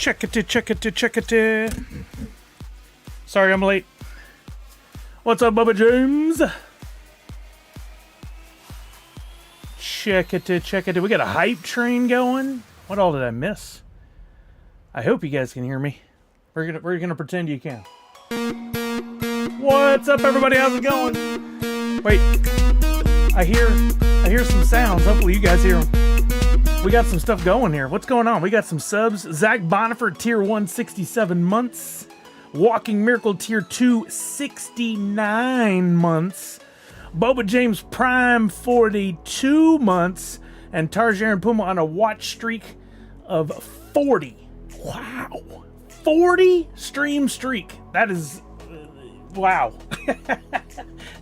Check it. Sorry I'm late. What's up, Bubba James? Check it. We got a hype train going. What all did I miss? I hope you guys can hear me. We're gonna pretend you can. What's up, everybody? How's it going? Wait, I hear some sounds. Hopefully you guys hear them. We got some stuff going here. What's going on? We got some subs. Zach Bonifer, tier 1, 67 months. Walking Miracle, tier 2, 69 months. Boba James Prime, 42 months. And Tarjaran Puma on a watch streak of 40. Wow. 40 stream streak. That is... wow.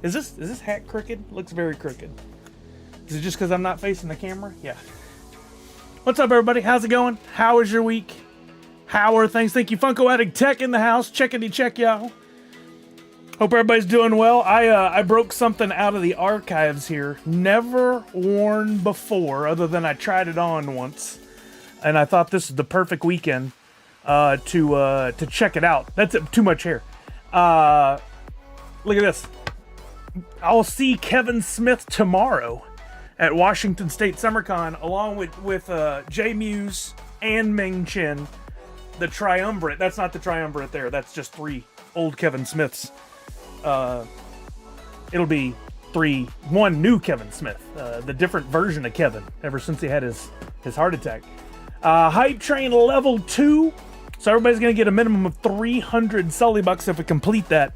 Is this hat crooked? Looks very crooked. Is it just because I'm not facing the camera? Yeah. What's up, everybody? How's it going? How was your week? How are things? Thank you, Funko Addict Tech in the house. Checkity-check, y'all. Hope everybody's doing well. I broke something out of the archives here. Never worn before, other than I tried it on once. And I thought this is the perfect weekend to check it out. That's too much hair. Look at this. I'll see Kevin Smith tomorrow at Washington State SummerCon, along with Jay Muse and Ming Chen, the triumvirate. That's not the triumvirate there. That's just 3 old Kevin Smiths. It'll be 1 new Kevin Smith, the different version of Kevin ever since he had his heart attack. Hype Train level 2. So everybody's going to get a minimum of 300 Sully bucks if we complete that.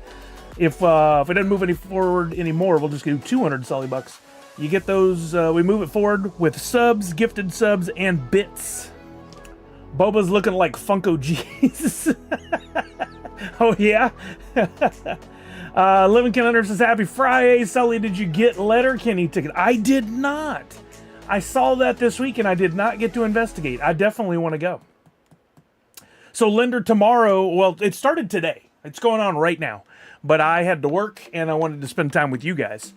If it doesn't move any forward anymore, we'll just do 200 Sully bucks. You get those, we move it forward with subs, gifted subs, and bits. Boba's looking like Funko Jesus. Oh, yeah? Living Calendar says, happy Friday. Sully, did you get Letterkenny ticket? I did not. I saw that this week, and I did not get to investigate. I definitely want to go. So, Lender, tomorrow, well, it started today. It's going on right now. But I had to work, and I wanted to spend time with you guys.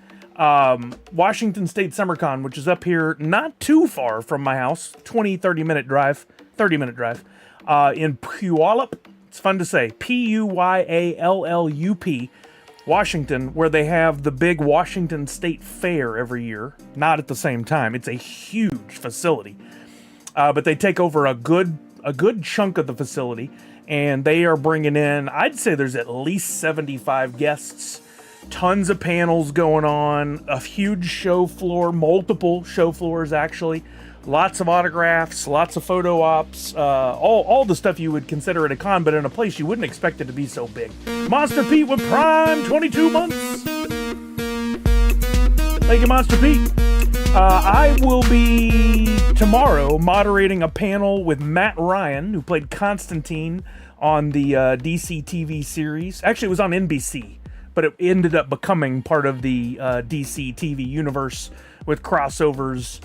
Washington State SummerCon, which is up here not too far from my house, 30 minute drive, in Puyallup. It's fun to say, Puyallup, Washington, where they have the big Washington State Fair every year. Not at the same time. It's a huge facility. But they take over a good chunk of the facility, and they are bringing in, I'd say there's at least 75 guests. Tons of panels going on, a huge show floor, multiple show floors actually, lots of autographs, lots of photo ops, all the stuff you would consider at a con, but in a place you wouldn't expect it to be so big. Monster Pete with Prime, 22 months. Thank you, Monster Pete. I will be tomorrow moderating a panel with Matt Ryan, who played Constantine on the DC TV series. Actually, it was on NBC. But it ended up becoming part of the DC TV universe with crossovers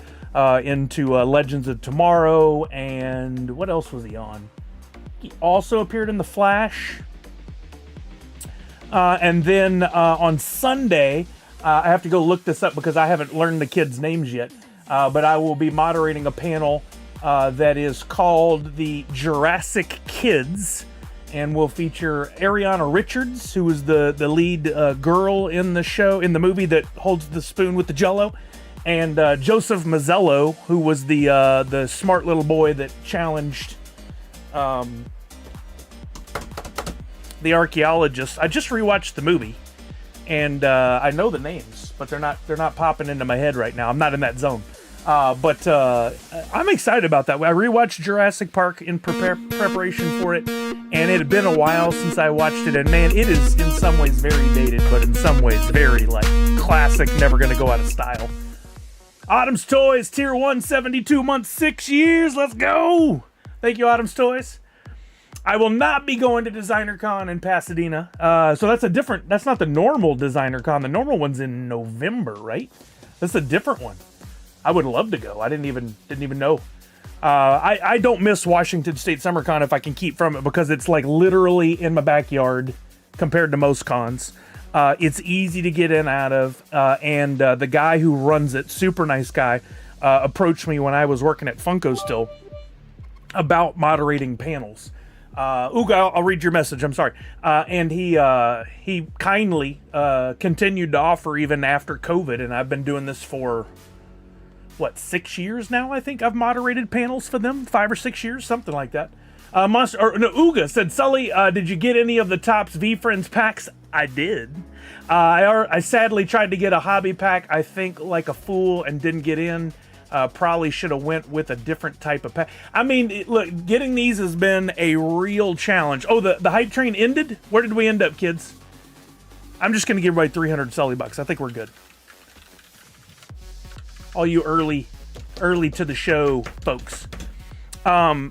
into Legends of Tomorrow, and what else was he on? He also appeared in The Flash. And then on Sunday, I have to go look this up because I haven't learned the kids' names yet, but I will be moderating a panel that is called the Jurassic Kids. And we'll feature Ariana Richards, who is the lead girl in the show, in the movie that holds the spoon with the Jell-O, and Joseph Mazzello, who was the smart little boy that challenged the archaeologist. I just rewatched the movie, and I know the names, but they're not popping into my head right now. I'm not in that zone. But I'm excited about that. I rewatched Jurassic Park in preparation for it, and it had been a while since I watched it, and man, it is in some ways very dated, but in some ways very, like, classic, never gonna go out of style. Autumn's Toys, tier 1, 72 months, 6 years, let's go! Thank you, Autumn's Toys. I will not be going to Designer Con in Pasadena, so that's not the normal Designer Con. The normal one's in November, right? That's a different one. I would love to go. I didn't even know. I don't miss Washington State SummerCon if I can keep from it, because it's like literally in my backyard compared to most cons. It's easy to get in out of, and the guy who runs it, super nice guy, approached me when I was working at Funko still, about moderating panels. Uga, I'll read your message. I'm sorry. And he kindly continued to offer even after COVID, and I've been doing this for 6 years now. I think I've moderated panels for them, 5 or 6 years, something like that. Uga said, Sully, did you get any of the Topps VeeFriends packs? I did. I sadly tried to get a hobby pack, I think like a fool, and didn't get in. Probably should have went with a different type of pack. I mean, look, getting these has been a real challenge. Oh, the hype train ended? Where did we end up, kids? I'm just going to give everybody 300 Sully bucks. I think we're good. All you early to the show folks. So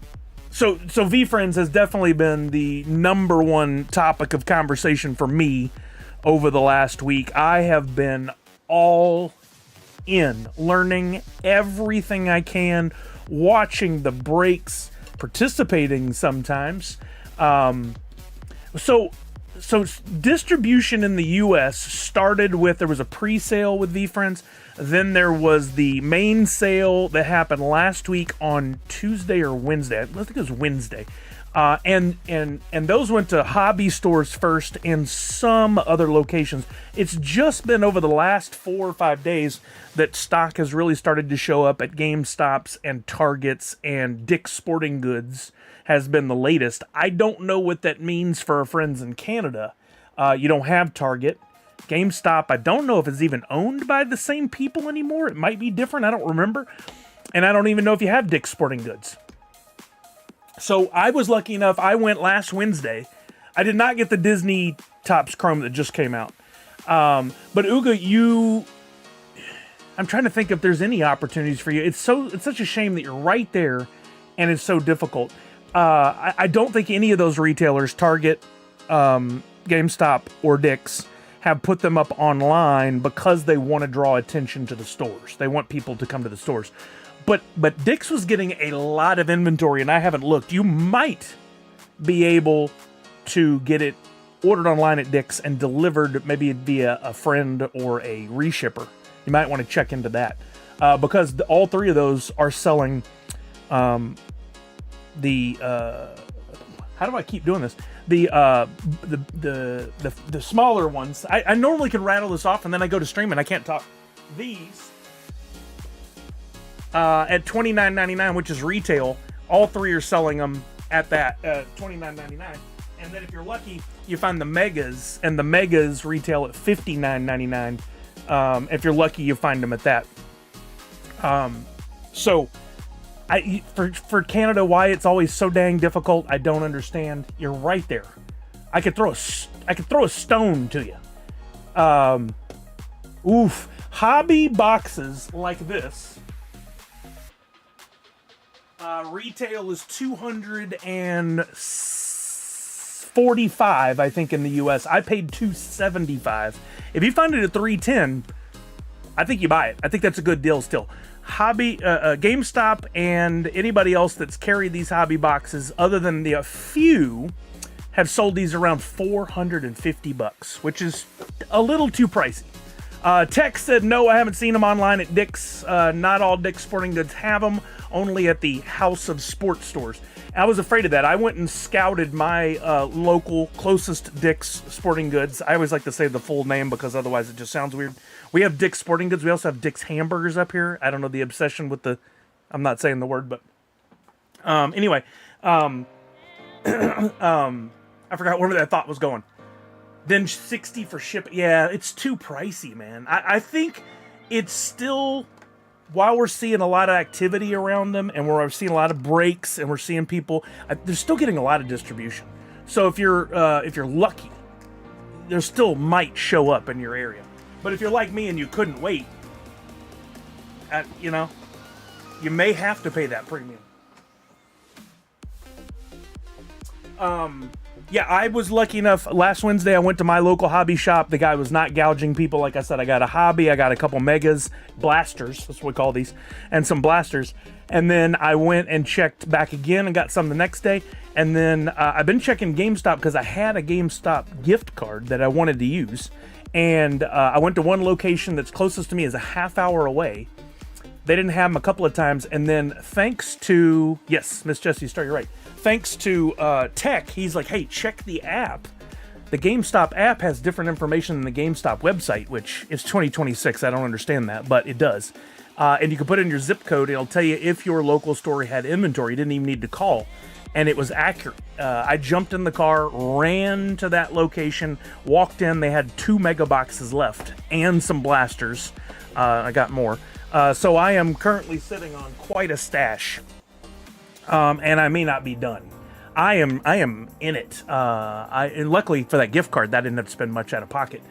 VeeFriends has definitely been the number one topic of conversation for me over the last week. I have been all in, learning everything I can, watching the breaks, participating sometimes. So distribution in the US started with, there was a pre-sale with VeeFriends, then there was the main sale that happened last week on Tuesday or Wednesday. I think it was Wednesday. And those went to hobby stores first and some other locations. It's just been over the last 4 or 5 days that stock has really started to show up at GameStops and Targets, and Dick's Sporting Goods has been the latest. I don't know what that means for our friends in Canada. You don't have Target. GameStop, I don't know if it's even owned by the same people anymore. It might be different. I don't remember. And I don't even know if you have Dick's Sporting Goods. So I was lucky enough, I went last Wednesday. I did not get the Disney Topps Chrome that just came out. But Uga, I'm trying to think if there's any opportunities for you. It's such a shame that you're right there and it's so difficult. I don't think any of those retailers, Target, GameStop, or Dick's, have put them up online because they want to draw attention to the stores. They want people to come to the stores. But Dick's was getting a lot of inventory, and I haven't looked. You might be able to get it ordered online at Dick's and delivered maybe via a friend or a reshipper. You might want to check into that because all three of those are selling how do I keep doing this? The smaller ones. I normally can rattle this off, and then I go to stream and I can't talk. These at $29.99, which is retail. All three are selling them at that $29.99. And then if you're lucky, you find the megas, and the megas retail at $59.99. If you're lucky, you find them at that. So for Canada, why it's always so dang difficult, I don't understand. You're right there. I could throw a stone to you. Hobby boxes like this. Retail is $245, I think, in the US. I paid $275. If you find it at $310, I think you buy it. I think that's a good deal still. Hobby, GameStop, and anybody else that's carried these hobby boxes, other than the few, have sold these around $450, which is a little too pricey. Tex said, no, I haven't seen them online at Dick's. Not all Dick's Sporting Goods have them, only at the House of Sports stores. I was afraid of that. I went and scouted my local closest Dick's Sporting Goods. I always like to say the full name because otherwise it just sounds weird. We have Dick's Sporting Goods. We also have Dick's Hamburgers up here. I don't know the obsession with the... I'm not saying the word, but... Anyway. I forgot where that thought was going. Then $60 for shipping. Yeah, it's too pricey, man. I think it's still... While we're seeing a lot of activity around them, and we're seeing a lot of breaks, and we're seeing people... they're still getting a lot of distribution. So if you're lucky, there still might show up in your area. But if you're like me and you couldn't wait, you may have to pay that premium. Yeah, I was lucky enough. Last Wednesday, I went to my local hobby shop. The guy was not gouging people. Like I said, I got a hobby. I got a couple megas, blasters, that's what we call these, and some blasters. And then I went and checked back again and got some the next day. And then I've been checking GameStop because I had a GameStop gift card that I wanted to use. And I went to one location that's closest to me, is a half hour away. They didn't have them a couple of times, and then thanks to, yes, Miss Jessie Star, you're right. Thanks to Tech, he's like, hey, check the app. The GameStop app has different information than the GameStop website, which is 2026. I don't understand that, but it does. And you can put in your zip code. It'll tell you if your local store had inventory. You didn't even need to call. And it was accurate. I jumped in the car, ran to that location, walked in. They had 2 mega boxes left and some blasters. I got more. So I am currently sitting on quite a stash. And I may not be done. I am in it. And luckily for that gift card, that didn't have to spend much out of pocket.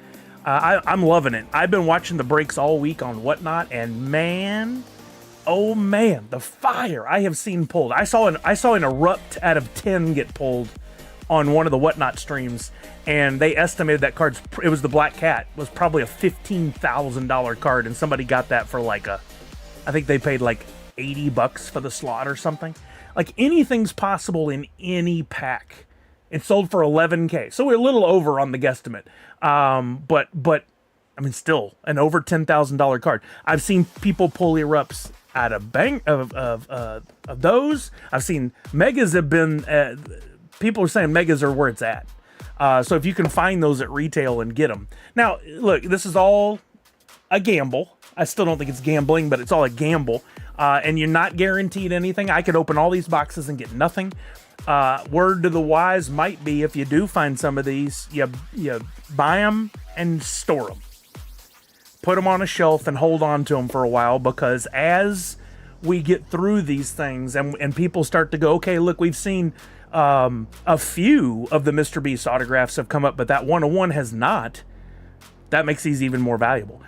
I'm loving it. I've been watching the breaks all week on Whatnot, and man, oh man, the fire I have seen pulled. I saw an erupt out of 10 get pulled on one of the Whatnot streams, and they estimated that card's, it was the Black Cat, was probably a $15,000 card, and somebody got that for like I think they paid like $80 for the slot or something. Like, anything's possible in any pack. It sold for $11K, so we're a little over on the guesstimate. But I mean, still an over $10,000 card. I've seen people pull erupts out of of those. I've seen megas have been. People are saying megas are where it's at. So if you can find those at retail and get them. Now, look, this is all a gamble. I still don't think it's gambling, but it's all a gamble. And you're not guaranteed anything. I could open all these boxes and get nothing. Word to the wise might be, if you do find some of these, you buy them and store them. Put them on a shelf and hold on to them for a while, because as we get through these things and people start to go, okay, look, we've seen a few of the Mr. Beast autographs have come up, but that 101 has not. That makes these even more valuable.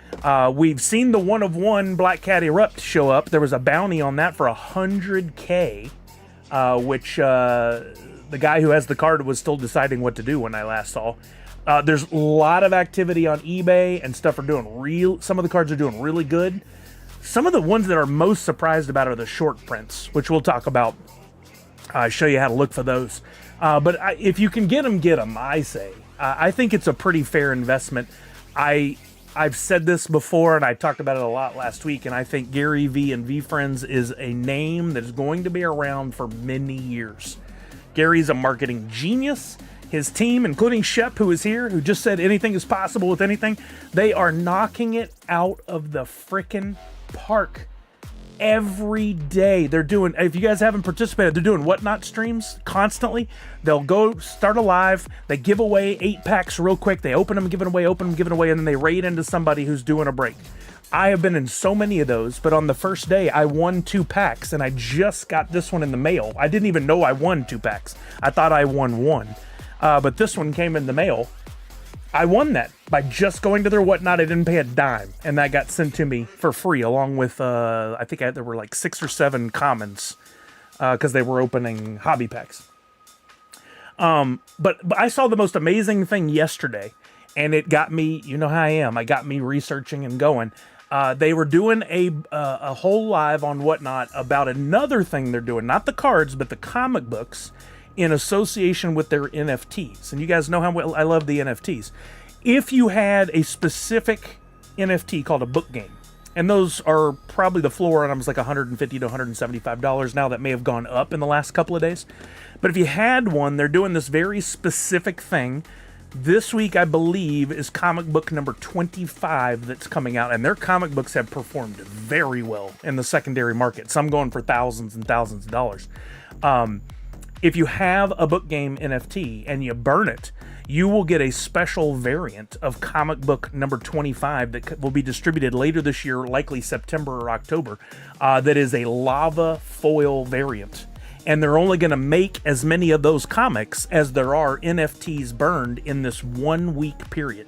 We've seen the 1/1 Black Cat Erupt show up. There was a bounty on that for $100K. Which the guy who has the card was still deciding what to do when I last saw. There's a lot of activity on eBay, and stuff are doing some of the cards are doing really good. Some of the ones that are most surprised about are the short prints, which we'll talk about. Show you how to look for those. But if you can get them, I say. I think it's a pretty fair investment. I've said this before, and I talked about it a lot last week, and I think Gary V and VeeFriends is a name that is going to be around for many years. Gary's a marketing genius. His team, including Shep, who is here, who just said anything is possible with anything, they are knocking it out of the frickin' park every day. They're doing, if you guys haven't participated, they're doing Whatnot streams constantly. They'll go start a live, they give away 8 packs real quick, they open them, give it away, open them, give it away, and then they raid into somebody who's doing a break. I have been in so many of those, but on the first day I won 2 packs, and I just got this one in the mail. I didn't even know I won 2 packs. I thought I won 1. But this one came in the mail. I won that by just going to their Whatnot. I didn't pay a dime, and that got sent to me for free, along with I think there were like 6 or 7 commons, because they were opening hobby packs. But I saw the most amazing thing yesterday, and it got me. You know how I am. I got me researching and going. They were doing a whole live on Whatnot about another thing they're doing, not the cards, but the comic books, in association with their NFTs. And you guys know how well I love the NFTs. If you had a specific NFT called a book game, and those are probably the floor items like $150 to $175 now, that may have gone up in the last couple of days. But if you had one, they're doing this very specific thing. This week, I believe, is comic book number 25 that's coming out, and their comic books have performed very well in the secondary market. Some going for thousands and thousands of dollars. If you have a book game NFT and you burn it, you will get a special variant of comic book number 25 that will be distributed later this year, likely September or October, that is a lava foil variant. And they're only going to make as many of those comics as there are NFTs burned in this 1 week period.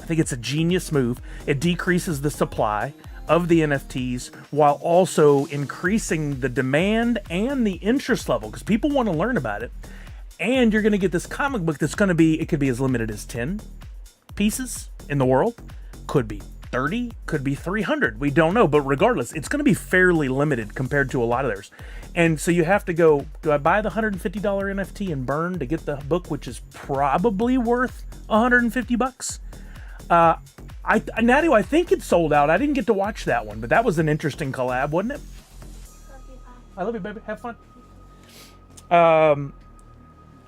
I think it's a genius move. It decreases the supply of the NFTs while also increasing the demand and the interest level, because people want to learn about it. And you're going to get this comic book that's going to be, it could be as limited as 10 pieces in the world, could be 30, could be 300. We don't know, but regardless, it's going to be fairly limited compared to a lot of theirs. And so you have to go, do I buy the $150 NFT and burn to get the book, which is probably worth $150? Natty, I think it sold out. I didn't get to watch that one, but that was an interesting collab, wasn't it? I love you, baby. Have fun.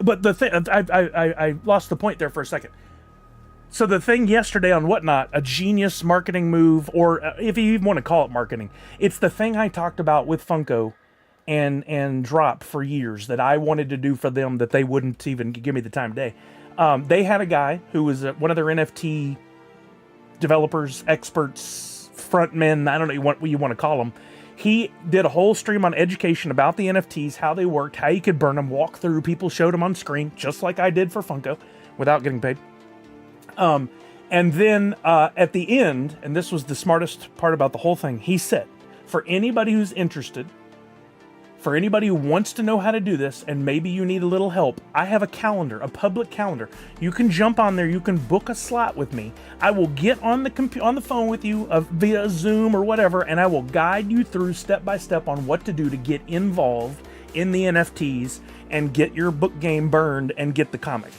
But the thing, I lost the point there for a second. So the thing yesterday on Whatnot, a genius marketing move, or if you even want to call it marketing, it's the thing I talked about with Funko and Drop for years that I wanted to do for them that they wouldn't even give me the time of day. They had a guy who was one of their NFT developers, experts, frontmen, I don't know what you want to call them. He did a whole stream on education about the NFTs, how they worked, how you could burn them, walk through, people showed them on screen, just like I did for Funko, without getting paid. And then at the end, and this was the smartest part about the whole thing, he said, for anybody who's interested, for anybody who wants to know how to do this, and maybe you need a little help, I have a calendar, a public calendar. You can jump on there, you can book a slot with me. I will get on the phone with you via Zoom or whatever, and I will guide you through step by step on what to do to get involved in the NFTs and get your book game burned and get the comic.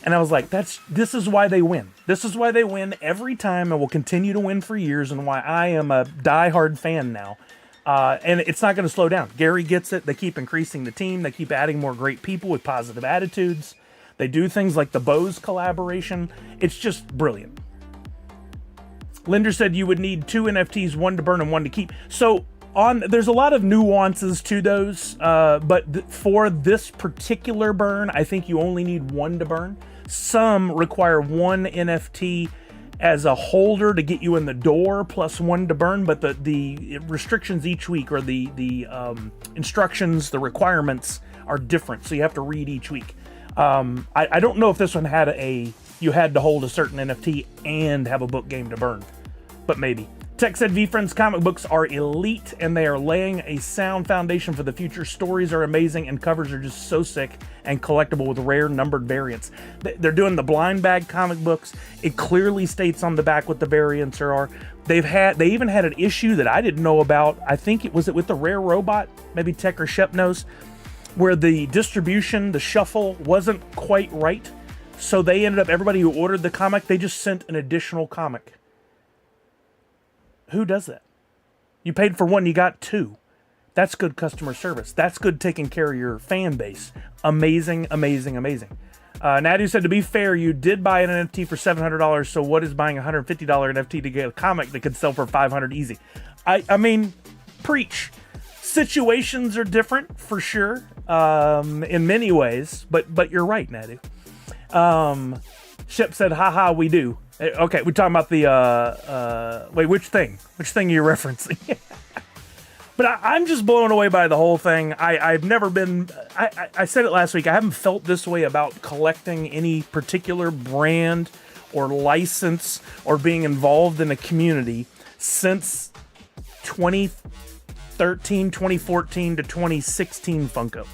And I was like, this is why they win. This is why they win every time and will continue to win for years, and why I am a diehard fan now. And it's not going to slow down. Gary gets it. They keep increasing the team. They keep adding more great people with positive attitudes. They do things like the Bose collaboration. It's just brilliant. Linder said you would need 2 NFTs, 1 to burn and 1 to keep. So there's a lot of nuances to those, but for this particular burn, I think you only need 1 to burn. Some require 1 NFT as a holder to get you in the door, plus 1 to burn, but the restrictions each week, or the instructions, the requirements are different, so you have to read each week. I don't know if this one had you had to hold a certain NFT and have a book game to burn, but maybe. Tech said VeeFriends comic books are elite, and they are laying a sound foundation for the future. Stories are amazing, and covers are just so sick and collectible with rare numbered variants. They're doing the blind bag comic books. It clearly states on the back what the variants are. They even had an issue that I didn't know about. I think it was with the Rare Robot, maybe Tech or Shep knows, where the distribution, the shuffle wasn't quite right. So they ended up, everybody who ordered the comic, they just sent an additional comic. Who does that? You paid for 1, you got 2. That's good customer service. That's good taking care of your fan base. Amazing, amazing, amazing. Nadu said, to be fair, you did buy an NFT for $700, so what is buying a $150 NFT to get a comic that could sell for $500 easy? I mean, preach. Situations are different, for sure, in many ways, but you're right, Nadu. Shep said, haha, we do. Okay, we're talking about the, wait, which thing? Which thing are you referencing? But I'm just blown away by the whole thing. I've never been, I said it last week, I haven't felt this way about collecting any particular brand or license or being involved in a community since 2013, 2014 to 2016 Funko.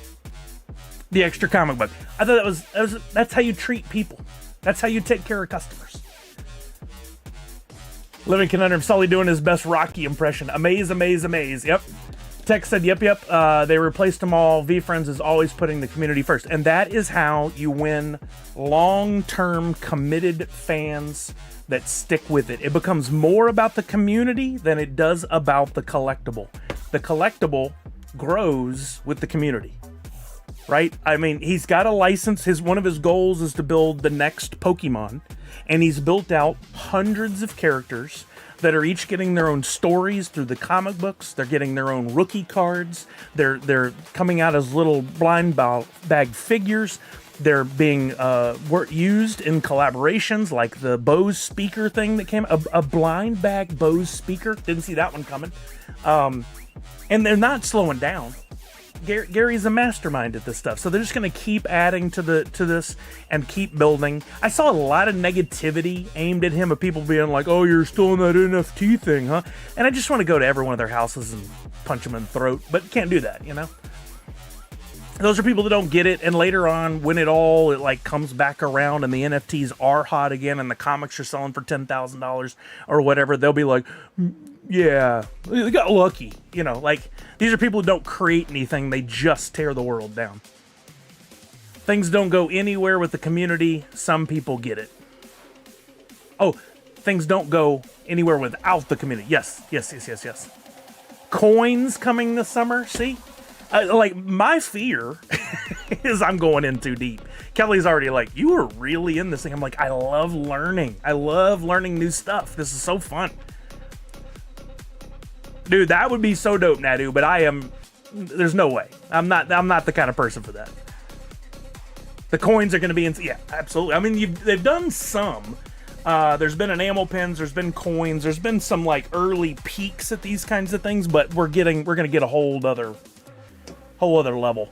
The extra comic book. I thought that's how you treat people. That's how you take care of customers. Living Conundrum, Sully doing his best Rocky impression. Amaze, amaze, amaze. Yep. Tech said, yep. They replaced them all. VeeFriends is always putting the community first. And that is how you win long-term committed fans that stick with it. It becomes more about the community than it does about the collectible. The collectible grows with the community. Right? I mean, he's got a license. One of his goals is to build the next Pokemon. And he's built out hundreds of characters that are each getting their own stories through the comic books. They're getting their own rookie cards. They're coming out as little blind bag figures. They're being used in collaborations like the Bose speaker thing that came. A blind bag Bose speaker. Didn't see that one coming. And they're not slowing down. Gary's a mastermind at this stuff, so they're just going to keep adding to this and keep building. I saw a lot of negativity aimed at him of people being like, "Oh, you're still in that NFT thing, huh?" And I just want to go to every one of their houses and punch them in the throat, but can't do that, you know. Those are people that don't get it, and later on, when it like comes back around and the NFTs are hot again and the comics are selling for $10,000 or whatever, they'll be like, yeah, they got lucky. You know, like, these are people who don't create anything. They just tear the world down. Things don't go anywhere with the community. Some people get it. Oh, things don't go anywhere without the community. Yes. Coins coming this summer. See, like my fear is I'm going in too deep. Kelly's already like, you are really in this thing. I'm like, I love learning. I love learning new stuff. This is so fun. Dude, that would be so dope, Nadu, but there's no way. I'm not the kind of person for that. The coins are going to be yeah, absolutely. I mean, they've done some. There's been enamel pins, there's been coins, there's been some like early peaks at these kinds of things, but we're going to get a whole other level.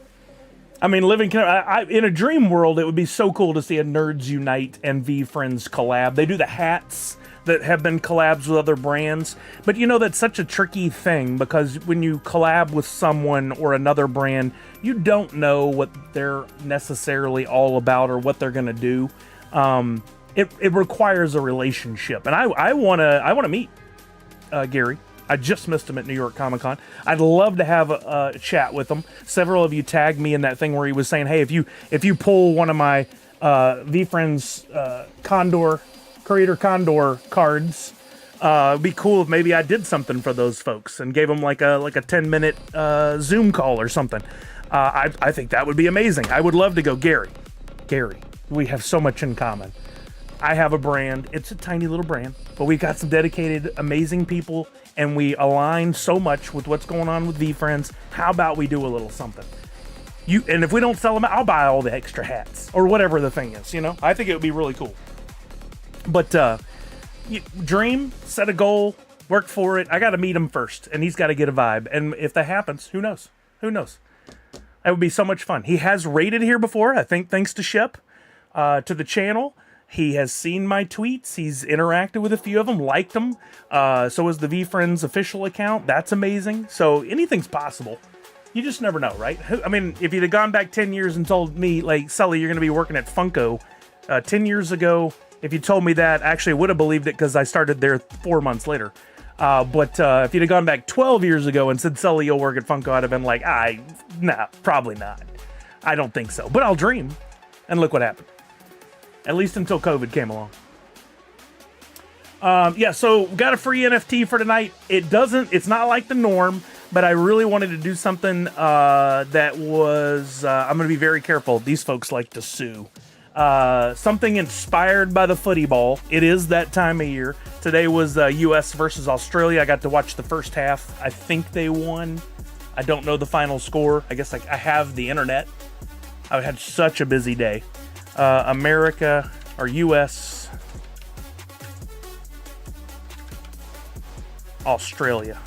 I mean, in a dream world, it would be so cool to see a Nerds Unite and VeeFriends collab. They do the hats that have been collabs with other brands, but that's such a tricky thing because when you collab with someone or another brand, you don't know what they're necessarily all about or what they're going to do. It requires a relationship, and I want to meet Gary. I just missed him at New York Comic Con. I'd love to have a chat with him. Several of you tagged me in that thing where he was saying, "Hey, if you pull one of my VeeFriends Creator Condor cards, it'd be cool if maybe I did something for those folks and gave them like a 10-minute Zoom call or something." I think that would be amazing. I would love to go, Gary, we have so much in common. I have a brand. It's a tiny little brand, but we've got some dedicated, amazing people, and we align so much with what's going on with VeeFriends. How about we do a little something? And if we don't sell them, I'll buy all the extra hats or whatever the thing is. I think it would be really cool. But dream, set a goal, work for it. I got to meet him first, and he's got to get a vibe. And if that happens, who knows? That would be so much fun. He has rated here before, I think, thanks to Shep, to the channel. He has seen my tweets. He's interacted with a few of them, liked them. So is the VeeFriends official account. That's amazing. So anything's possible. You just never know, right? I mean, if you'd have gone back 10 years and told me, like, Sully, you're going to be working at Funko 10 years ago, if you told me that, actually I would have believed it because I started there 4 months later. But if you'd have gone back 12 years ago and said, Sully, you'll work at Funko, I'd have been like, nah, probably not. I don't think so. But I'll dream. And look what happened. At least until COVID came along. Yeah, so got a free NFT for tonight. It's not like the norm, but I really wanted to do something that was, I'm going to be very careful. These folks like to sue. Something inspired by the footy ball. It is that time of year. Today was US versus Australia. I got to watch the first half. I think they won. I don't know the final score. I guess I have the internet. I had such a busy day. America or US, Australia.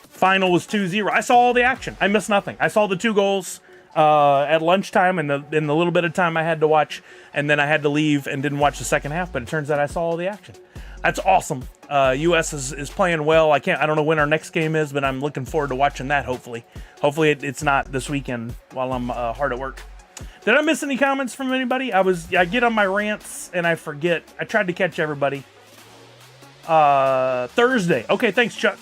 Final was 2-0. I saw all the action. I missed nothing. I saw the 2 goals at lunchtime and in the little bit of time I had to watch, and then I had to leave and didn't watch the second half, but it turns out I saw all the action. That's awesome. US is playing well. I don't know when our next game is, but I'm looking forward to watching that, hopefully. Hopefully it's not this weekend while I'm hard at work. Did I miss any comments from anybody? I get on my rants and I forget. I tried to catch everybody. Thursday. Okay, thanks, Chuck.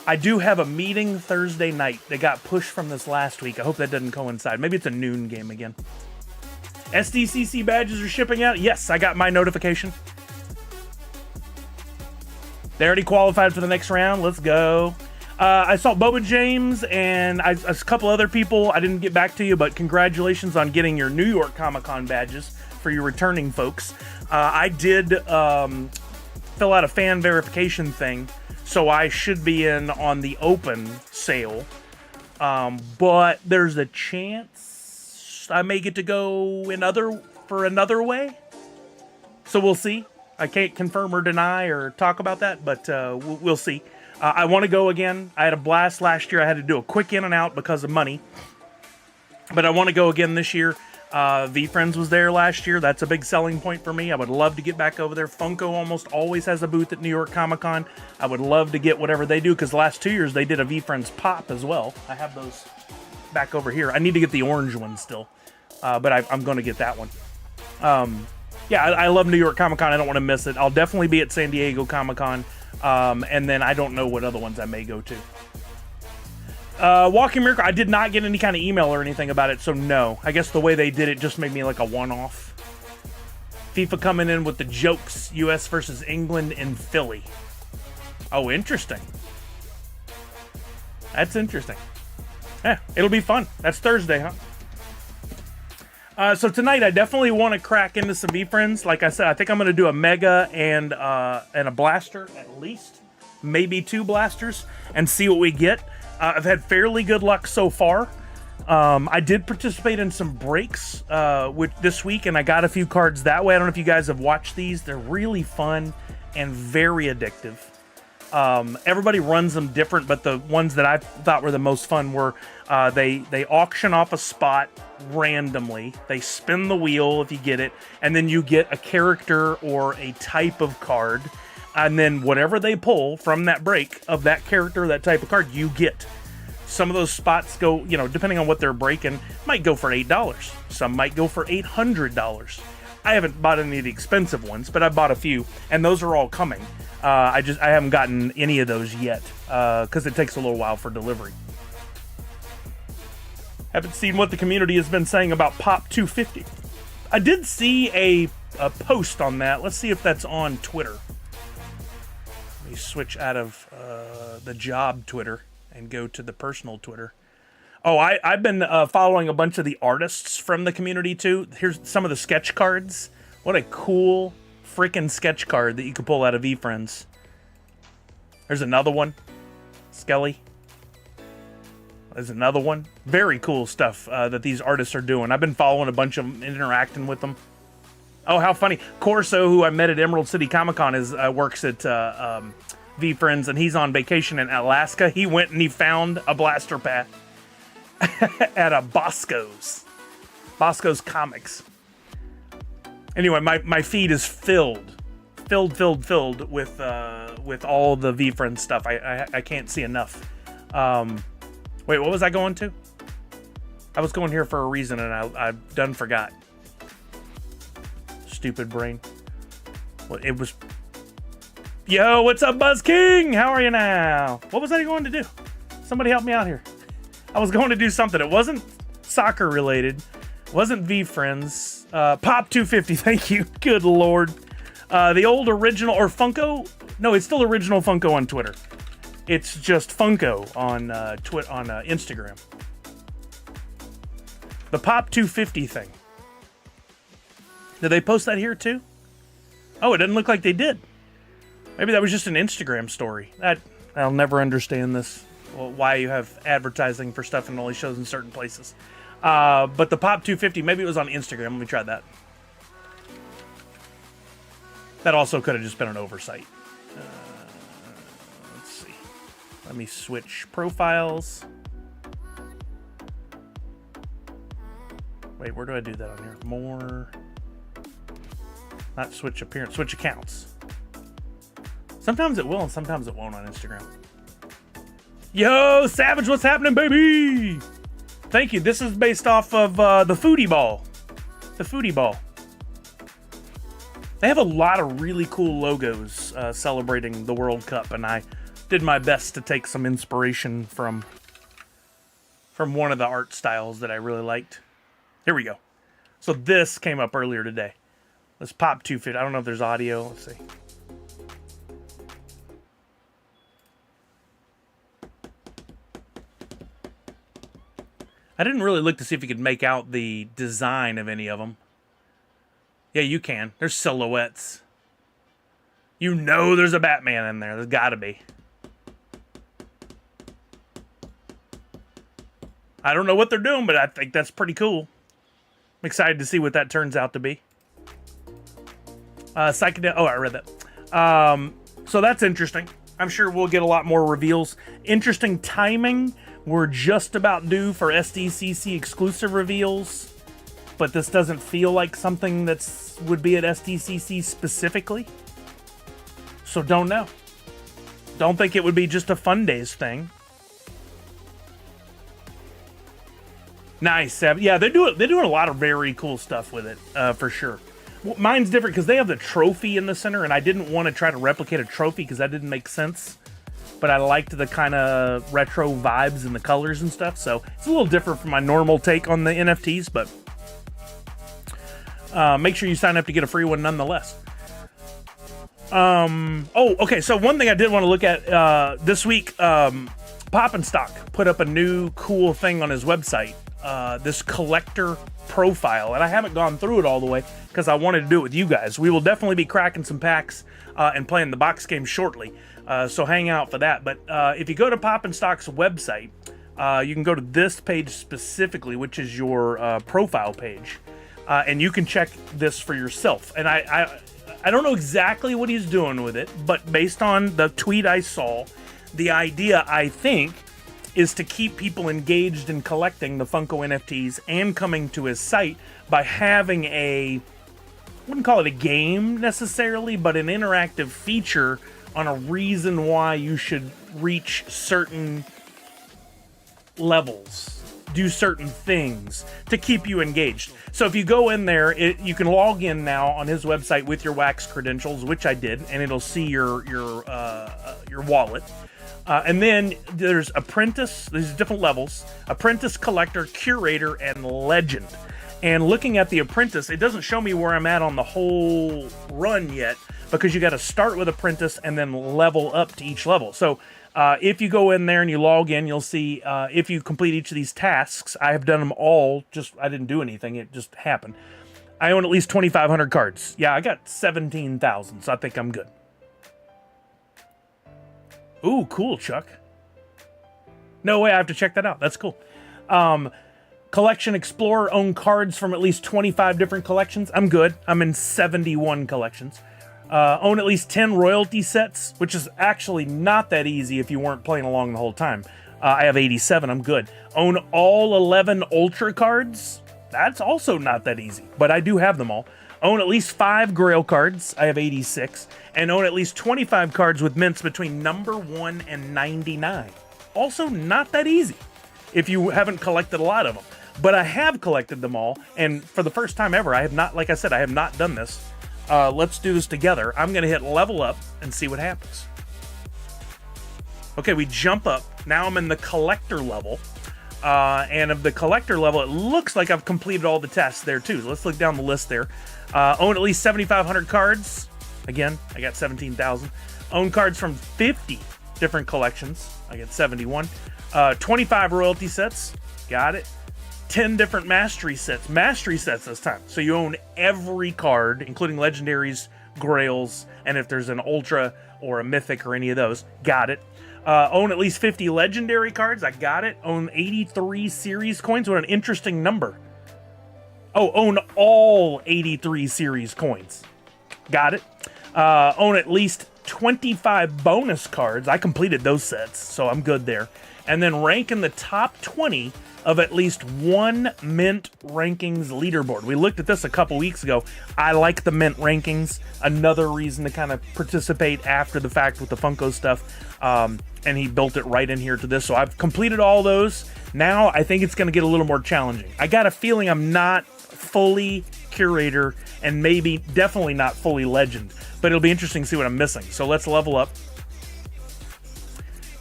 I do have a meeting Thursday night. They got pushed from this last week. I hope that doesn't coincide. Maybe it's a noon game again. SDCC badges are shipping out. Yes, I got my notification. They already qualified for the next round. Let's go. I saw Boba James and a couple other people. I didn't get back to you, but congratulations on getting your New York Comic Con badges for your returning folks. I did fill out a fan verification thing, so I should be in on the open sale. But there's a chance I may get to go for another way. So we'll see. I can't confirm or deny or talk about that, but we'll see. I want to go again. I had a blast last year. I had to do a quick in and out because of money. But I want to go again this year. VeeFriends was there last year. That's a big selling point for me. I would love to get back over there. Funko almost always has a booth at New York Comic Con. I would love to get whatever they do because the last 2 years they did a VeeFriends pop as well. I have those back over here. I need to get the orange one still, but I'm going to get that one. Yeah, I love New York Comic Con. I don't want to miss it. I'll definitely be at San Diego Comic Con, and then I don't know what other ones I may go to. Walking Miracle, I did not get any kind of email or anything about it, so no. I guess the way they did it just made me like a one-off. FIFA coming in with the jokes. U.S. versus England in Philly. Oh, interesting. That's interesting. Yeah, it'll be fun. That's Thursday, huh? So tonight, I definitely want to crack into some VeeFriends. Like I said, I think I'm going to do a Mega and a Blaster at least. Maybe 2 Blasters. And see what we get. I've had fairly good luck so far. I did participate in some breaks this week, and I got a few cards that way. I don't know if you guys have watched these. They're really fun and very addictive. Everybody runs them different, but the ones that I thought were the most fun were they auction off a spot randomly. They spin the wheel if you get it, and then you get a character or a type of card, and then whatever they pull from that break of that character, that type of card, you get. Some of those spots go, you know, depending on what they're breaking, might go for $8. Some might go for $800. I haven't bought any of the expensive ones, but I bought a few, and those are all coming. I haven't gotten any of those yet because it takes a little while for delivery. Haven't seen what the community has been saying about Pop 250. I did see a post on that. Let's see if that's on Twitter. Let me switch out of the job Twitter and go to the personal Twitter. Oh, I've been following a bunch of the artists from the community too. Here's some of the sketch cards. What a cool freaking sketch card that you could pull out of VeeFriends. There's another one. Skelly. There's another one. Very cool stuff that these artists are doing. I've been following a bunch of them, interacting with them. Oh, how funny. Corso, who I met at Emerald City Comic Con, works at VeeFriends, and he's on vacation in Alaska. He went and he found a blaster pack at a Bosco's Comics. Anyway, my feed is filled with all the VeeFriends stuff. I can't see enough. Wait, what was I going to? I was going here for a reason, and I done forgot. Stupid brain. Well, it was. Yo, what's up, Buzz King? How are you now? What was I going to do? Somebody help me out here. I was going to do something. It wasn't soccer related. It wasn't VeeFriends. Pop 250. Thank you. Good Lord. The old original or Funko. No, it's still original Funko on Twitter. It's just Funko on Instagram. The Pop 250 thing. Did they post that here too? Oh, it doesn't look like they did. Maybe that was just an Instagram story. I'll never understand this. Well, why you have advertising for stuff and only shows in certain places. But the Pop 250, maybe it was on Instagram. Let me try that. That also could have just been an oversight. Let's see. Let me switch profiles. Wait, where do I do that on here? More. Not switch appearance, switch accounts. Sometimes it will and sometimes it won't on Instagram. Yo, Savage, what's happening, baby? Thank you. This is based off of the Foodie Ball. The Foodie Ball. They have a lot of really cool logos celebrating the World Cup, and I did my best to take some inspiration from one of the art styles that I really liked. Here we go. So this came up earlier today. Let's Pop 250. I don't know if there's audio. Let's see. I didn't really look to see if you could make out the design of any of them. Yeah, you can. There's silhouettes. You know there's a Batman in there. There's got to be. I don't know what they're doing, but I think that's pretty cool. I'm excited to see what that turns out to be. Psychedelic. Oh, I read that. So that's interesting. I'm sure we'll get a lot more reveals. Interesting timing. We're just about due for SDCC exclusive reveals, but this doesn't feel like something that's would be at SDCC specifically. So don't know. Don't think it would be just a Fun Days thing. Nice. Yeah, they're doing a lot of very cool stuff with it, for sure. Mine's different because they have the trophy in the center, and I didn't want to try to replicate a trophy because that didn't make sense. But I liked the kind of retro vibes and the colors and stuff, so it's a little different from my normal take on the NFTs, but make sure you sign up to get a free one nonetheless. Oh, okay. So one thing I did want to look at this week, Pop and Stock put up a new cool thing on his website. This collector profile, and I haven't gone through it all the way because I wanted to do it with you guys. We will definitely be cracking some packs and playing the box game shortly, so hang out for that. But if you go to Pop and Stock's website, you can go to this page specifically, which is your profile page, and you can check this for yourself. And I don't know exactly what he's doing with it, but based on the tweet I saw, the idea, I think, is to keep people engaged in collecting the Funko NFTs and coming to his site by having I wouldn't call it a game necessarily, but an interactive feature on a reason why you should reach certain levels, do certain things to keep you engaged. So if you go in there, you can log in now on his website with your Wax credentials, which I did, and it'll see your wallet. And then there's Apprentice, there's different levels, Apprentice, Collector, Curator, and Legend. And looking at the Apprentice, it doesn't show me where I'm at on the whole run yet, because you got to start with Apprentice and then level up to each level. So if you go in there and you log in, you'll see if you complete each of these tasks. I have done them all, I didn't do anything, it just happened. I own at least 2,500 cards. Yeah, I got 17,000, so I think I'm good. Ooh, cool, Chuck. No way, I have to check that out. That's cool. Collection Explorer, own cards from at least 25 different collections. I'm good. I'm in 71 collections. Own at least 10 royalty sets, which is actually not that easy if you weren't playing along the whole time. I have 87. I'm good. Own all 11 Ultra cards. That's also not that easy, but I do have them all. Own at least 5 Grail cards. I have 86. And own at least 25 cards with mints between number 1 and 99. Also not that easy if you haven't collected a lot of them. But I have collected them all, and for the first time ever, I have not, like I said, I have not done this. Let's do this together. I'm going to hit level up and see what happens. Okay, we jump up. Now I'm in the collector level. And of the collector level, it looks like I've completed all the tests there too. So let's look down the list there. Own at least 7,500 cards. Again, I got 17,000. Own cards from 50 different collections. I got 71. 25 royalty sets. Got it. 10 different mastery sets. Mastery sets this time. So you own every card, including legendaries, grails, and if there's an ultra or a mythic or any of those. Got it. Own at least 50 legendary cards. I got it. Own 83 series coins. What an interesting number. Oh, own all 83 series coins. Got it. Own at least 25 bonus cards. I completed those sets, so I'm good there. And then rank in the top 20 of at least one Mint rankings leaderboard. We looked at this a couple weeks ago. I like the Mint rankings. Another reason to kind of participate after the fact with the Funko stuff. And he built it right in here to this. So I've completed all those. Now I think it's going to get a little more challenging. I got a feeling I'm not fully Curator and maybe definitely not fully Legend. But it'll be interesting to see what I'm missing. So let's level up.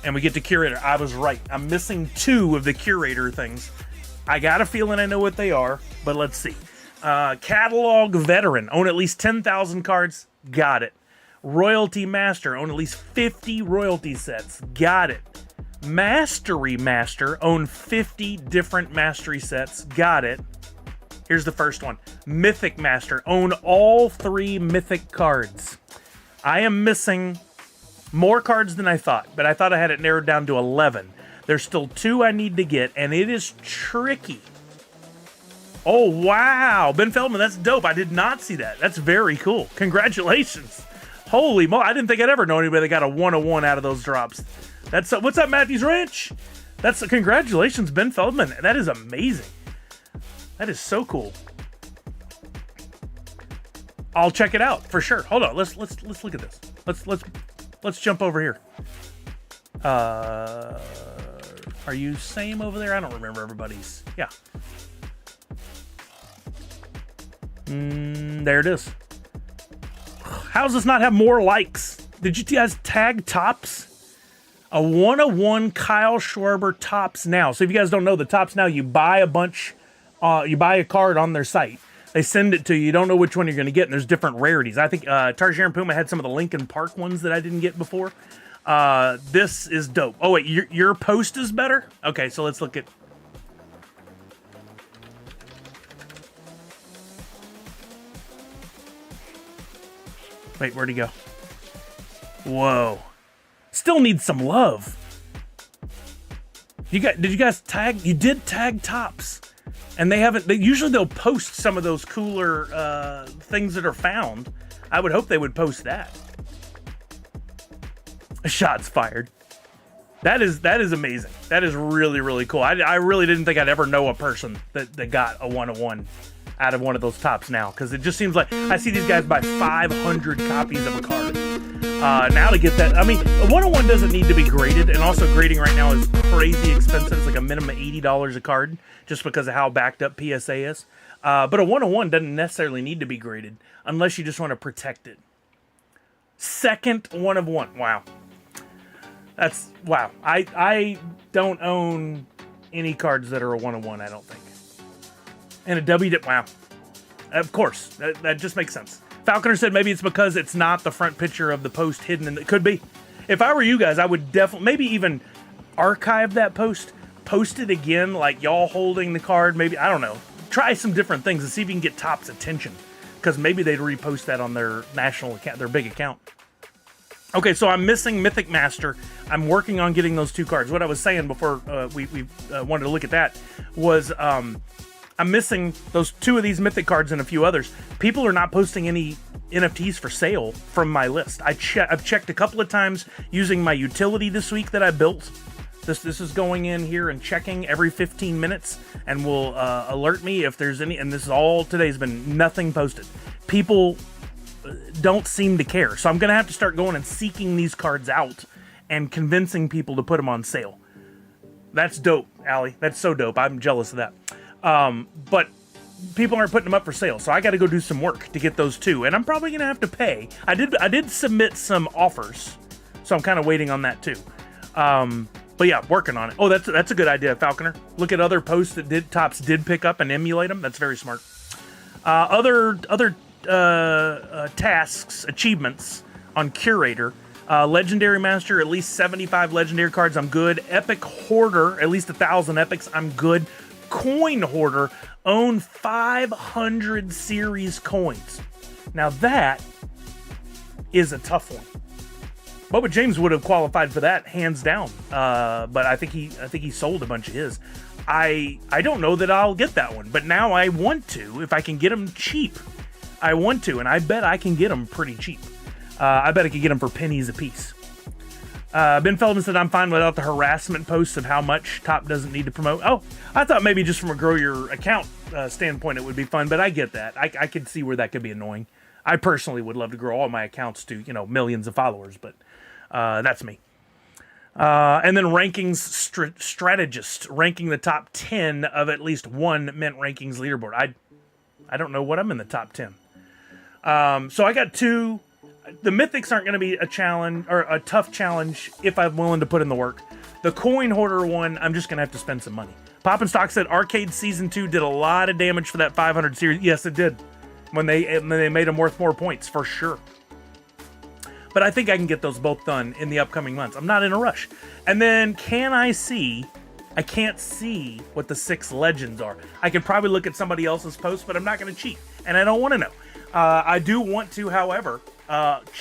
And we get to Curator. I was right. I'm missing 2 of the Curator things. I got a feeling I know what they are, but let's see. Catalog Veteran. Own at least 10,000 cards. Got it. Royalty Master. Own at least 50 royalty sets. Got it. Mastery Master. Own 50 different mastery sets. Got it. Here's the first one. Mythic Master. Own all 3 mythic cards. I am missing more cards than I thought, but I thought I had it narrowed down to 11. There's still 2 I need to get, and it is tricky. Oh, wow. Ben Feldman, that's dope. I did not see that. That's very cool. Congratulations. Holy moly. I didn't think I'd ever know anybody that got a 101 out of those drops. That's what's up, Matthews Ranch? That's congratulations, Ben Feldman. That is amazing. That is so cool. I'll check it out for sure. Hold on. Let's look at this. Let's jump over here. Are you same over there? I don't remember everybody's. Yeah. There it is. How does this not have more likes? Did you guys tag Tops? A 101 Kyle Schwarber Tops Now. So if you guys don't know, the Tops Now, you buy a bunch, you buy a card on their site. They send it to you. You don't know which one you're going to get, and there's different rarities. I think Tarsier and Puma had some of the Linkin Park ones that I didn't get before. This is dope. Oh, wait, your post is better? Okay, so let's look at... Wait, where'd he go? Whoa. Still needs some love. Did you guys tag? You did tag Tops. And usually they'll post some of those cooler things that are found. I would hope they would post that. Shots fired. That is amazing. That is really, really cool. I really didn't think I'd ever know a person that got a 101 out of one of those Tops now, because it just seems like I see these guys buy 500 copies of a card. Now to get that, I mean, a 101 doesn't need to be graded, and also grading right now is crazy expensive. It's like a minimum of $80 a card, just because of how backed up PSA is. But a 101 doesn't necessarily need to be graded, unless you just want to protect it. Second 1 of 1. Wow. That's, wow. I don't own any cards that are a 1 of 1, I don't think. And a W, wow. Of course, that just makes sense. Falconer said maybe it's because it's not the front picture of the post hidden, and it could be. If I were you guys, I would definitely, maybe even archive that post, post it again, like y'all holding the card, maybe, I don't know. Try some different things and see if you can get Top's attention, because maybe they'd repost that on their national account, their big account. Okay, so I'm missing Mythic Master. I'm working on getting those 2 cards. What I was saying before we wanted to look at that was I'm missing those 2 of these Mythic cards and a few others. People are not posting any NFTs for sale from my list. I've checked a couple of times using my utility this week that I built. This is going in here and checking every 15 minutes and will alert me if there's any, and this is all today's been nothing posted. People don't seem to care. So I'm going to have to start going and seeking these cards out and convincing people to put them on sale. That's dope, Allie. That's so dope. I'm jealous of that. But people aren't putting them up for sale, so I got to go do some work to get those 2, and I'm probably going to have to pay. I did submit some offers, so I'm kind of waiting on that too. But yeah, working on it. Oh, that's a good idea, Falconer. Look at other posts that Tops did pick up and emulate them. That's very smart. Other tasks, achievements on Curator. Legendary Master, at least 75 Legendary cards, I'm good. Epic Hoarder, at least 1,000 Epics, I'm good. Coin Hoarder, own 500 series coins. Now that is a tough one. Bubba James would have qualified for that hands down, but I think he sold a bunch of his. I don't know that I'll get that one, but now I want to if I can get them cheap. I want to, and I bet I can get them pretty cheap. I bet I could get them for pennies a piece. Ben Feldman said, I'm fine without the harassment posts of how much Top doesn't need to promote. Oh, I thought maybe just from a grow your account standpoint it would be fun, but I get that. I could see where that could be annoying. I personally would love to grow all my accounts to, millions of followers, but that's me. And then rankings strategist, ranking the top 10 of at least one Mint Rankings leaderboard. I don't know what I'm in the top 10. So I got 2. The Mythics aren't going to be a challenge or a tough challenge if I'm willing to put in the work. The Coin Hoarder one, I'm just going to have to spend some money. Poppin' Stock said Arcade Season 2 did a lot of damage for that 500 series. Yes, it did. When they made them worth more points, for sure. But I think I can get those both done in the upcoming months. I'm not in a rush. And then I can't see what the 6 legends are. I could probably look at somebody else's post, but I'm not going to cheat. And I don't want to know. I do want to, however,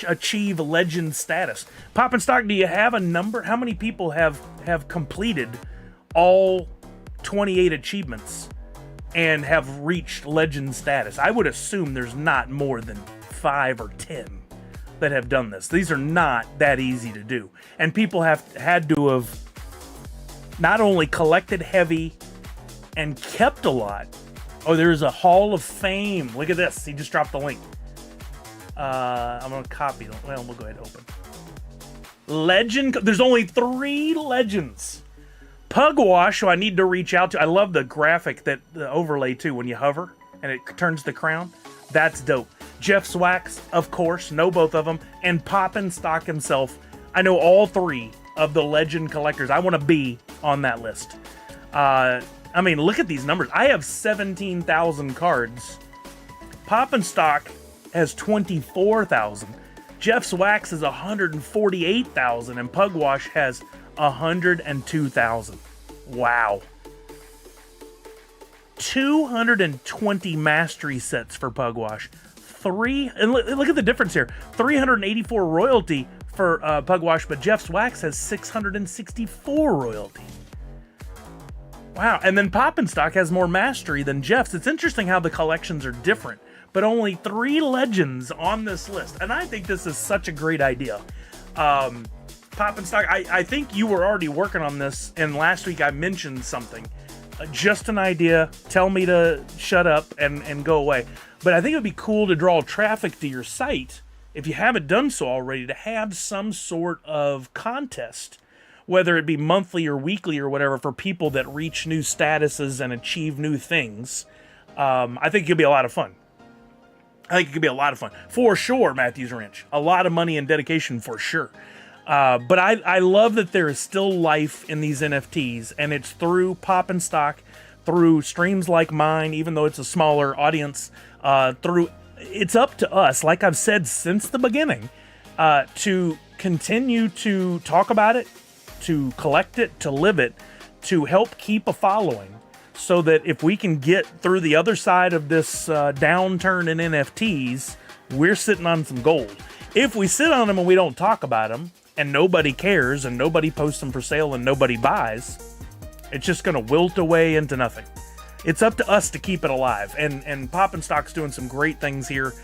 achieve legend status. Poppin' Stock, do you have a number? How many people have completed all 28 achievements and have reached legend status? I would assume there's not more than 5 or 10 that have done this. These are not that easy to do. And people have had to have not only collected heavy and kept a lot. Oh, there's a Hall of Fame. Look at this. He just dropped the link. I'm going to copy it. Well, we'll go ahead and open. Legend. There's only 3 legends. Pugwash, who I need to reach out to. I love the graphic, the overlay too, when you hover and it turns the crown. That's dope. Jeff Swax, of course. Know both of them. And Poppin' Stock himself. I know all 3 of the legend collectors. I want to be on that list. I mean, look at these numbers. I have 17,000 cards Pop and Stock has 24,000. Jeff's Wax is 148,000, and Pugwash has 102,000. Wow. 220 mastery sets for Pugwash. And look at the difference here. 384 royalty for Pugwash, but Jeff's Wax has 664 royalty. Wow, and then Pop and Stock has more mastery than Jeff's. It's interesting how the collections are different, but only 3 legends on this list, and I think this is such a great idea. Pop and Stock, I think you were already working on this, and last week I mentioned something. Just an idea, tell me to shut up and go away. But I think it would be cool to draw traffic to your site, if you haven't done so already, to have some sort of contest, whether it be monthly or weekly or whatever, for people that reach new statuses and achieve new things. I think it could be a lot of fun. For sure, Matthews Ranch. A lot of money and dedication for sure. But I love that there is still life in these NFTs, and it's through Pop and Stock, through streams like mine, even though it's a smaller audience, it's up to us, like I've said since the beginning, to continue to talk about it, to collect it, to live it, to help keep a following, so that if we can get through the other side of this downturn in NFTs, we're sitting on some gold. If we sit on them and we don't talk about them, and nobody cares, and nobody posts them for sale, and nobody buys, it's just going to wilt away into nothing. It's up to us to keep it alive, and Pop and Stock's doing some great things here.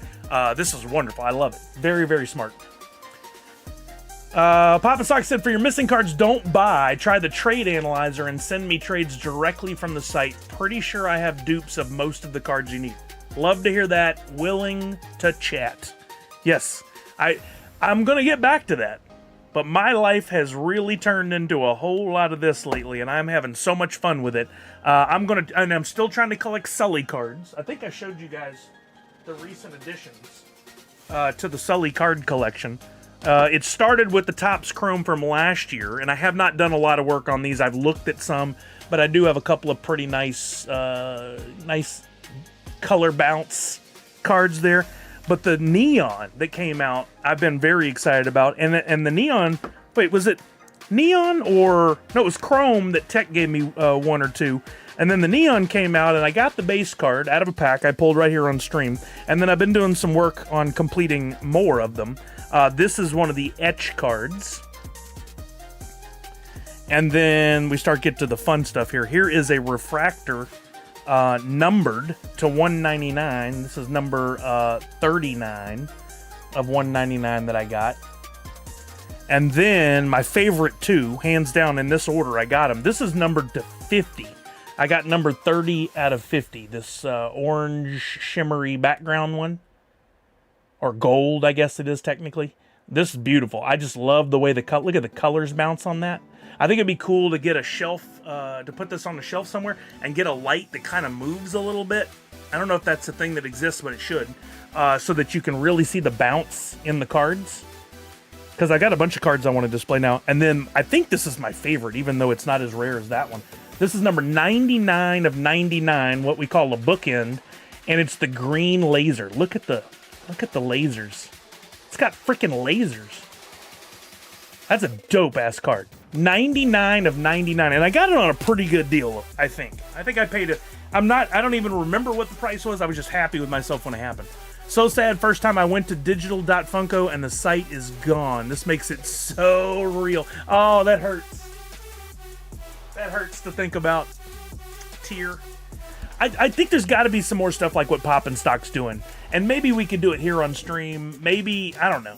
This is wonderful. I love it. Very, very smart. Pop and Stock said, for your missing cards, don't buy. Try the trade analyzer and send me trades directly from the site. Pretty sure I have dupes of most of the cards you need. Love to hear that. Willing to chat. Yes, I'm going to get back to that. But my life has really turned into a whole lot of this lately, and I'm having so much fun with it. I'm still trying to collect Sully cards. I think I showed you guys the recent additions to the Sully card collection. It started with the Topps Chrome from last year, and I have not done a lot of work on these. I've looked at some, but I do have a couple of pretty nice color bounce cards there. But the Neon that came out, I've been very excited about. And the Neon, wait, was it Neon or... No, it was Chrome that Tech gave me 1 or 2. And then the Neon came out, and I got the base card out of a pack I pulled right here on stream. And then I've been doing some work on completing more of them. This is one of the etch cards. And then we start getting to the fun stuff here. Here is a refractor numbered to 199. This is number 39 of 199 that I got. And then my favorite 2, hands down in this order I got them. This is numbered to 50. I got number 30 out of 50. This orange shimmery background one. Or gold, I guess it is technically. This is beautiful. I just love the way look at the colors bounce on that. I think it'd be cool to get a shelf, to put this on a shelf somewhere and get a light that kind of moves a little bit. I don't know if that's a thing that exists, but it should. So that you can really see the bounce in the cards. Because I got a bunch of cards I want to display now. And then I think this is my favorite, even though it's not as rare as that one. This is number 99 of 99, what we call a bookend. And it's the green laser. Look at the lasers. It's got freaking lasers. That's a dope-ass card. 99 of 99, and I got it on a pretty good deal, I think. I think I paid it. I don't even remember what the price was. I was just happy with myself when it happened. So sad, first time I went to digital.funko and the site is gone. This makes it so real. Oh, that hurts. That hurts to think about. Tear. I think there's got to be some more stuff like what Pop and Stock's doing. And maybe we could do it here on stream. Maybe, I don't know.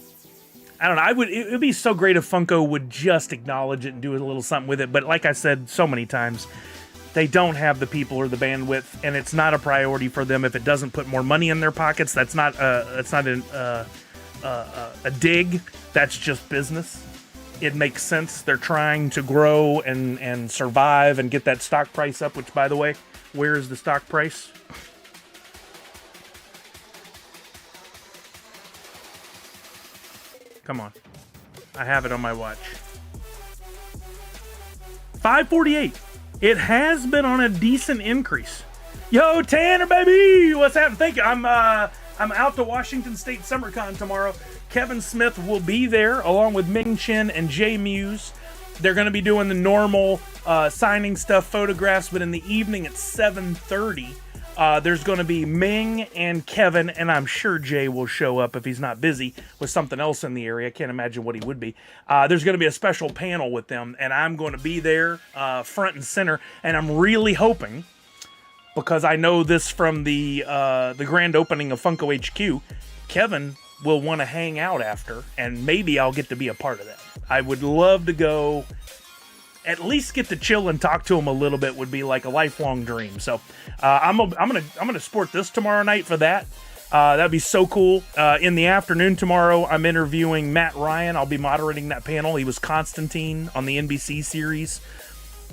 It would be so great if Funko would just acknowledge it and do a little something with it. But like I said so many times, they don't have the people or the bandwidth, and it's not a priority for them. If it doesn't put more money in their pockets, that's not a dig. That's just business. It makes sense. They're trying to grow and survive and get that stock price up, which, by the way, where is the stock price? Come on. I have it on my watch. 548. It has been on a decent increase. Yo, Tanner, baby! What's happening? Thank you. I'm out to Washington State SummerCon tomorrow. Kevin Smith will be there along with Ming Chen and Jay Muse. They're going to be doing the normal signing stuff, photographs, but in the evening at 7:30, there's going to be Ming and Kevin, and I'm sure Jay will show up if he's not busy with something else in the area. I can't imagine what he would be. There's going to be a special panel with them, and I'm going to be there front and center, and I'm really hoping, because I know this from the grand opening of Funko HQ, Kevin will want to hang out after, and maybe I'll get to be a part of that. I would love to go, at least get to chill and talk to him a little bit. Would be like a lifelong dream. So I'm gonna sport this tomorrow night for that. That'd be so cool. In the afternoon tomorrow, I'm interviewing Matt Ryan. I'll be moderating that panel. He was Constantine on the NBC series.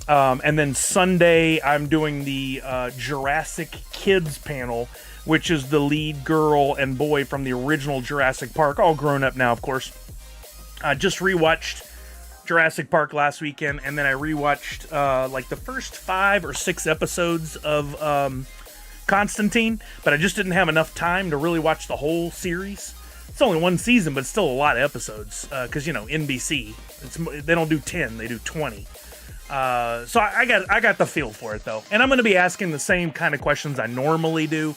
And then Sunday, I'm doing the Jurassic Kids panel, which is the lead girl and boy from the original Jurassic Park, all grown up now, of course. I just rewatched Jurassic Park last weekend, and then I rewatched like the first 5 or 6 episodes of Constantine, but I just didn't have enough time to really watch the whole series. It's only one season, but still a lot of episodes, because, you know, NBC, they don't do 10, they do 20. So I got the feel for it, though. And I'm going to be asking the same kind of questions I normally do,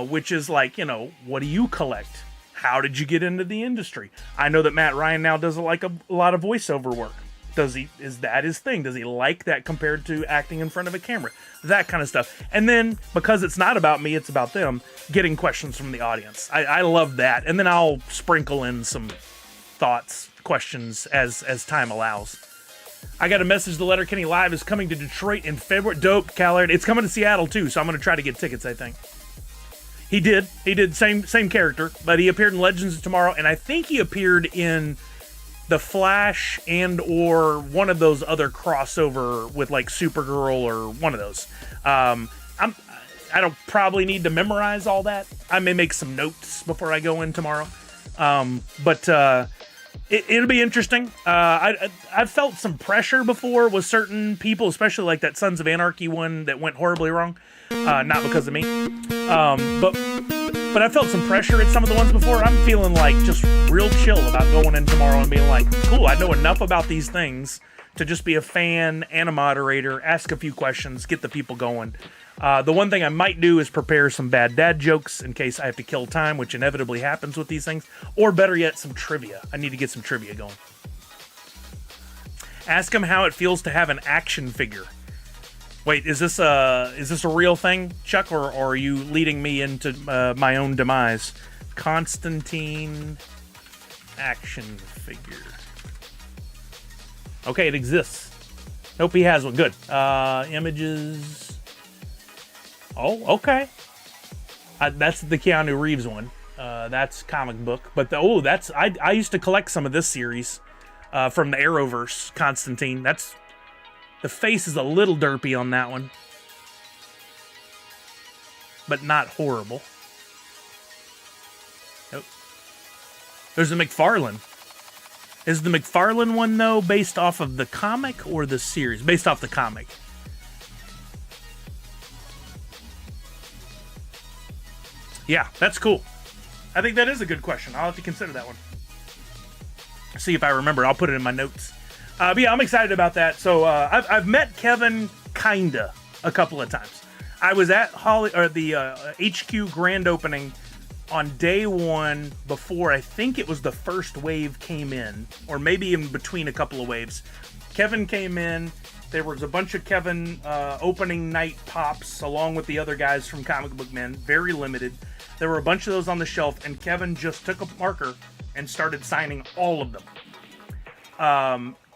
which is like, you know, what do you collect? How did you get into the industry? I know that Matt Ryan now does like a lot of voiceover work. Is that his thing? Does he like that compared to acting in front of a camera? That kind of stuff. And then, because it's not about me, it's about them, getting questions from the audience. I love that. And then I'll sprinkle in some thoughts, questions as time allows. I got a message. The Letterkenny Live is coming to Detroit in February. Dope, Callard. It's coming to Seattle, too, so I'm going to try to get tickets, I think. He did. Same character, but he appeared in Legends of Tomorrow, and I think he appeared in The Flash and or one of those other crossover with, like, Supergirl or one of those. I don't probably need to memorize all that. I may make some notes before I go in tomorrow. But it'll be interesting. I've felt some pressure before with certain people, especially like that Sons of Anarchy one that went horribly wrong. Not because of me. But I felt some pressure at some of the ones before. I'm feeling like just real chill about going in tomorrow and being like, cool, I know enough about these things to just be a fan and a moderator, ask a few questions, get the people going. The one thing I might do is prepare some bad dad jokes in case I have to kill time, which inevitably happens with these things. Or better yet, some trivia. I need to get some trivia going. Ask him how it feels to have an action figure. Wait, is this a real thing, Chuck, or are you leading me into my own demise? Constantine action figure. Okay, it exists. Nope, he has one. Good. Images. Oh, okay. That's the Keanu Reeves one. That's comic book. But I used to collect some of this series from the Arrowverse. Constantine. The face is a little derpy on that one, but not horrible. Nope. There's the McFarlane. Is the McFarlane one, though, based off of the comic or the series? Based off the comic. Yeah, that's cool. I think that is a good question. I'll have to consider that one. See if I remember. I'll put it in my notes. But yeah, I'm excited about that. So I've met Kevin kinda a couple of times. I was at the HQ grand opening on day one before I think it was the first wave came in, or maybe in between a couple of waves. Kevin came in. There was a bunch of Kevin opening night pops along with the other guys from Comic Book Men. Very limited. There were a bunch of those on the shelf, and Kevin just took a marker and started signing all of them.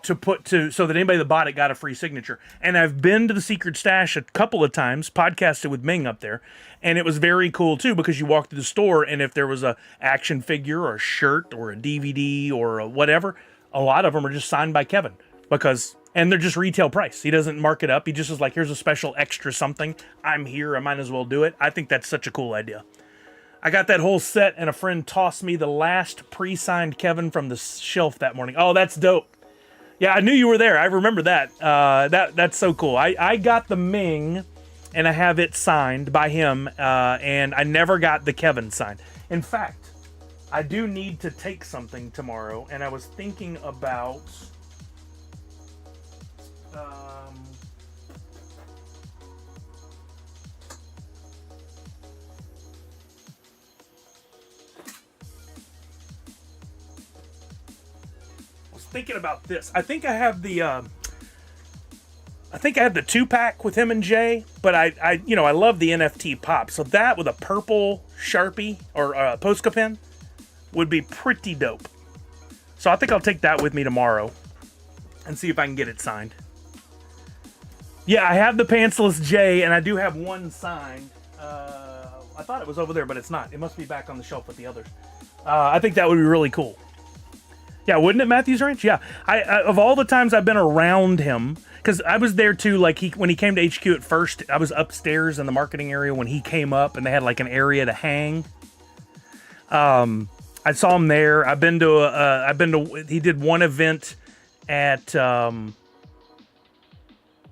So that anybody that bought it got a free signature. And I've been to the Secret Stash a couple of times, podcasted with Ming up there, and it was very cool too, because you walk through the store, and if there was a action figure or a shirt or a DVD or a whatever, a lot of them are just signed by Kevin, and they're just retail price. He doesn't mark it up. He just is like, here's a special extra something. I'm here. I might as well do it. I think that's such a cool idea. I got that whole set, and a friend tossed me the last pre-signed Kevin from the shelf that morning. Oh, that's dope. Yeah, I knew you were there. I remember that. That's so cool. I got the Ming, and I have it signed by him, and I never got the Kevin signed. In fact, I do need to take something tomorrow, and I was thinking about this. I think I have the I have the 2-pack with him and Jay, but I love the NFT pop. So that with a purple Sharpie or Posca pen would be pretty dope. So I think I'll take that with me tomorrow and see if I can get it signed. Yeah, I have the Pantsless J, and I do have one signed. I thought it was over there, but it's not. It must be back on the shelf with the others. I think that would be really cool. Yeah, wouldn't it, Matthews Ranch? Yeah. I of all the times I've been around him, because I was there too, like when he came to HQ at first, I was upstairs in the marketing area when he came up, and they had like an area to hang. I saw him there. He did one event at,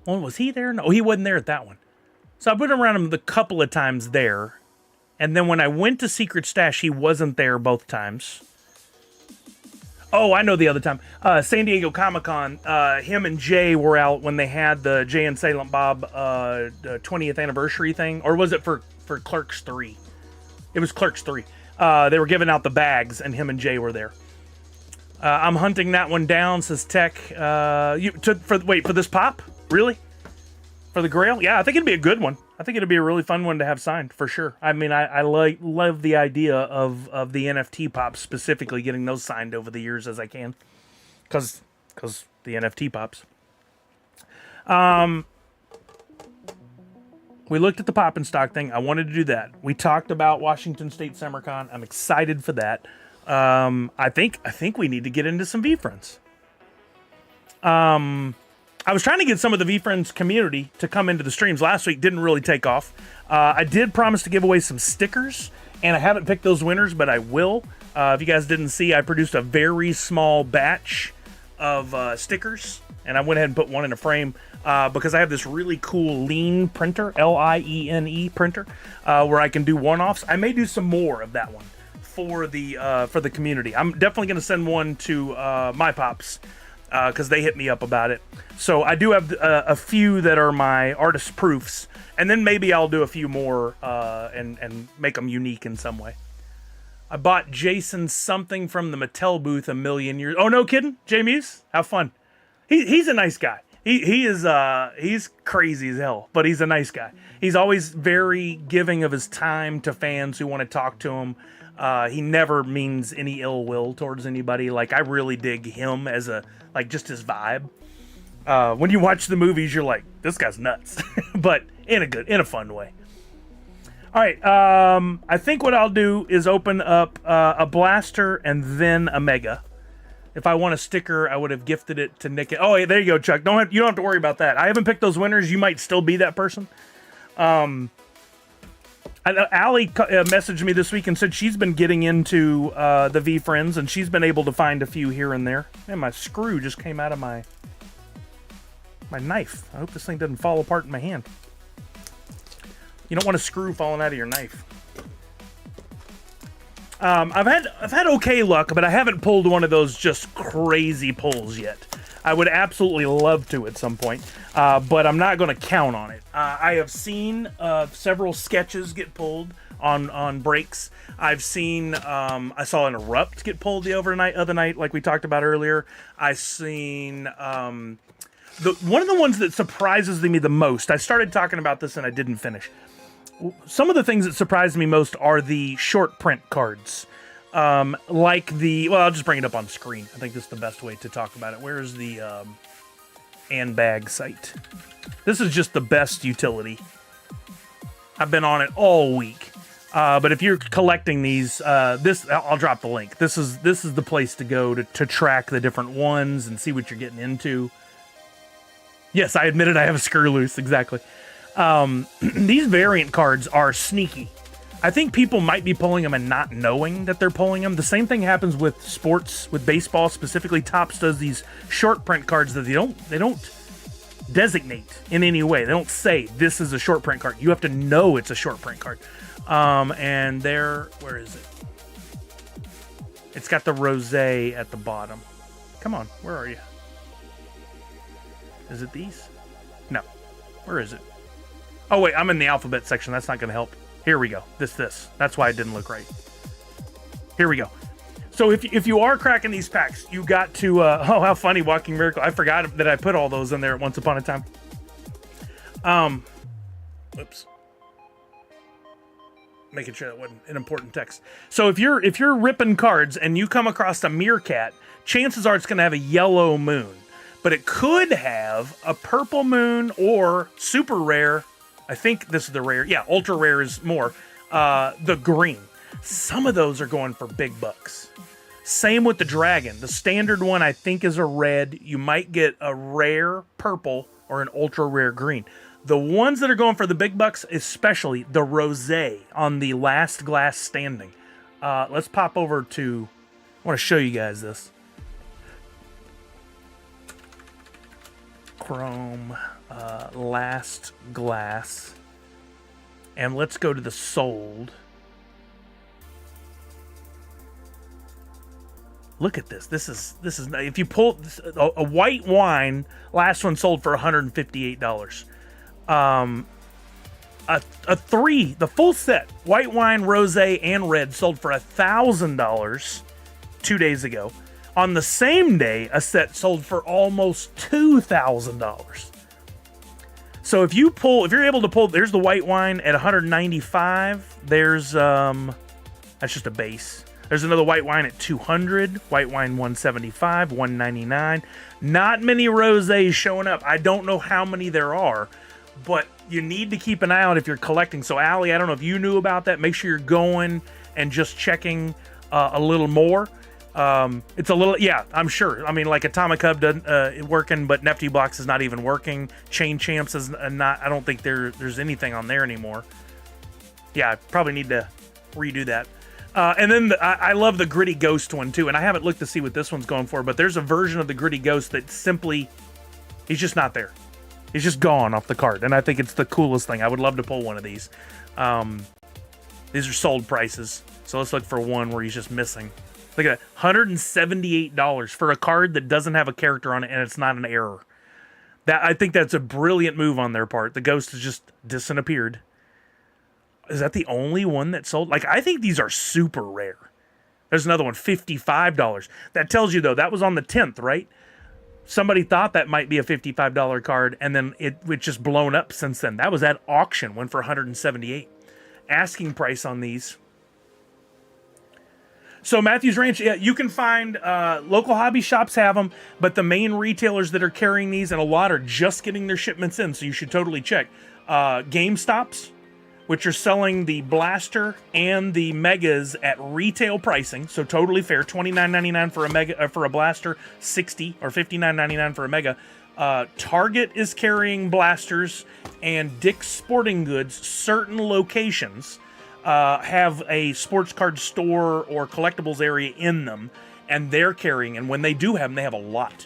was he there? No, he wasn't there at that one. So I've been around him a couple of times there. And then when I went to Secret Stash, he wasn't there both times. Oh, I know the other time. San Diego Comic-Con, him and Jay were out when they had the Jay and Silent Bob 20th anniversary thing. Or was it for Clerks 3? It was Clerks 3. They were giving out the bags, and him and Jay were there. I'm hunting that one down, says Tech. For this pop? Really? For the Grail? Yeah, I think it'd be a good one. I think it'd be a really fun one to have signed, for sure. I mean, I love the idea of the NFT pops, specifically getting those signed over the years as I can. Because the NFT pops. We looked at the pop and stock thing. I wanted to do that. We talked about Washington State SummerCon. I'm excited for that. I think we need to get into some VeeFriends. I was trying to get some of the VeeFriends community to come into the streams last week. Didn't really take off. I did promise to give away some stickers, and I haven't picked those winners, but I will. If you guys didn't see, I produced a very small batch of stickers, and I went ahead and put one in a frame because I have this really cool Lean printer, Liene printer, where I can do one-offs. I may do some more of that one for the community. I'm definitely going to send one to my pops, because they hit me up about it. So I do have a few that are my artist proofs, and then maybe I'll do a few more and make them unique in some way. I bought Jason something from the Mattel booth a million years. Oh, no kidding, Jamies, have fun. He's a nice guy. He's crazy as hell, but he's a nice guy. He's always very giving of his time to fans who want to talk to him. He never means any ill will towards anybody. Like, I really dig him as just his vibe. When you watch the movies, you're like, this guy's nuts, but in a fun way. All right. I think what I'll do is open up a blaster and then a mega. If I want a sticker, I would have gifted it to Nick. Oh, hey, there you go, Chuck. You don't have to worry about that. I haven't picked those winners. You might still be that person. Allie messaged me this week and said she's been getting into the VeeFriends, and she's been able to find a few here and there. Man, my screw just came out of my knife. I hope this thing doesn't fall apart in my hand. You don't want a screw falling out of your knife. I've had okay luck, but I haven't pulled one of those just crazy pulls yet. I would absolutely love to at some point, but I'm not going to count on it. I have seen several sketches get pulled on breaks. I've seen, I saw an Erupt get pulled the other night, like we talked about earlier. I've seen one of the ones that surprises me the most. I started talking about this and I didn't finish. Some of the things that surprised me most are the short print cards. I'll just bring it up on screen. I think this is the best way to talk about it. Where's the Anbag site? This is just the best utility. I've been on it all week. But if you're collecting these, I'll drop the link. This is the place to go to track the different ones and see what you're getting into. Yes, I admitted I have a screw loose. Exactly. These variant cards are sneaky. I think people might be pulling them and not knowing that they're pulling them. The same thing happens with sports, with baseball specifically. Topps does these short print cards that they don't designate in any way. They don't say this is a short print card. You have to know it's a short print card. And there, where is it? It's got the rosé at the bottom. Come on, where are you? Is it these? No. Where is it? Oh wait, I'm in the alphabet section. That's not going to help. Here we go. This. That's why it didn't look right. Here we go. So if you are cracking these packs, you got to, oh, how funny, Walking Miracle. I forgot that I put all those in there at once upon a time. Oops. Making sure that wasn't an important text. So if you're ripping cards and you come across a meerkat, chances are it's going to have a yellow moon. But it could have a purple moon or super rare. I think this is the rare. Yeah, ultra rare is more. The green. Some of those are going for big bucks. Same with the dragon. The standard one, I think, is a red. You might get a rare purple or an ultra rare green. The ones that are going for the big bucks, especially the rosé on the last glass standing. Let's pop over to... I want to show you guys this. Chrome, last glass. And let's go to the sold. Look at this. This is if you pull a white wine, last one sold for $158. The full set, white wine, rosé, and red sold for $1,000 2 days ago. On the same day, a set sold for almost $2,000. So if you're able to pull, there's the white wine at $195. There's that's just a base. There's another white wine at $200, white wine $175, $199. Not many rosés showing up. I don't know how many there are, but you need to keep an eye out if you're collecting. So, Allie, I don't know if you knew about that. Make sure you're going and just checking a little more. It's a little, yeah, I'm sure. I mean, like Atomic Hub doesn't working, but Nifty Blocks is not even working. Chain Champs is not. I don't think there's anything on there anymore. Yeah, I probably need to redo that. And then I love the Gritty Ghost one too, and I haven't looked to see what this one's going for, but there's a version of the Gritty Ghost that simply, he's just not there. He's just gone off the card, and I think it's the coolest thing. I would love to pull one of these. These are sold prices, so let's look for one where he's just missing. Look at that, $178 for a card that doesn't have a character on it, and it's not an error. I think that's a brilliant move on their part. The Ghost has just disappeared. Is that the only one that sold? Like, I think these are super rare. There's another one, $55. That tells you, though, that was on the 10th, right? Somebody thought that might be a $55 card, and then it's just blown up since then. That was at auction, went for $178. Asking price on these. So Matthews Ranch, yeah, you can find local hobby shops have them, but the main retailers that are carrying these, and a lot are just getting their shipments in, so you should totally check. GameStops, which are selling the Blaster and the Megas at retail pricing, so totally fair. $29.99 for a Mega, for a Blaster, $60 or $59.99 for a Mega. Target is carrying Blasters, and Dick's Sporting Goods, certain locations have a sports card store or collectibles area in them, and they're carrying. And when they do have them, they have a lot.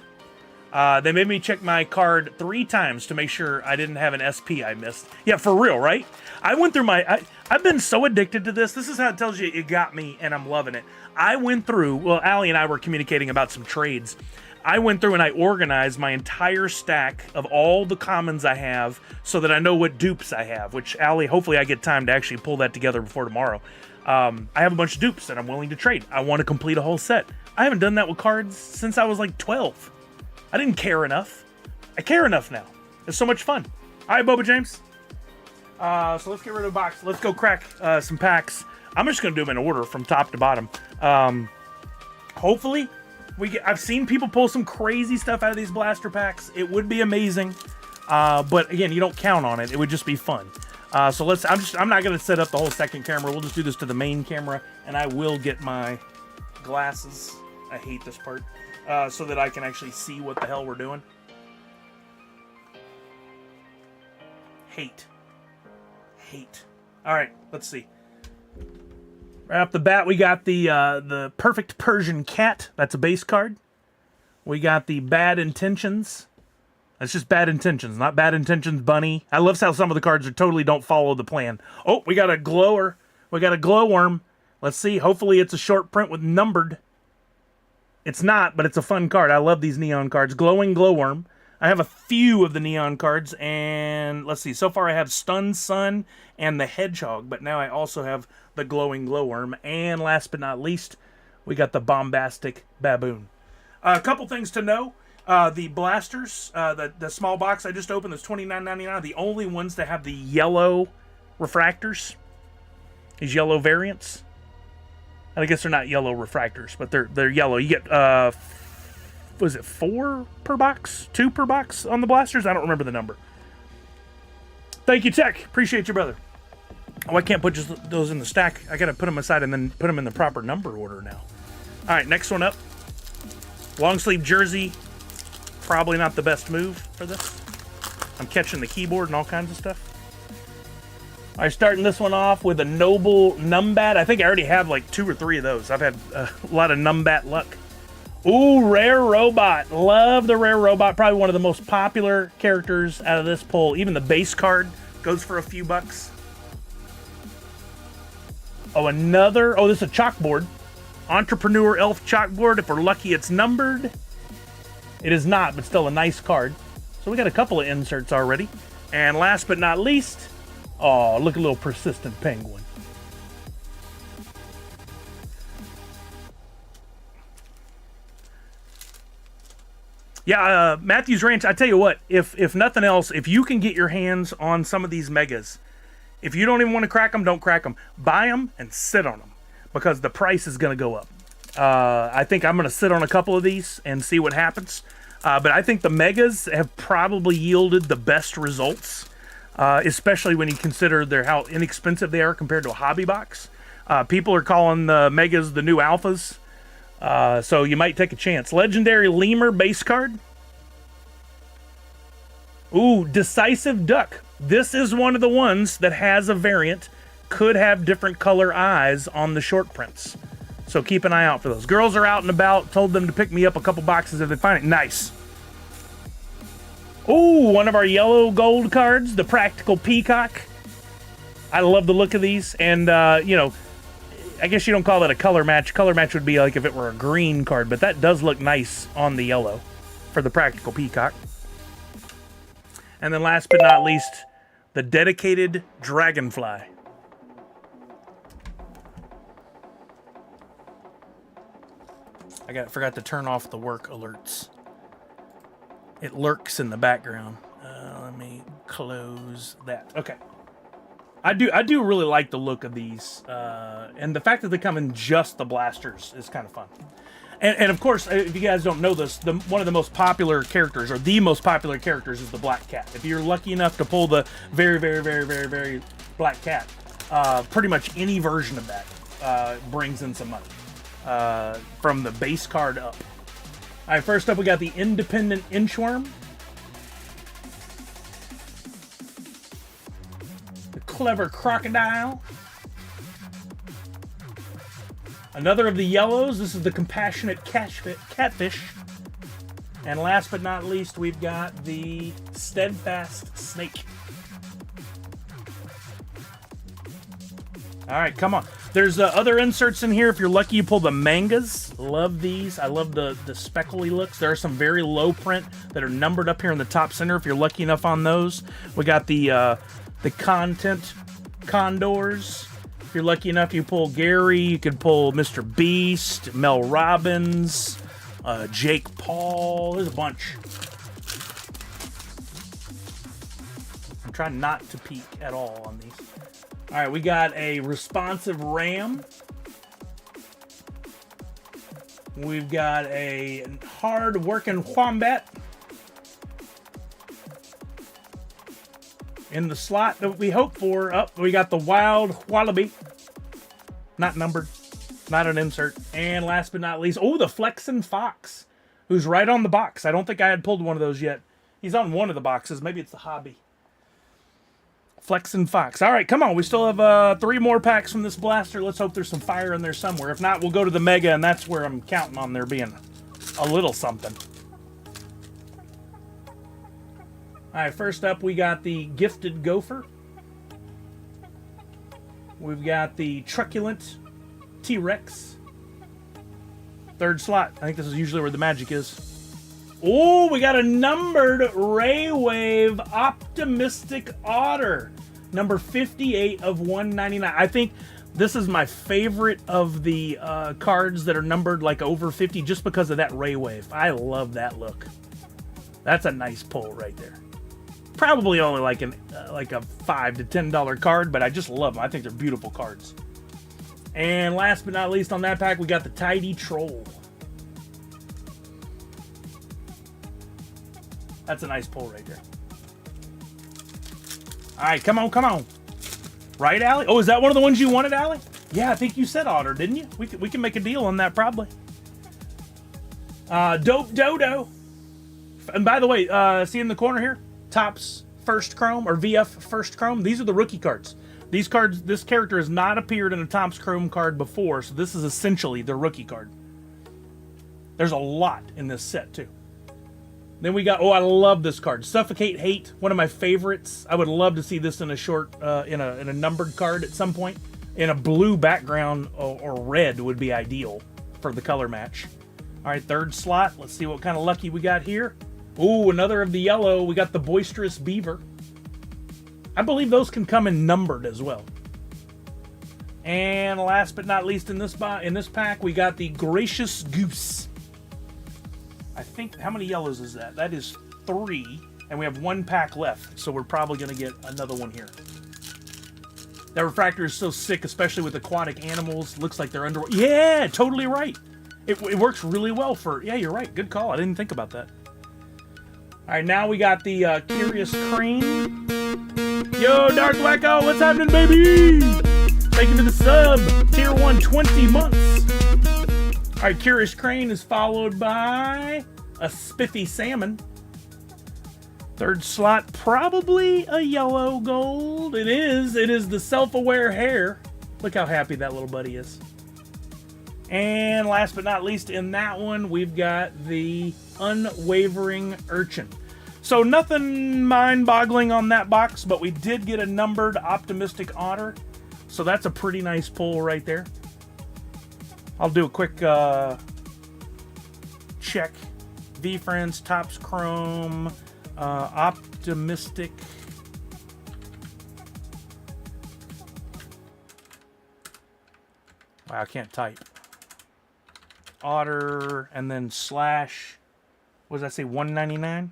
They made me check my card 3 times to make sure I didn't have an SP I missed. Yeah, for real, right? I went through I've been so addicted to this. This is how it tells you it got me, and I'm loving it. I went through, well, Allie and I were communicating about some trades. I went through and I organized my entire stack of all the commons I have so that I know what dupes I have, which, Allie, hopefully I get time to actually pull that together before tomorrow. I have a bunch of dupes that I'm willing to trade. I want to complete a whole set. I haven't done that with cards since I was like 12. I didn't care enough. I care enough now. It's so much fun. All right, Boba James. So let's get rid of the box. Let's go crack some packs. I'm just going to do them in order from top to bottom. Hopefully, I've seen people pull some crazy stuff out of these blaster packs. It would be amazing. But again, you don't count on it. It would just be fun. So I'm not going to set up the whole second camera. We'll just do this to the main camera, and I will get my glasses. I hate this part. So that I can actually see what the hell we're doing. Hate. All right, let's see. Right off the bat, we got the Perfect Persian Cat. That's a base card. We got the Bad Intentions. That's just bad intentions, not bad intentions, bunny. I love how some of the cards are totally don't follow the plan. Oh, we got a glower. We got a glowworm. Let's see. Hopefully it's a short print with numbered. It's not, but it's a fun card. I love these neon cards. Glowing glowworm. I have a few of the neon cards, and let's see. So far I have Stunned Sun and the Hedgehog, but now I also have the glowing glowworm. And last but not least, we got the Bombastic Baboon. A couple things to know. The blasters, the small box I just opened, that's $29.99, are the only ones that have the yellow refractors. These yellow variants. I guess they're not yellow refractors, but they're yellow. You get, was it 4 per box? 2 per box on the blasters? I don't remember the number. Thank you, Tech. Appreciate you, brother. Oh, I can't put just those in the stack. I got to put them aside and then put them in the proper number order now. All right, next one up. Long sleeve jersey. Probably not the best move for this. I'm catching the keyboard and all kinds of stuff. All right, starting this one off with a Noble Numbat. I think I already have like 2 or 3 of those. I've had a lot of Numbat luck. Ooh, Rare Robot. Love the Rare Robot. Probably one of the most popular characters out of this pull. Even the base card goes for a few bucks. Oh, another. Oh, this is a chalkboard. Entrepreneur Elf chalkboard. If we're lucky, it's numbered. It is not, but still a nice card. So we got a couple of inserts already. And last but not least, oh, look at a little persistent penguin. Yeah, Matthew's Ranch, I tell you what, if nothing else, if you can get your hands on some of these megas, if you don't even want to crack them, don't crack them. Buy them and sit on them because the price is going to go up. I think I'm going to sit on a couple of these and see what happens. But I think the megas have probably yielded the best results, especially when you consider how inexpensive they are compared to a hobby box. People are calling the megas the new alphas. So you might take a chance. Legendary Lemur base card. Ooh, Decisive Duck. This is one of the ones that has a variant. Could have different color eyes on the short prints. So keep an eye out for those. Girls are out and about. Told them to pick me up a couple boxes if they find it. Nice. Ooh, one of our yellow gold cards. The Practical Peacock. I love the look of these. And, you know, I guess you don't call that a color match. Color match would be like if it were a green card, but that does look nice on the yellow for the Practical Peacock. And then last but not least, the Dedicated Dragonfly. I forgot to turn off the work alerts. It lurks in the background. Let me close that. Okay. I do really like the look of these, and the fact that they come in just the blasters is kind of fun. And of course, if you guys don't know this, one of the most popular characters, or the most popular characters, is the Black Cat. If you're lucky enough to pull the very, very, very, very, very Black Cat, pretty much any version of that brings in some money from the base card up. All right, first up we got the Independent Inchworm. Clever Crocodile. Another of the yellows. This is the Compassionate Catfish. And last but not least, we've got the Steadfast Snake. All right, come on. There's other inserts in here. If you're lucky, you pull the mangas. Love these. I love the speckly looks. There are some very low print that are numbered up here in the top center. If you're lucky enough on those, we got the Content Condors. If you're lucky enough, you pull Gary. You could pull Mr. Beast, Mel Robbins, Jake Paul. There's a bunch. I'm trying not to peek at all on these. All right, we got a Responsive Ram. We've got a Hard-Working Wombat. In the slot that we hope for, we got the Wild Wallaby. Not numbered. Not an insert. And last but not least, the Flexin' Fox, who's right on the box. I don't think I had pulled one of those yet. He's on one of the boxes. Maybe it's the hobby. Flexin' Fox. All right, come on. We still have 3 more packs from this blaster. Let's hope there's some fire in there somewhere. If not, we'll go to the Mega, and that's where I'm counting on there being a little something. All right, first up, we got the Gifted Gopher. We've got the Truculent T-Rex. Third slot. I think this is usually where the magic is. Oh, we got a numbered Raywave Optimistic Otter. Number 58 of 199. I think this is my favorite of the cards that are numbered like over 50 just because of that Raywave. I love that look. That's a nice pull right there. Probably only like a $5 to $10 card, but I just love them. I think they're beautiful cards. And last but not least on that pack, we got the Tidy Troll. That's a nice pull right there. All right, come on, come on. Right, Allie? Oh, is that one of the ones you wanted, Allie? Yeah, I think you said Otter, didn't you? We can make a deal on that probably. Dope Dodo. And by the way, see in the corner here? Topps First Chrome or VF First Chrome. These are the rookie cards. These cards, this character has not appeared in a Topps Chrome card before, so this is essentially the rookie card. There's a lot in this set too. Then we got, oh, I love this card, Suffocate Hate, one of my favorites. I would love to see this in a short, in a numbered card at some point. In a blue background or red would be ideal for the color match. All right, third slot. Let's see what kind of lucky we got here. Ooh, another of the yellow. We got the Boisterous Beaver. I believe those can come in numbered as well. And last but not least in this pack, we got the Gracious Goose. I think, how many yellows is that? That is 3, and we have 1 pack left, so we're probably going to get another one here. That refractor is so sick, especially with aquatic animals. Looks like they're under... Yeah, totally right. It works really well for... Yeah, you're right. Good call. I didn't think about that. All right, now we got the Curious Crane. Yo, Dark Wacko, what's happening, baby? Thank you for the sub. Tier 1, 20 months. All right, Curious Crane is followed by a Spiffy Salmon. Third slot, probably a yellow gold. It is the Self-Aware Hare. Look how happy that little buddy is. And last but not least in that one, we've got the Unwavering Urchin. So nothing mind-boggling on that box, but we did get a numbered Optimistic Otter. So that's a pretty nice pull right there. I'll do a quick check. VeeFriends, Topps Chrome, Optimistic. Wow, I can't type. Otter, and then slash, what did I say, 199?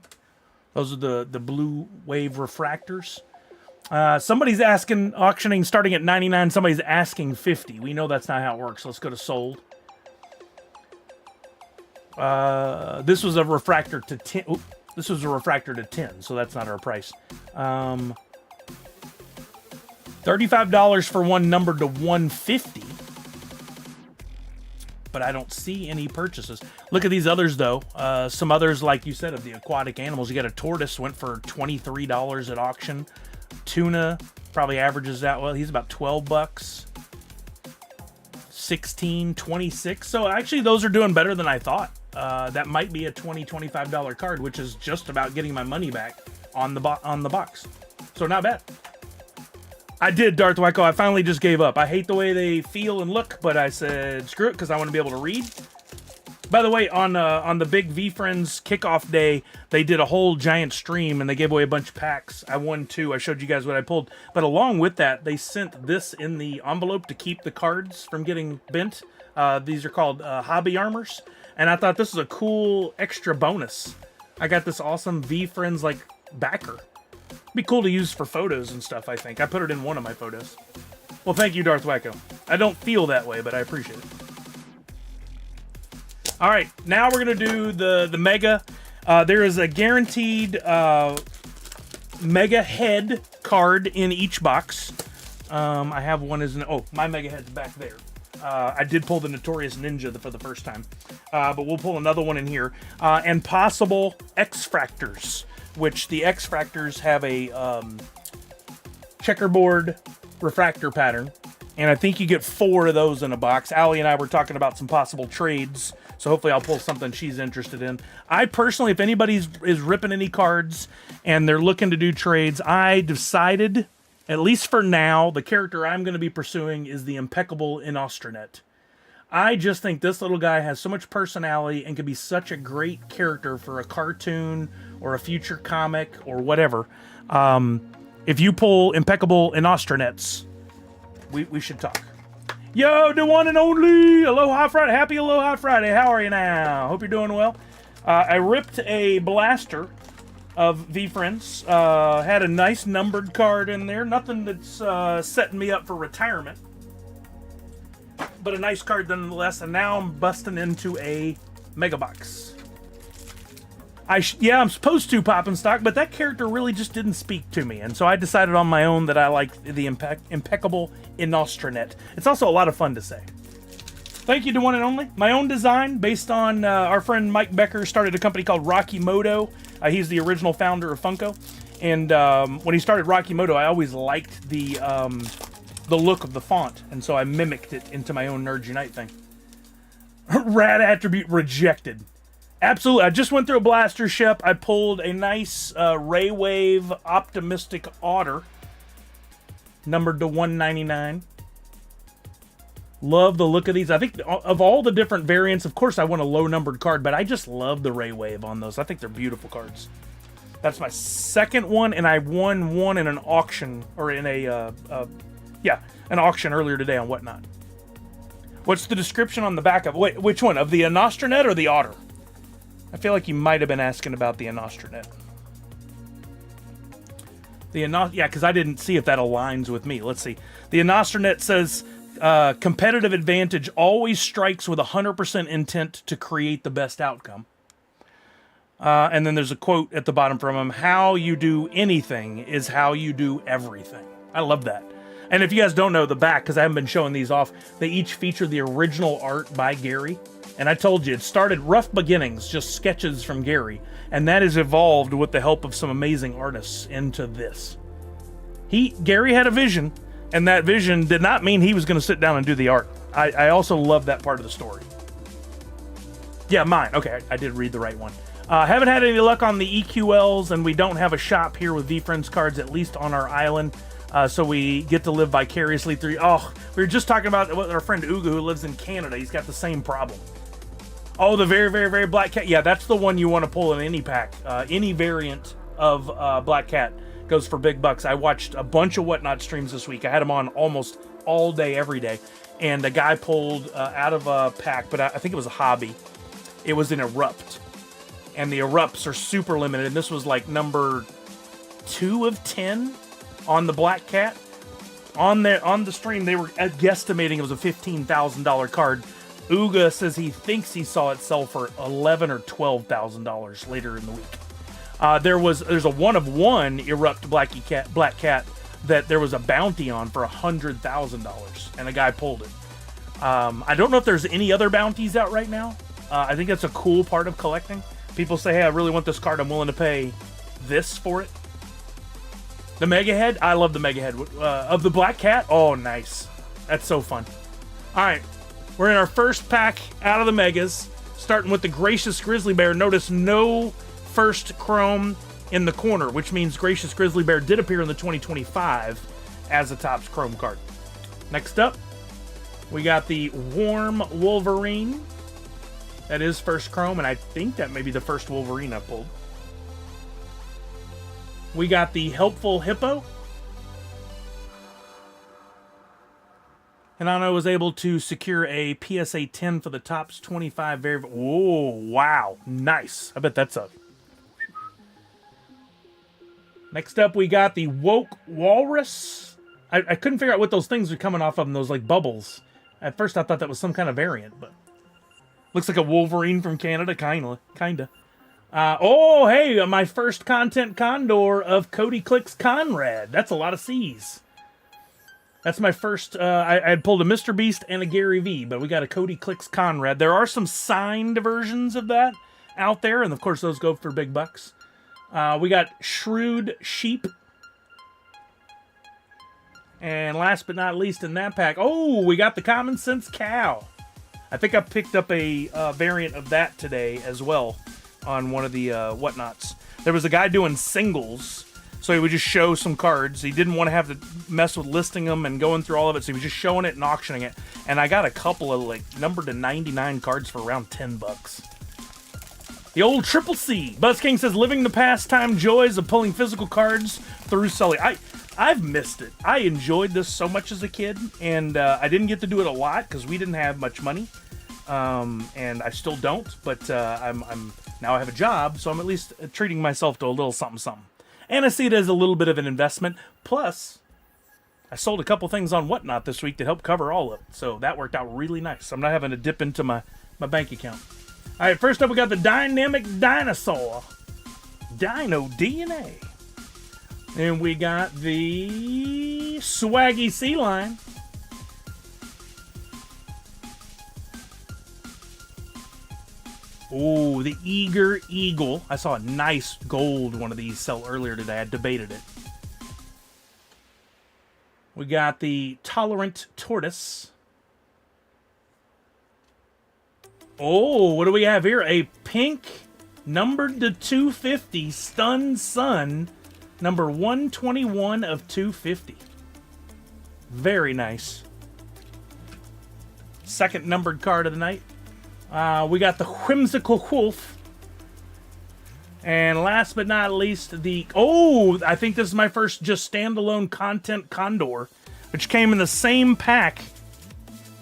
Those are the blue wave refractors. Somebody's asking, auctioning starting at 99, somebody's asking 50. We know that's not how it works. Let's go to sold. This was a refractor to 10. Oops, this was a refractor to 10, so that's not our price. $35 for one numbered to 150. But I don't see any purchases. Look at these others, though. Some others, like you said, of the aquatic animals. You got a tortoise, went for $23 at auction. Tuna probably averages out, well, he's about 12 bucks. 16, 26. So actually, those are doing better than I thought. That might be a $20, $25 card, which is just about getting my money back on the box. So not bad. I did, Darth Wacko. I finally just gave up. I hate the way they feel and look, but I said screw it because I want to be able to read. By the way, on the big VeeFriends kickoff day, they did a whole giant stream and they gave away a bunch of packs. I won 2. I showed you guys what I pulled. But along with that, they sent this in the envelope to keep the cards from getting bent. These are called hobby armors. And I thought this was a cool extra bonus. I got this awesome VeeFriends like backer. Be cool to use for photos and stuff, I think. I put it in one of my photos. Well, thank you, Darth Wacko. I don't feel that way, but I appreciate it. All right, now we're going to do the Mega. There is a guaranteed Mega Head card in each box. I have one as an... Oh, my Mega Head's back there. I did pull the Notorious Ninja for the first time. But we'll pull another one in here. And possible X-Fractors, which the X-Fractors have a checkerboard refractor pattern. And I think you get 4 of those in a box. Allie and I were talking about some possible trades, so hopefully I'll pull something she's interested in. I personally, if anybody is ripping any cards and they're looking to do trades, I decided, at least for now, the character I'm going to be pursuing is the impeccable Inostranet. I just think this little guy has so much personality and could be such a great character for a cartoon or a future comic or whatever. If you pull impeccable Inostranets, we should talk. Yo, the one and only Aloha Friday. Happy Aloha Friday. How are you now? Hope you're doing well. I ripped a blaster of VeeFriends. Had a nice numbered card in there. Nothing that's setting me up for retirement. But a nice card nonetheless. And now I'm busting into a mega box. Yeah, I'm supposed to pop in stock, but that character really just didn't speak to me. And so I decided on my own that I like the impeccable Inostranet. It's also a lot of fun to say. Thank you to one and only. My own design, based on our friend Mike Becker, started a company called Rocky Moto. He's the original founder of Funko. And when he started Rocky Moto, I always liked the look of the font. And so I mimicked it into my own Nerds Unite thing. Rad attribute rejected. Absolutely. I just went through a blaster ship. I pulled a nice Ray Wave Optimistic Otter, numbered to 199. Love the look of these. I think of all the different variants, of course I want a low numbered card, but I just love the Ray Wave on those. I think they're beautiful cards. That's my second one, and I won one in an auction, or in an auction earlier today on Whatnot. What's the description on the back of, wait, which one? Of the Inostranet or the Otter? I feel like you might have been asking about the Inostranet. Yeah, because I didn't see if that aligns with me. Let's see. The Inostranet says, competitive advantage always strikes with 100% intent to create the best outcome. And then there's a quote at the bottom from him, how you do anything is how you do everything. I love that. And if you guys don't know the back, because I haven't been showing these off, they each feature the original art by Gary. And I told you, it started rough beginnings, just sketches from Gary. And that has evolved with the help of some amazing artists into this. Gary had a vision, and that vision did not mean he was going to sit down and do the art. I also love that part of the story. Yeah, mine. Okay, I did read the right one. Haven't had any luck on the EQLs, and we don't have a shop here with VeeFriends cards, at least on our island. So we get to live vicariously through... Oh, we were just talking about our friend Uga, who lives in Canada. He's got the same problem. Oh, the very, very, very Black Cat. Yeah, that's the one you want to pull in any pack. Any variant of Black Cat goes for big bucks. I watched a bunch of Whatnot streams this week. I had them on almost all day, every day. And a guy pulled out of a pack, but I think it was a hobby. It was an Erupt. And the Erupts are super limited. And this was like number 2 of 10 on the Black Cat. On the stream, they were guesstimating it was a $15,000 card. Uga says he thinks he saw it sell for $11,000 or $12,000 later in the week. There's a 1-of-1 Erupt Black Cat that there was a bounty on for $100,000, and a guy pulled it. I don't know if there's any other bounties out right now. I think that's a cool part of collecting. People say, hey, I really want this card. I'm willing to pay this for it. The Mega Head, I love the Mega Head. Of the Black Cat, oh, nice. That's so fun. All right. We're in our first pack out of the Megas, starting with the Gracious Grizzly Bear. Notice no first chrome in the corner, which means Gracious Grizzly Bear did appear in the 2025 as a Topps Chrome card. Next up, we got the Warm Wolverine. That is first chrome, and I think that may be the first Wolverine I pulled. We got the Helpful Hippo. And I was able to secure a PSA 10 for the Topps 25. Oh, wow. Nice. I bet that's up. Next up, we got the Woke Walrus. I couldn't figure out what those things are coming off of them, those like bubbles. At first, I thought that was some kind of variant, but looks like a Wolverine from Canada, kinda. Oh, hey, my first content condor of Cody Clicks Conrad. That's a lot of C's. That's my first, I had pulled a Mr. Beast and a Gary V, but we got a Cody Clicks Conrad. There are some signed versions of that out there, and of course those go for big bucks. We got Shrewd Sheep. And last but not least in that pack, oh, we got the Common Sense Cow. I think I picked up a variant of that today as well on one of the whatnots. There was a guy doing singles, so he would just show some cards. He didn't want to have to mess with listing them and going through all of it, so he was just showing it and auctioning it. And I got a couple of like numbered to 99 cards for around $10. The old Triple C. Buzz King says, living the pastime joys of pulling physical cards through Sully. I've missed it. I enjoyed this so much as a kid, and I didn't get to do it a lot because we didn't have much money, and I still don't. But I'm now I have a job, so I'm at least treating myself to a little something something. And I see it as a little bit of an investment. Plus, I sold a couple things on Whatnot this week to help cover all of it, so that worked out really nice. I'm not having to dip into my bank account. All right, first up we got the Dynamic Dinosaur, Dino DNA. And we got the Swaggy Sea Line. Oh, the Eager Eagle. I saw a nice gold one of these sell earlier today. I debated it. We got the Tolerant Tortoise. Oh, what do we have here? A pink numbered to 250 Stun Sun. Number 121 of 250. Very nice. Second numbered card of the night. We got the Whimsical Wolf. And last but not least, the... Oh, I think this is my first just standalone Content Condor, which came in the same pack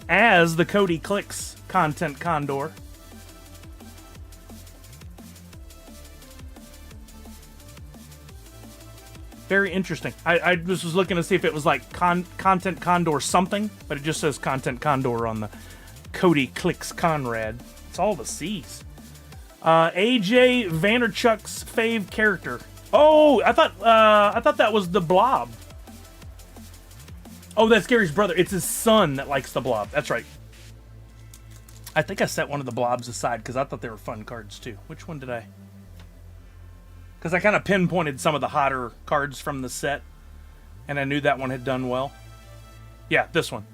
as the Cody Clicks Content Condor. Very interesting. I just was looking to see if it was like Content Condor something, but it just says Content Condor on the Cody Clicks Conrad. It's all the C's. AJ Vanderchuck's fave character. Oh, I thought that was the Blob. Oh, that's Gary's brother. It's his son that likes the Blob. That's right. I think I set one of the Blobs aside because I thought they were fun cards too. Which one did I? Because I kind of pinpointed some of the hotter cards from the set, and I knew that one had done well. Yeah, this one.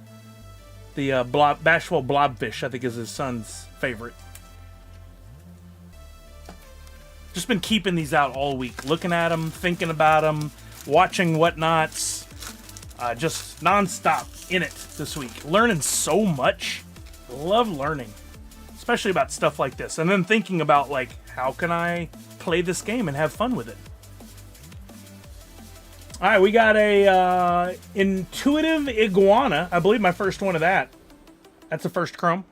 The Bashful Blobfish, I think, is his son's favorite. Just been keeping these out all week. Looking at them, thinking about them, watching whatnots. Just nonstop in it this week. Learning so much. Love learning. Especially about stuff like this. And then thinking about, like, how can I play this game and have fun with it? All right, we got a Intuitive Iguana. I believe my first one of that. That's the first Chrome.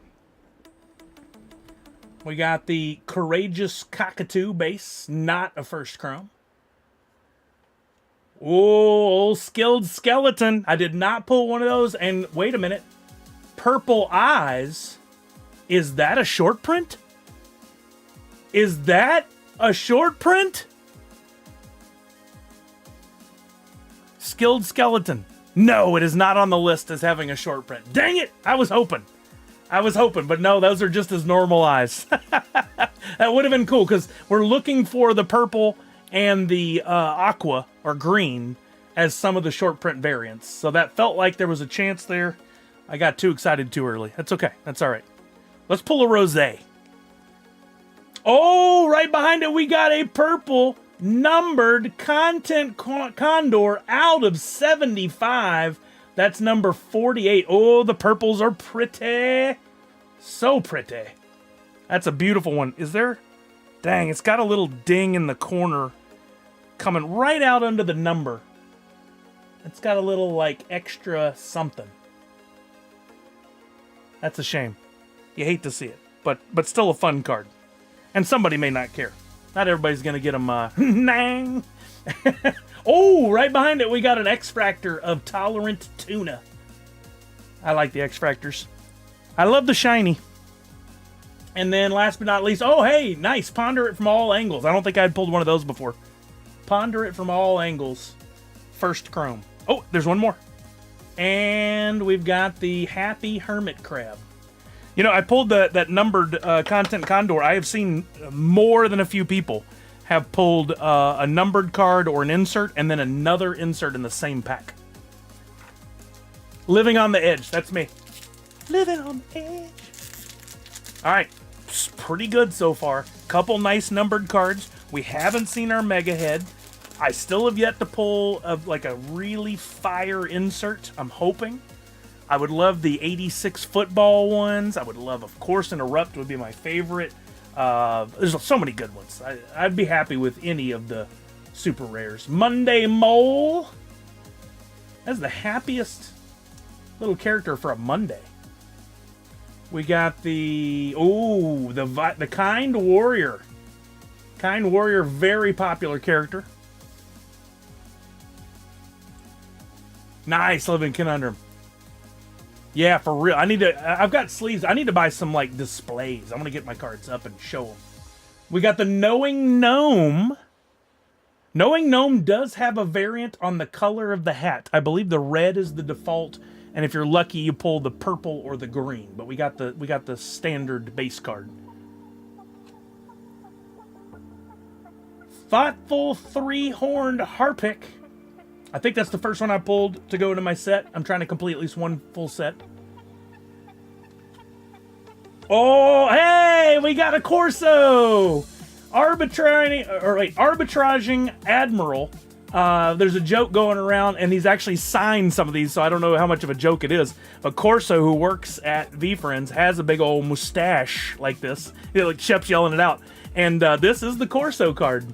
We got the Courageous Cockatoo base. Not a first Chrome. Oh, Skilled Skeleton. I did not pull one of those. And wait a minute. Purple Eyes. Is that a short print? Is that a short print? Skilled Skeleton. No, it is not on the list as having a short print. Dang it! I was hoping, but no, those are just as normal eyes. That would have been cool, because we're looking for the purple and the aqua, or green, as some of the short print variants. So that felt like there was a chance there. I got too excited too early. That's okay. That's all right. Let's pull a rosé. Oh, right behind it, we got a purple numbered Content Condor out of 75. That's number 48. Oh, the purples are pretty. So pretty. That's a beautiful one. Is there? Dang, it's got a little ding in the corner coming right out under the number. It's got a little, like, extra something. That's a shame. You hate to see it, but still a fun card. And somebody may not care. Not everybody's going to get them, nang! Oh, right behind it, we got an X-Fractor of Tolerant Tuna. I like the X-Fractors. I love the shiny. And then last but not least, oh, hey, nice. Ponder It From All Angles. I don't think I'd pulled one of those before. Ponder It From All Angles. First Chrome. Oh, there's one more. And we've got the Happy Hermit Crab. You know, I pulled that numbered Content Condor. I have seen more than a few people have pulled a numbered card or an insert and then another insert in the same pack. Living on the edge. That's me. Living on the edge. All right. It's pretty good so far. Couple nice numbered cards. We haven't seen our mega head. I still have yet to pull a really fire insert. I'm hoping. I would love the 86 football ones. I would love, of course, an Erupt would be my favorite. There's so many good ones. I'd be happy with any of the super rares. Monday Mole. That's the happiest little character for a Monday. We got the Kind Warrior. Kind Warrior, very popular character. Nice, Living Conundrum. Yeah, for real. I've got sleeves. I need to buy some, like, displays. I'm going to get my cards up and show them. We got the Knowing Gnome. Knowing Gnome does have a variant on the color of the hat. I believe the red is the default, and if you're lucky, you pull the purple or the green. But we got the standard base card. Thoughtful Three-Horned Harpic. I think that's the first one I pulled to go into my set. I'm trying to complete at least one full set. Oh, hey, we got a Corso! Arbitraging Admiral. There's a joke going around, and he's actually signed some of these, so I don't know how much of a joke it is. But Corso, who works at VeeFriends, has a big old mustache like this. Like Shep's yelling it out. And this is the Corso card.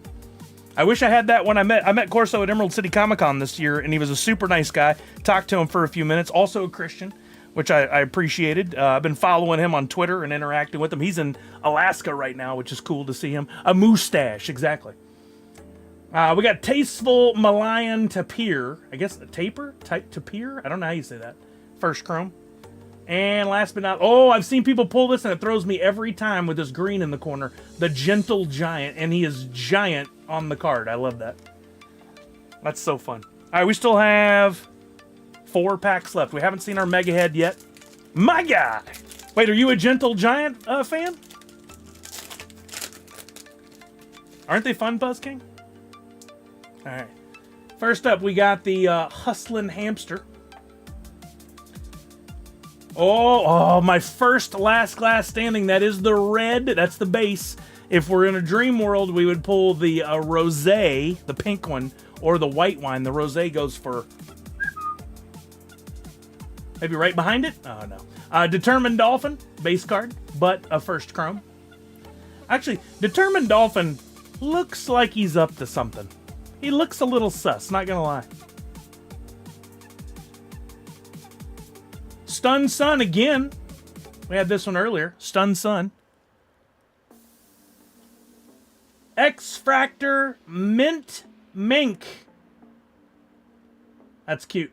I wish I had that when I met Corso at Emerald City Comic Con this year, and he was a super nice guy. Talked to him for a few minutes. Also a Christian, which I appreciated. I've been following him on Twitter and interacting with him. He's in Alaska right now, which is cool to see him. A mustache, exactly. We got Tasteful Malayan Tapir. I guess a taper? Tapir? I don't know how you say that. First Chrome. And last but not... Oh, I've seen people pull this, and it throws me every time with this green in the corner. The Gentle Giant, and he is giant on the card. I love that. That's so fun. All right, we still have 4 packs left. We haven't seen our Mega Head yet. My guy! Wait, are you a Gentle Giant fan? Aren't they fun, Buzz King? All right. First up, we got the Hustlin' Hamster. Oh, my first last glass standing. That is the red. That's the base. If we're in a dream world, we would pull the rosé, the pink one, or the white wine. The rosé goes for... Maybe right behind it? Oh, no. Determined Dolphin, base card, but a first chrome. Actually, Determined Dolphin looks like he's up to something. He looks a little sus, not gonna lie. Stun Sun again. We had this one earlier. Stun Sun. X-Fractor Mint Mink. That's cute.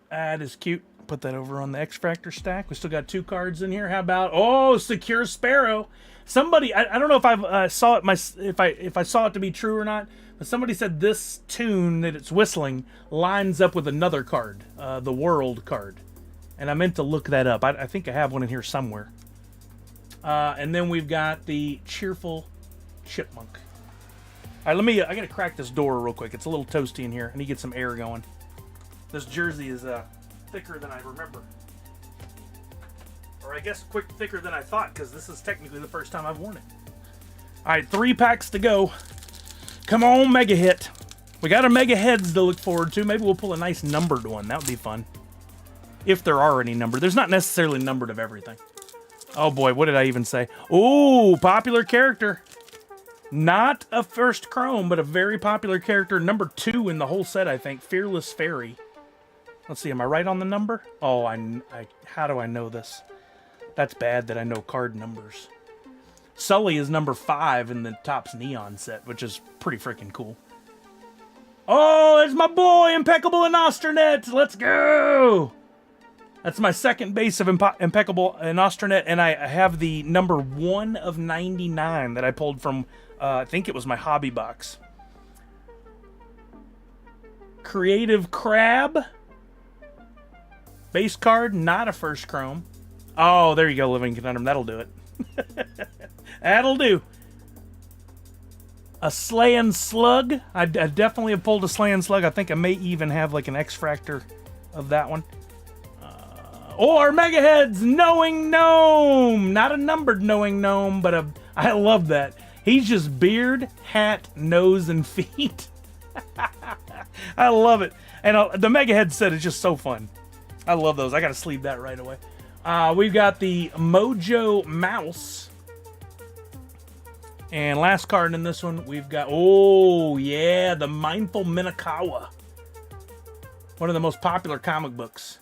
That is cute. Put that over on the X-Fractor stack. We still got 2 cards in here. How about... Oh, Secure Sparrow. Somebody... I don't know if I saw it... If I saw it to be true or not, but somebody said this tune that it's whistling lines up with another card. The World card. And I meant to look that up. I think I have one in here somewhere. And then we've got the Cheerful Chipmunk. All right, I gotta crack this door real quick. It's a little toasty in here. I need to get some air going. This jersey is thicker than I remember. Or I guess thicker than I thought, because this is technically the first time I've worn it. All right, 3 packs to go. Come on, Mega Hit. We got our Mega Heads to look forward to. Maybe we'll pull a nice numbered one. That would be fun. If there are any numbered. There's not necessarily numbered of everything. Oh boy, what did I even say? Ooh, popular character. Not a first chrome, but a very popular character. Number 2 in the whole set, I think. Fearless Fairy. Let's see, am I right on the number? Oh, how do I know this? That's bad that I know card numbers. Sully is number 5 in the Topps Neon set, which is pretty freaking cool. Oh, it's my boy, Impeccable Inostranet. Let's go! That's my second base of Impeccable Inostranet, and I have the number 1 of 99 that I pulled from, I think it was my hobby box. Creative Crab. Base card, not a first chrome. Oh, there you go, Living Conundrum. That'll do it. That'll do. A Slayin' Slug. I definitely have pulled a Slayin' Slug. I think I may even have like an X-Fractor of that one. Oh, our Mega Heads Knowing Gnome. Not a numbered Knowing Gnome, but I love that. He's just beard, hat, nose, and feet. I love it. And the Mega Head set is just so fun. I love those. I got to sleeve that right away. We've got the Mojo Mouse. And last card in this one, we've got, oh yeah, the Mindful Minakawa. One of the most popular comic books.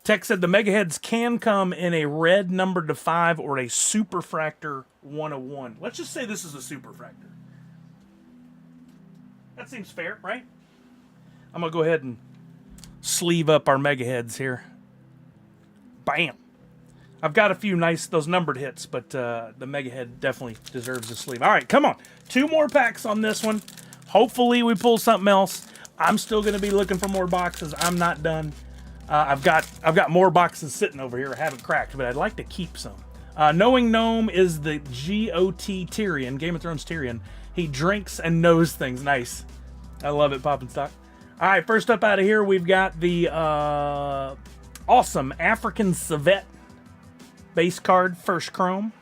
Tech said the Mega Heads can come in a red numbered to 5 or a Superfractor 101. Let's just say this is a Superfractor. That seems fair, right? I'm going to go ahead and sleeve up our Mega Heads here. Bam. I've got a few nice, those numbered hits, but the Mega Head definitely deserves a sleeve. All right, come on. 2 more packs on this one. Hopefully we pull something else. I'm still going to be looking for more boxes. I'm not done. I've got more boxes sitting over here I haven't cracked, but I'd like to keep some. Knowing Gnome is the GOT Tyrion, Game of Thrones Tyrion. He drinks and knows things. Nice. I love it, Poppin' Stock. All right, first up out of here, we've got the awesome African Civet base card, first chrome.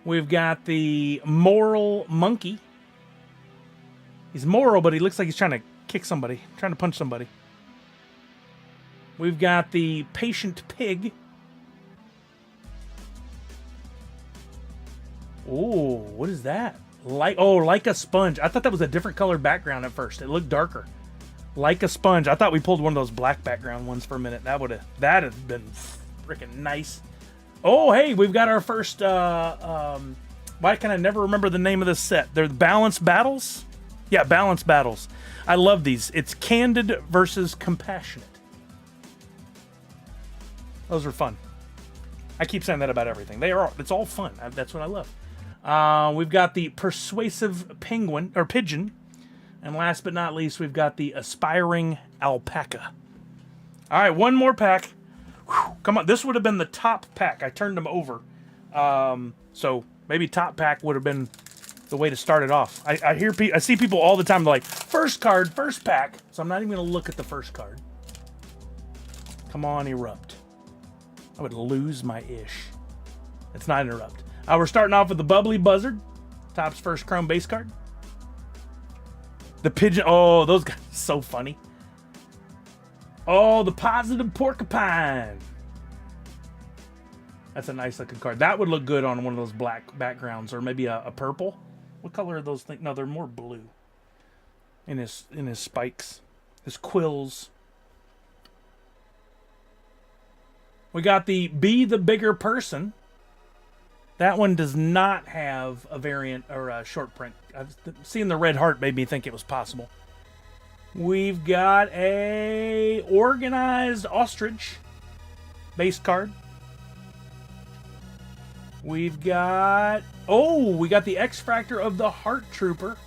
We've got the Moral Monkey. He's moral, but he looks like he's trying to kick somebody, trying to punch somebody. We've got the Patient Pig. Oh, what is that? Like a sponge. I thought that was a different color background at first. It looked darker. Like a sponge. I thought we pulled one of those black background ones for a minute. That would have been freaking nice. Oh, hey, we've got our first why can I never remember the name of this set? They're the Balance Battles? Yeah, Balance Battles. I love these. It's Candid versus Compassionate. Those are fun. I keep saying that about everything. It's all fun. That's what I love. We've got the Persuasive Penguin or Pigeon. And last but not least, we've got the Aspiring Alpaca. All right, one more pack. Whew, come on, this would have been the top pack. I turned them over. So maybe top pack would have been the way to start it off. I see people all the time, they're like, first card, first pack. So I'm not even going to look at the first card. Come on, Erupt. I would lose my ish. It's not an Erupt. We're starting off with the Bubbly Buzzard. Top's first chrome base card. The Pigeon. Oh, those guys are so funny. Oh, the Positive Porcupine. That's a nice looking card. That would look good on one of those black backgrounds, or maybe a purple. What color are those things? No, they're more blue. In his spikes, his quills. We got the Be the Bigger Person. That one does not have a variant or a short print. Seeing the red heart made me think it was possible. We've got a Organized Ostrich base card. We've got... Oh, we got the X-Fractor of the Heart Trooper.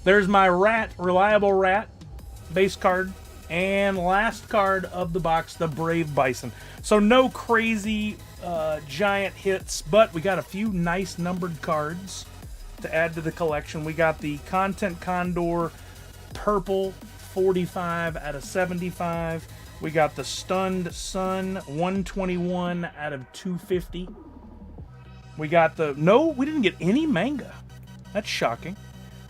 There's my Rat, Reliable Rat base card. And last card of the box, the Brave Bison. So no crazy giant hits, but we got a few nice numbered cards to add to the collection. We got the Content Condor Purple 45 out of 75. We got the Stunned Sun 121 out of 250. We got the... No, we didn't get any manga. That's shocking.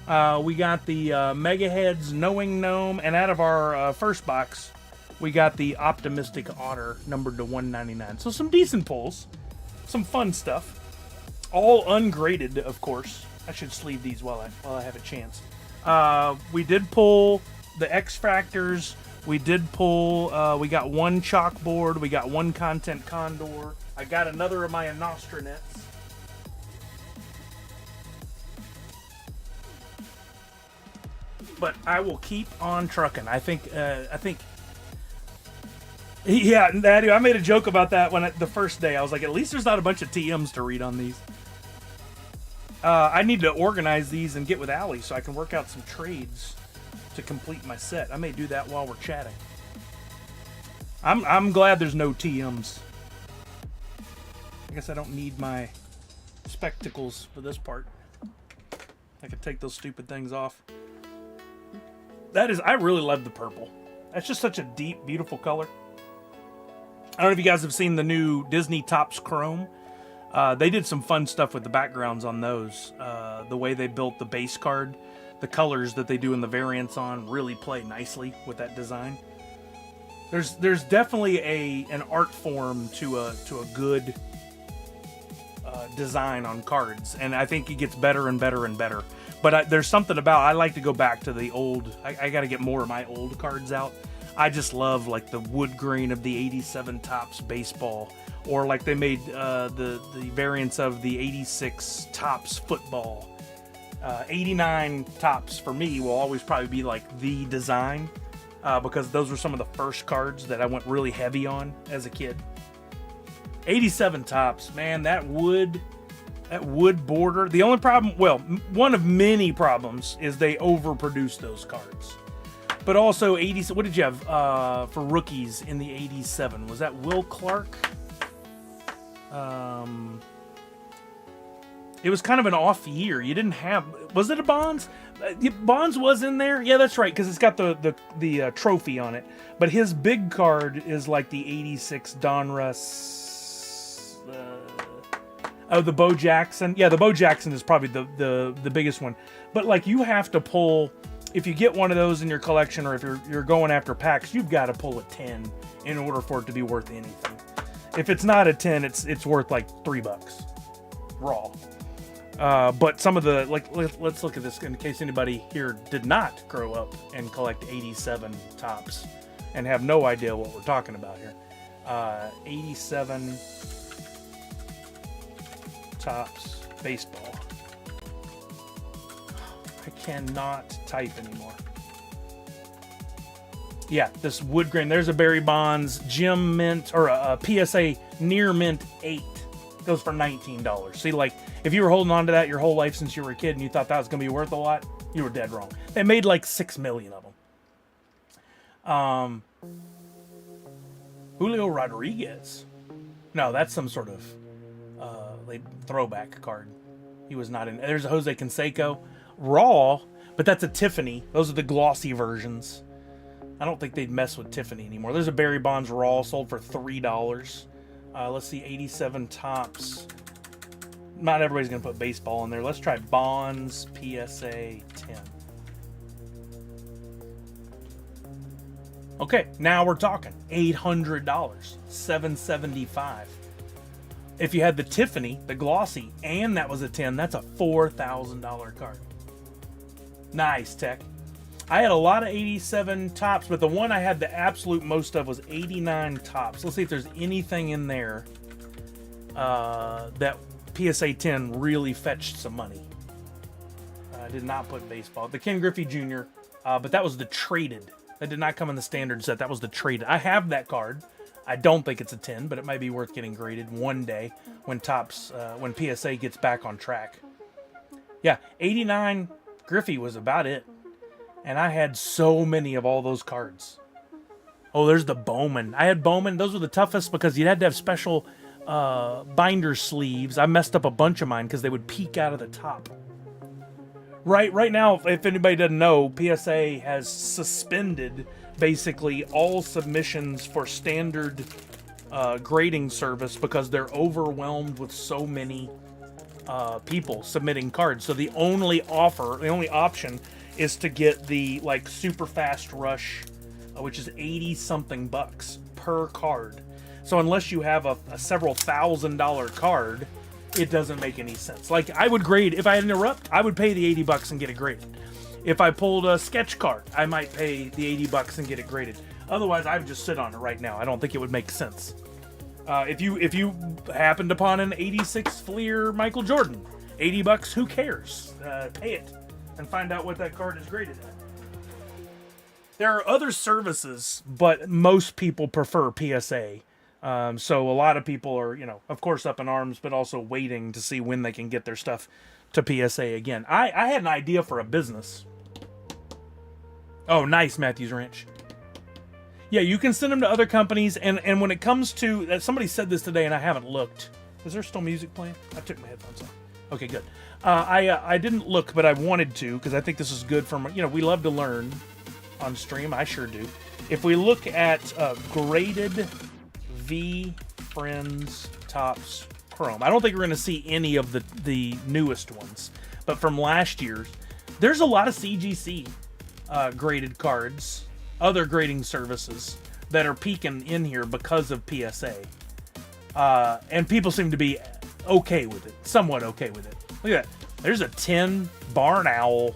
We got the Mega Heads Knowing Gnome, and out of our first box, we got the Optimistic Otter numbered to 199. So some decent pulls, some fun stuff, all ungraded, of course. I should sleeve these while I have a chance. We did pull the X-Fractors. We did pull. We got one Chalkboard. We got one Content Condor. I got another of my Nostronets. But I will keep on trucking. I think. Yeah, I made a joke about that the first day. I was like, at least there's not a bunch of TMs to read on these. I need to organize these and get with Allie so I can work out some trades to complete my set. I may do that while we're chatting. I'm glad there's no TMs. I guess I don't need my spectacles for this part. I can take those stupid things off. That is, I really love the purple. That's just such a deep, beautiful color. I don't know if you guys have seen the new Disney Topps Chrome. They did some fun stuff with the backgrounds on those. The way they built the base card, the colors that they do in the variants on really play nicely with that design. There's definitely an art form to a good design on cards, and I think it gets better and better and better. But there's something about, I like to go back to the old. I got to get more of my old cards out. I just love like the wood grain of the 87 Topps baseball, or like they made the variants of the 86 Topps football. 89 Topps for me will always probably be like the design, because those were some of the first cards that I went really heavy on as a kid. 87 Topps, man, that wood border. The only problem, well, one of many problems, is they overproduced those cards. But also 80. What did you have for rookies in the 87? Was that Will Clark? It was kind of an off year. You didn't have. Was it a Bonds? Bonds was in there. Yeah, that's right, because it's got the trophy on it. But his big card is like the 86 Donruss. Oh, the Bo Jackson. Yeah, the Bo Jackson is probably the biggest one. But like, you have to pull. If you get one of those in your collection, or if you're going after packs, you've got to pull a 10 in order for it to be worth anything. If it's not a 10, it's worth like $3 raw. But some of the, like, let's look at this in case anybody here did not grow up and collect 87 Topps and have no idea what we're talking about here. 87 Topps baseball. I cannot type anymore. Yeah, this wood grain. There's a Barry Bonds Gem Mint, or a PSA Near Mint 8. Goes for $19. See, like, if you were holding on to that your whole life since you were a kid and you thought that was going to be worth a lot, you were dead wrong. They made like 6 million of them. Julio Rodriguez. No, that's some sort of throwback card. He was not in. There's a Jose Canseco. Raw, but that's a Tiffany. Those are the glossy versions. I don't think they'd mess with Tiffany anymore. There's a Barry Bonds Raw, sold for $3. Let's see, 87 Topps. Not everybody's going to put baseball in there. Let's try Bonds PSA 10. Okay, now we're talking. $800. $775. If you had the Tiffany, the glossy, and that was a 10, that's a $4,000 card. Nice, Tech. I had a lot of 87 Topps, but the one I had the absolute most of was 89 Topps. Let's see if there's anything in there that PSA 10 really fetched some money. I did not put baseball. The Ken Griffey Jr., but that was the traded. That did not come in the standard set. That was the traded. I have that card. I don't think it's a 10, but it might be worth getting graded one day when when PSA gets back on track. Yeah, 89 Griffey was about it. And I had so many of all those cards. Oh, there's the Bowman. I had Bowman. Those were the toughest because you had to have special binder sleeves. I messed up a bunch of mine because they would peek out of the top. Right now, if anybody doesn't know, PSA has suspended basically all submissions for standard grading service because they're overwhelmed with so many people submitting cards. So the only option is to get the like super fast rush, which is 80 something bucks per card. So unless you have a several $1,000 card, it doesn't make any sense. Like, I would grade, if I had an Erupt, I would pay the 80 bucks and get it graded. If I pulled a sketch card, I might pay the 80 bucks and get it graded. Otherwise, I would just sit on it right now. I don't think it would make sense. If you happened upon an 86 Fleer Michael Jordan, 80 bucks, who cares? Pay it and find out what that card is graded at. There are other services, but most people prefer PSA. So a lot of people are, of course, up in arms, but also waiting to see when they can get their stuff to PSA again. I had an idea for a business. Oh, nice, Matthews Ranch. Yeah, you can send them to other companies, and when it comes to... somebody said this today, and I haven't looked. Is there still music playing? I took my headphones off. Okay, good. I didn't look, but I wanted to because I think this is good from, we love to learn on stream. I sure do. If we look at graded VeeFriends Topps Chrome, I don't think we're going to see any of the newest ones, but from last year's, there's a lot of CGC graded cards, other grading services that are peaking in here because of PSA. And people seem to be okay with it, somewhat okay with it. Look at that. There's a 10 Barn Owl.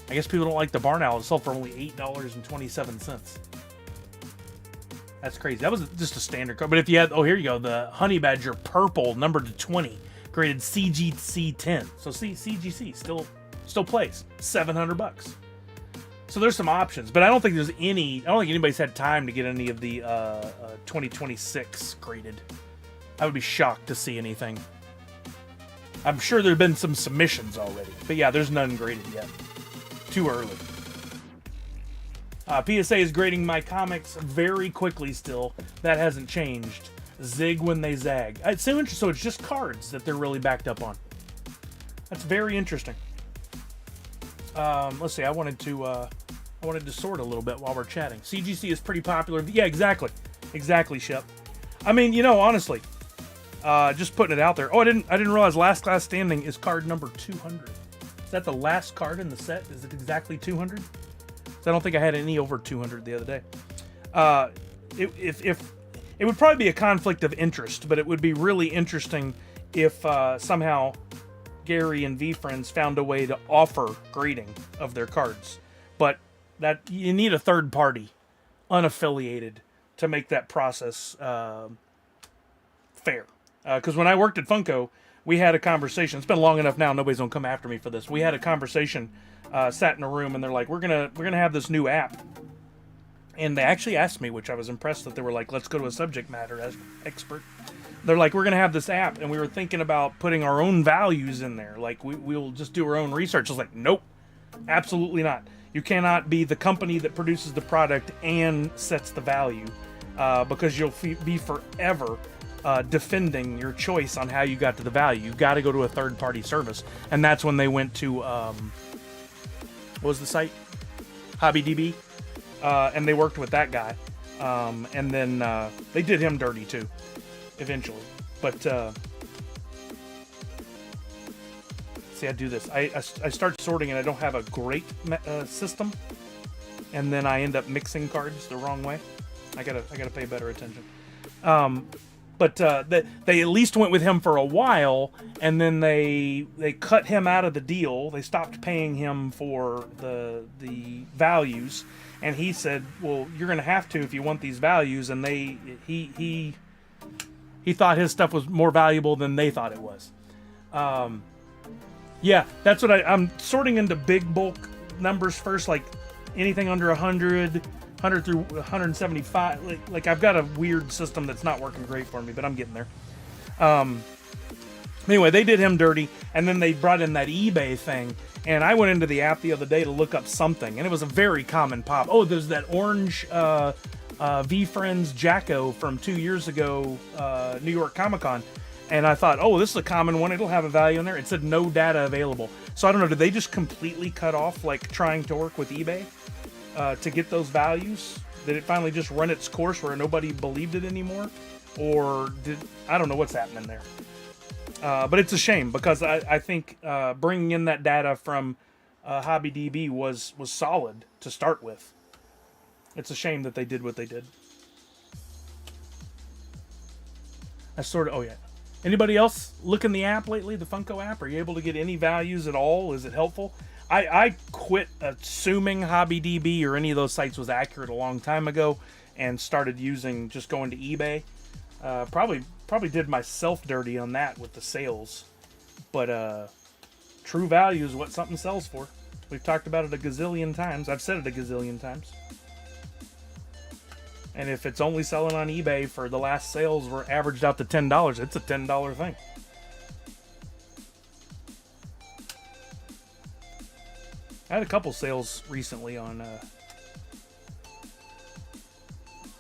I guess people don't like the Barn Owl. It sold for only $8.27. That's crazy. That was just a standard card. But if you had, oh, here you go, the Honey Badger Purple, numbered to 20, graded CGC 10. So CGC still plays $700. So there's some options, but I don't think there's any. I don't think anybody's had time to get any of the 2026 graded. I would be shocked to see anything. I'm sure there have been some submissions already, but yeah, there's none graded yet. Too early. PSA is grading my comics very quickly still. That hasn't changed. Zig when they zag. It's so interesting. So it's just cards that they're really backed up on. That's very interesting. Let's see. I wanted to sort a little bit while we're chatting. CGC is pretty popular. Yeah, exactly, Shep. I mean, honestly, just putting it out there. Oh, I didn't realize Last Class Standing is card number 200. Is that the last card in the set? Is it exactly 200? I don't think I had any over 200 the other day. If it would probably be a conflict of interest, but it would be really interesting if somehow Gary and VeeFriends found a way to offer grading of their cards. But that you need a third party, unaffiliated, to make that process fair. Because when I worked at Funko, we had a conversation. It's been long enough now. Nobody's gonna come after me for this. We had a conversation, sat in a room, and they're like, "We're gonna have this new app." And they actually asked me, which I was impressed that they were like, "Let's go to a subject matter expert." They're like, "We're gonna have this app," and we were thinking about putting our own values in there. Like we'll just do our own research. I was like, "Nope, absolutely not. You cannot be the company that produces the product and sets the value, because you'll be forever defending your choice on how you got to the value. You got to go to a third-party service." And that's when they went to what was the site? HobbyDB, and they worked with that guy, and then they did him dirty too, eventually. But see, I do this. I start sorting and I don't have a great system, and then I end up mixing cards the wrong way. I gotta pay better attention. But they at least went with him for a while, and then they cut him out of the deal. They stopped paying him for the values, and he said, "Well, you're going to have to if you want these values." And he thought his stuff was more valuable than they thought it was. Yeah, that's what I'm sorting into big bulk numbers first, like anything under 100 through 175. Like I've got a weird system that's not working great for me, but I'm getting there. Anyway, they did him dirty, and then they brought in that eBay thing, and I went into the app the other day to look up something, and it was a very common pop. Oh, there's that orange VeeFriends Jacko from 2 years ago, New York Comic Con, and I thought, oh, this is a common one. It'll have a value in there. It said no data available. So I don't know. Did they just completely cut off like trying to work with eBay to get those values? Did it finally just run its course where nobody believed it anymore? Or I don't know what's happening there. But it's a shame because I think bringing in that data from HobbyDB was solid to start with. It's a shame that they did what they did. I sort of, oh yeah. Anybody else look in the app lately, the Funko app? Are you able to get any values at all? Is it helpful? I quit assuming HobbyDB or any of those sites was accurate a long time ago and started using just going to eBay. Probably did myself dirty on that with the sales. But true value is what something sells for. We've talked about it a gazillion times. I've said it a gazillion times. And if it's only selling on eBay for the last sales were averaged out to $10, it's a $10 thing. I had a couple sales recently on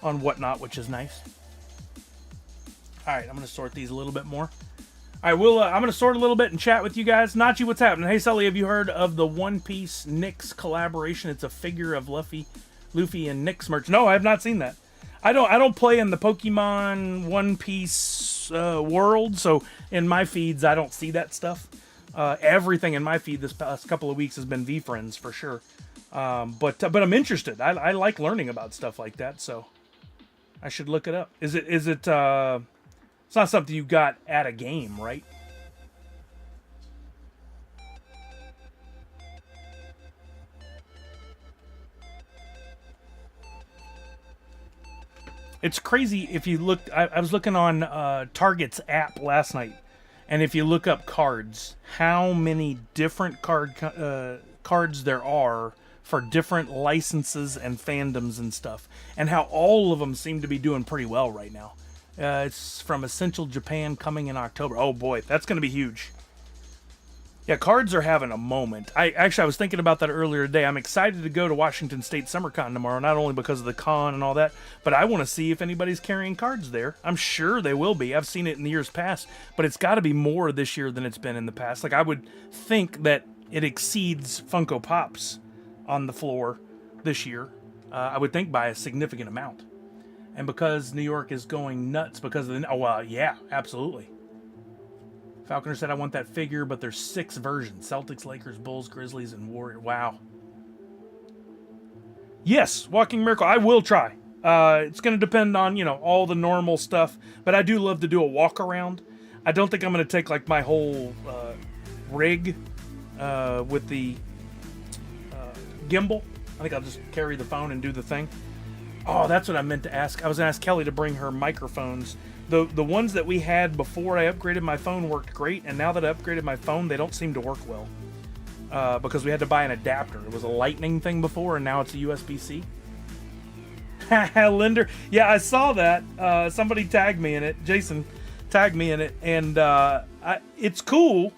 Whatnot, which is nice. All right, I'm going to sort these a little bit more. I will. I'm going to sort a little bit and chat with you guys. Nachi, what's happening? Hey, Sully, have you heard of the One Piece Nyx collaboration? It's a figure of Luffy and Nyx merch. No, I have not seen that. I don't play in the Pokemon One Piece world, so in my feeds I don't see that stuff. Everything in my feed this past couple of weeks has been VeeFriends for sure. But I'm interested. I like learning about stuff like that, so I should look it up. Is it? It's not something you got at a game, right? It's crazy if you look. I was looking on Target's app last night, and if you look up cards, how many different cards there are for different licenses and fandoms and stuff, and how all of them seem to be doing pretty well right now. It's from Essential Japan, coming in October. Oh boy, that's going to be huge. Yeah, cards are having a moment. I was thinking about that earlier today. I'm excited to go to Washington State SummerCon tomorrow, not only because of the con and all that, but I want to see if anybody's carrying cards there. I'm sure they will be. I've seen it in the years past, but it's got to be more this year than it's been in the past. Like, I would think that it exceeds Funko Pops on the floor this year. I would think by a significant amount. And because New York is going nuts because of the... Oh, well, yeah, absolutely. Falconer said, I want that figure, but there's 6 versions. Celtics, Lakers, Bulls, Grizzlies, and Warriors. Wow. Yes, Walking Miracle. I will try. It's going to depend on, all the normal stuff. But I do love to do a walk around. I don't think I'm going to take, like, my whole rig with the gimbal. I think I'll just carry the phone and do the thing. Oh, that's what I meant to ask. I was going to ask Kelly to bring her microphones. The ones that we had before I upgraded my phone worked great, and now that I upgraded my phone, they don't seem to work well. Because we had to buy an adapter. It was a lightning thing before, and now it's a USB-C. Linder. Yeah, I saw that. Somebody tagged me in it. Jason tagged me in it, and it's cool,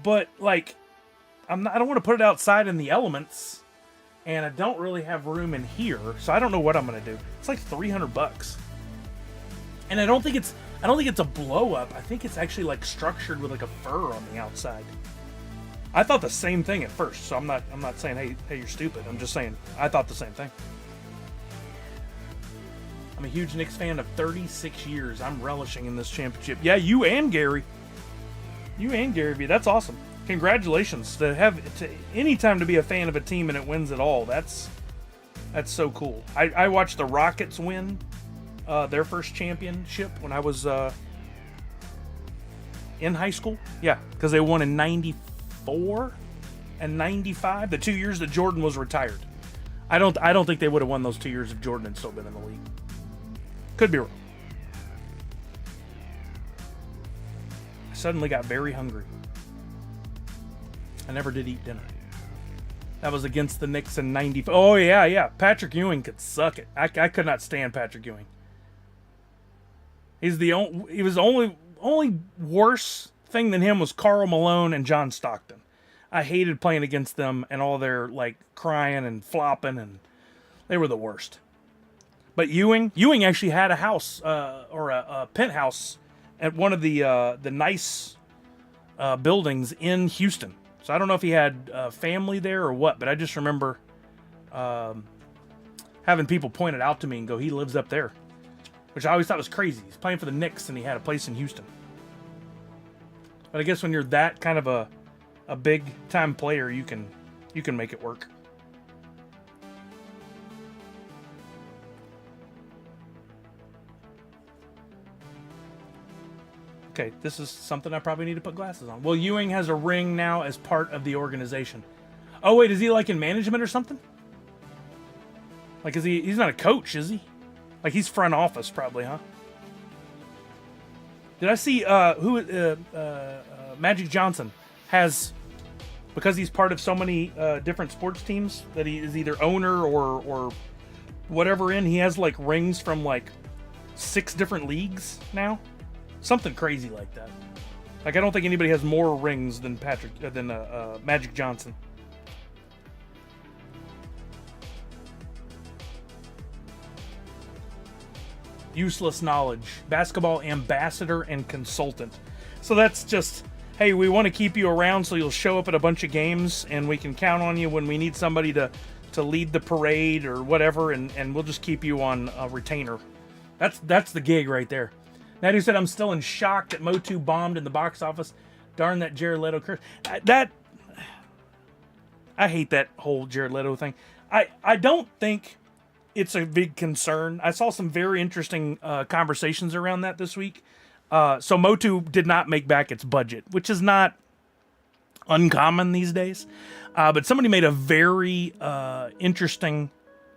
but, like, I don't want to put it outside in the elements. And I don't really have room in here, so I don't know what I'm gonna do. It's like $300, and I don't think it's a blow up. I think it's actually like structured with like a fur on the outside. I thought the same thing at first, so I'm not saying hey you're stupid. I'm just saying I thought the same thing. I'm a huge Knicks fan of 36 years. I'm relishing in this championship. Yeah, you and Gary V. That's awesome. Congratulations to any time to be a fan of a team and it wins it all. That's so cool. I watched the Rockets win their first championship when I was in high school. Yeah, because they won in 94 and 95, the 2 years that Jordan was retired. I don't think they would have won those 2 years if Jordan had still been in the league. Could be wrong. I suddenly got very hungry. I never did eat dinner. That was against the Knicks in 90. Oh, yeah. Patrick Ewing could suck it. I could not stand Patrick Ewing. He was the only worse thing than him was Karl Malone and John Stockton. I hated playing against them and all their, like, crying and flopping, and they were the worst. But Ewing actually had a house, or a penthouse at one of the nice buildings in Houston. So I don't know if he had family there or what, but I just remember having people point it out to me and go, he lives up there. Which I always thought was crazy. He's playing for the Knicks and he had a place in Houston. But I guess when you're that kind of a big time player, you can make it work. Okay, this is something I probably need to put glasses on. Well, Ewing has a ring now as part of the organization. Oh, wait, is he like in management or something? Like, he's not a coach, is he? Like, he's front office probably, huh? Did I see, Magic Johnson has, because he's part of so many different sports teams that he is either owner or whatever in, he has, like, rings from, like, 6 different leagues now? Something crazy like that. Like, I don't think anybody has more rings than Magic Johnson. Useless knowledge. Basketball ambassador and consultant. So that's just, hey, we want to keep you around so you'll show up at a bunch of games, and we can count on you when we need somebody to lead the parade or whatever, and we'll just keep you on a retainer. That's the gig right there. Natty said, I'm still in shock that Motu bombed in the box office. Darn that Jared Leto curse. I hate that whole Jared Leto thing. I don't think it's a big concern. I saw some very interesting conversations around that this week. So Motu did not make back its budget, which is not uncommon these days. But somebody made a very interesting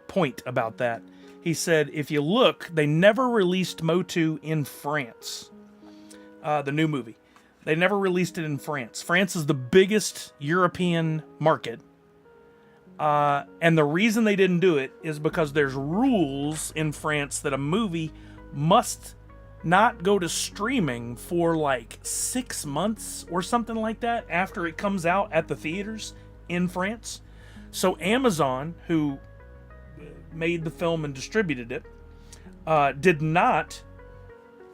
point about that. He said, if you look, they never released Motu in France, the new movie. They never released it in France. France is the biggest European market. And the reason they didn't do it is because there's rules in France that a movie must not go to streaming for like 6 months or something like that after it comes out at the theaters in France. So Amazon, who made the film and distributed it, did not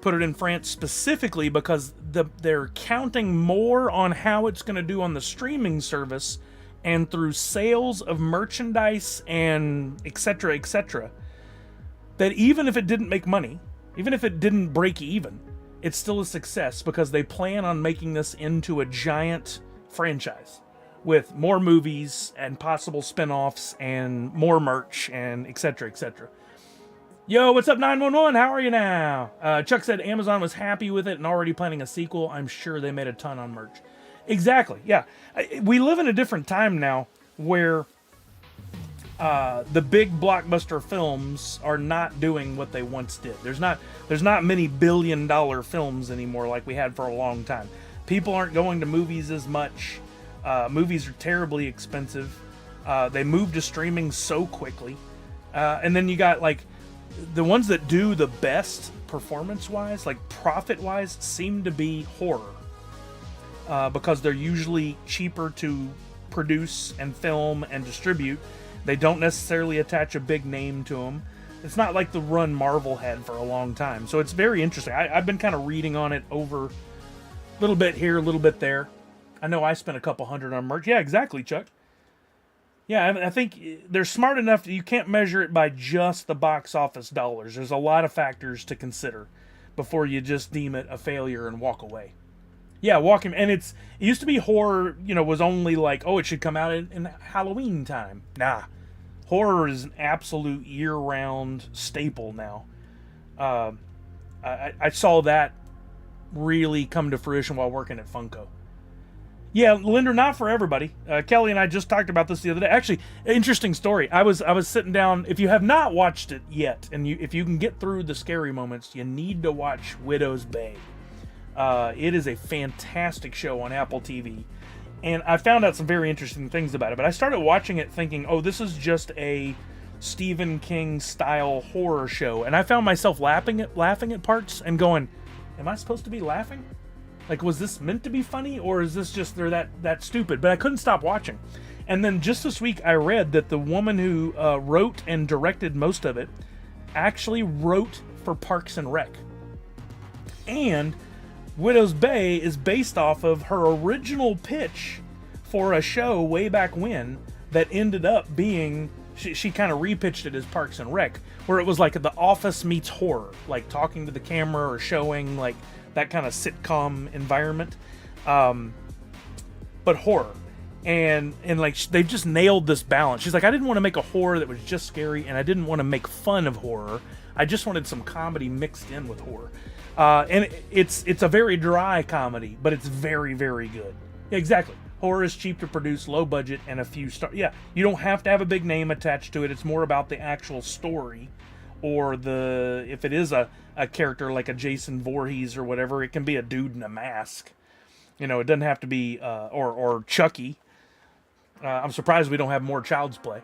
put it in France specifically because they're counting more on how it's going to do on the streaming service and through sales of merchandise and etc., that even if it didn't make money, even if it didn't break even, it's still a success because they plan on making this into a giant franchise with more movies and possible spin-offs and more merch and etc. Yo, what's up, 911? How are you now? Chuck said Amazon was happy with it and already planning a sequel. I'm sure they made a ton on merch. Exactly, yeah. We live in a different time now where the big blockbuster films are not doing what they once did. There's not many billion-dollar films anymore like we had for a long time. People aren't going to movies as much. Movies are terribly expensive. They move to streaming so quickly. And then you got like the ones that do the best performance-wise, like profit-wise, seem to be horror. Because they're usually cheaper to produce and film and distribute. They don't necessarily attach a big name to them. It's not like the run Marvel had for a long time. So it's very interesting. I've been kind of reading on it over a little bit here, a little bit there. I know I spent a couple $100 on merch. Yeah, exactly, Chuck. Yeah, I think they're smart enough that you can't measure it by just the box office dollars. There's a lot of factors to consider before you just deem it a failure and walk away. Yeah, walking, and it used to be horror, was only like, oh, it should come out in Halloween time. Nah, horror is an absolute year-round staple now. I saw that really come to fruition while working at Funko. Yeah, Linder, not for everybody. Kelly and I just talked about this the other day. Actually, interesting story. I was sitting down. If you have not watched it yet, and if you can get through the scary moments, you need to watch Widow's Bay. It is a fantastic show on Apple TV, and I found out some very interesting things about it. But I started watching it thinking, oh, this is just a Stephen King style horror show, and I found myself laughing at parts and going, am I supposed to be laughing? Like, was this meant to be funny, or is this just they're that stupid? But I couldn't stop watching. And then just this week, I read that the woman who wrote and directed most of it actually wrote for Parks and Rec. And Widow's Bay is based off of her original pitch for a show way back when that ended up being, she kind of repitched it as Parks and Rec, where it was like The Office meets horror, like talking to the camera or showing like that kind of sitcom environment, but horror. And like they've just nailed this balance. She's like, I didn't want to make a horror that was just scary, and I didn't want to make fun of horror. I just wanted some comedy mixed in with horror. And it's a very dry comedy, but it's very, very good. Yeah, exactly. Horror is cheap to produce, low budget, and a few stars. Yeah, you don't have to have a big name attached to it. It's more about the actual story, or if it is a character like a Jason Voorhees or whatever, it can be a dude in a mask. It doesn't have to be, or Chucky. I'm surprised we don't have more Child's Play.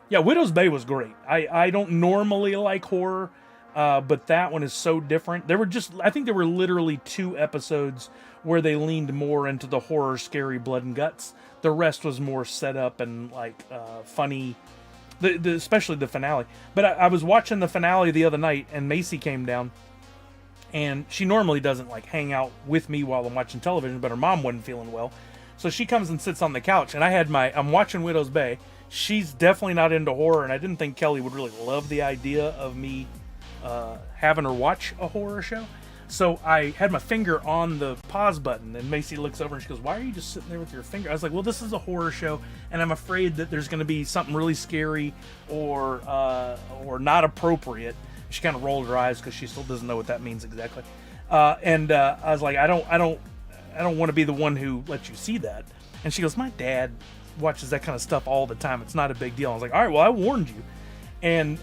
Yeah, Widow's Bay was great. I don't normally like horror. But that one is so different. I think there were literally 2 episodes where they leaned more into the horror, scary blood and guts. The rest was more set up and like funny, especially the finale. But I was watching the finale the other night, and Macy came down, And she normally doesn't like hang out with me while I'm watching television, but her mom wasn't feeling well. So she comes and sits on the couch, and I'm watching Widow's Bay. She's definitely not into horror, and I didn't think Kelly would really love the idea of me having her watch a horror show. So I had my finger on the pause button, and Macy looks over and she goes, "Why are you just sitting there with your finger?" I was like, "Well, this is a horror show, and I'm afraid that there's going to be something really scary or not appropriate." She kind of rolled her eyes because she still doesn't know what that means exactly. And I was like, I don't want to be the one who lets you see that. And she goes, "My dad watches that kind of stuff all the time. It's not a big deal." I was like, "All right, well, I warned you." And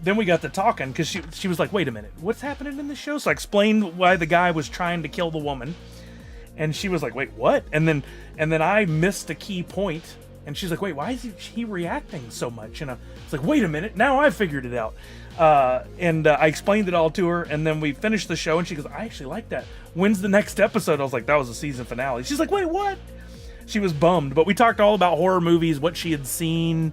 then we got to talking because she was like, "Wait a minute, what's happening in the show?" So I explained why the guy was trying to kill the woman, and she was like, "Wait, what?" And then I missed a key point, and she's like, "Wait, why is he reacting so much?" And I was like, "Wait a minute, now I figured it out." And I explained it all to her, and then we finished the show, and she goes, "I actually like that. When's the next episode?" I was like, "That was the season finale." She's like, "Wait, what?" She was bummed, but we talked all about horror movies, what she had seen.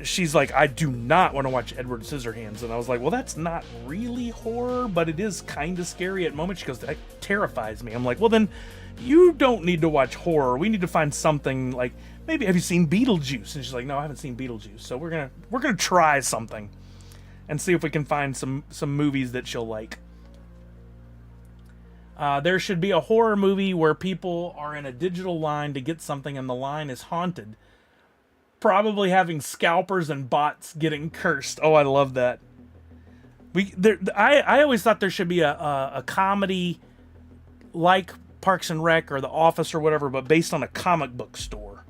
She's like, "I do not want to watch Edward Scissorhands." And I was like, "Well, that's not really horror, but it is kind of scary at moments." She goes, "That terrifies me." I'm like, "Well, then you don't need to watch horror. We need to find something like, maybe, have you seen Beetlejuice?" And she's like, "No, I haven't seen Beetlejuice." So we're gonna try something and see if we can find some movies that she'll like. There should be a horror movie where people are in a digital line to get something and the line is haunted. Probably having scalpers and bots getting cursed. Oh, I love that. I always thought there should be a comedy like Parks and Rec or The Office or whatever, but based on a comic book store.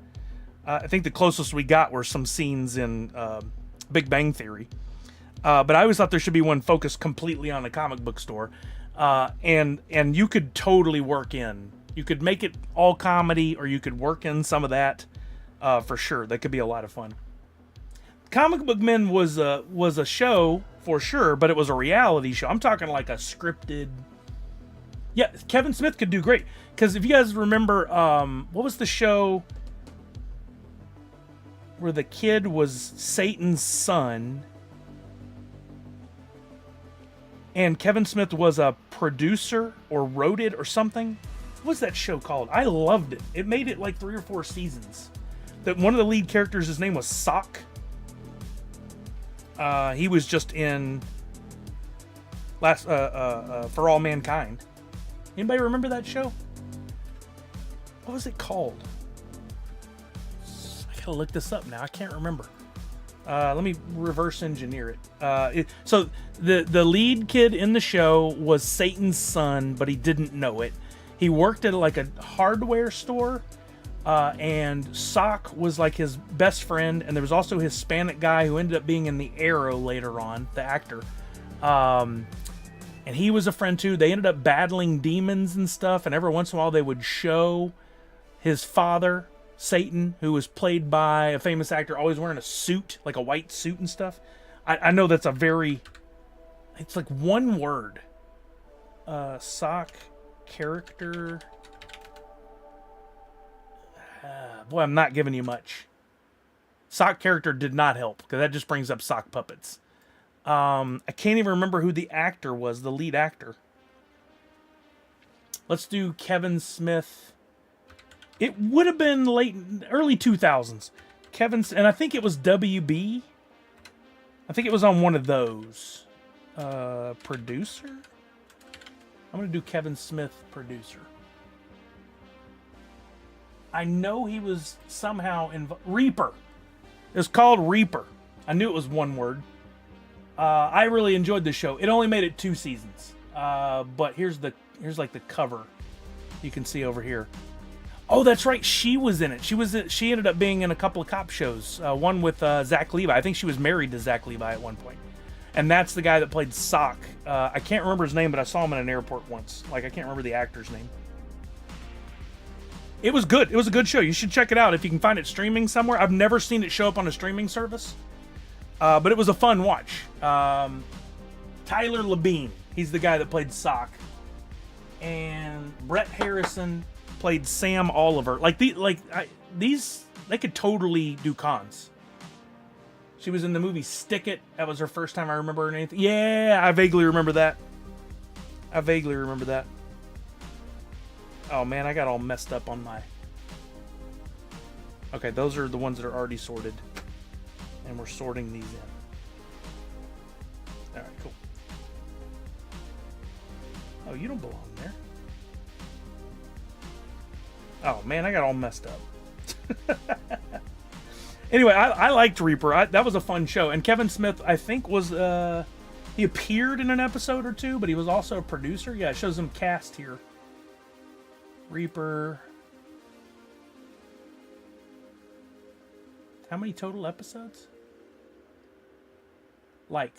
I think the closest we got were some scenes in Big Bang Theory. But I always thought there should be one focused completely on a comic book store. And you could totally work in. You could make it all comedy, or you could work in some of that. For sure, that could be a lot of fun. Comic Book Men was a show for sure, but it was a reality show. I'm talking like a scripted. Yeah, Kevin Smith could do great, because if you guys remember, what was the show where the kid was Satan's son, and Kevin Smith was a producer or wrote it or something? What was that show called? I loved it. It made it like 3 or 4 seasons. That one of the lead characters, his name was Sock. He was just in For All Mankind. Anybody remember that show? What was it called? I gotta look this up now. I can't remember. Let me reverse engineer it. So the lead kid in the show was Satan's son, but he didn't know it. He worked at like a hardware store. And Sock was like his best friend, and there was also a Hispanic guy who ended up being in the Arrow later on, the actor. And he was a friend too. They ended up battling demons and stuff, and every once in a while they would show his father, Satan, who was played by a famous actor, always wearing a suit, like a white suit and stuff. I know that's it's like one word. Sock character... boy, I'm not giving you much. Sock character did not help, because that just brings up sock puppets. I can't even remember who the actor was, the lead actor. Let's do Kevin Smith. It would have been early 2000s. And I think it was WB. I think it was on one of those. Producer? I'm going to do Kevin Smith, producer. I know he was somehow involved. Reaper. It's called Reaper. I knew it was one word. I really enjoyed the show. It only made it 2 seasons. But here's like the cover. You can see over here. Oh, that's right. She was in it. She ended up being in a couple of cop shows. One with Zach Levi. I think she was married to Zach Levi at one point. And that's the guy that played Sock. I can't remember his name, but I saw him in an airport once. Like, I can't remember the actor's name. It was good. It was a good show. You should check it out if you can find it streaming somewhere. I've never seen it show up on a streaming service. But it was a fun watch. Tyler Labine. He's the guy that played Sock. And Brett Harrison played Sam Oliver. These, they could totally do cons. She was in the movie Stick It. That was her first time I remember her name. Yeah, I vaguely remember that. I vaguely remember that. Oh man, I got all messed up on my... Okay, those are the ones that are already sorted. And we're sorting these in. Alright, cool. Oh, you don't belong there. Oh man, I got all messed up. Anyway, I liked Reaper. That was a fun show. And Kevin Smith, I think, was... he appeared in an episode or two, but he was also a producer. Yeah, it shows him cast here. Reaper. How many total episodes? Like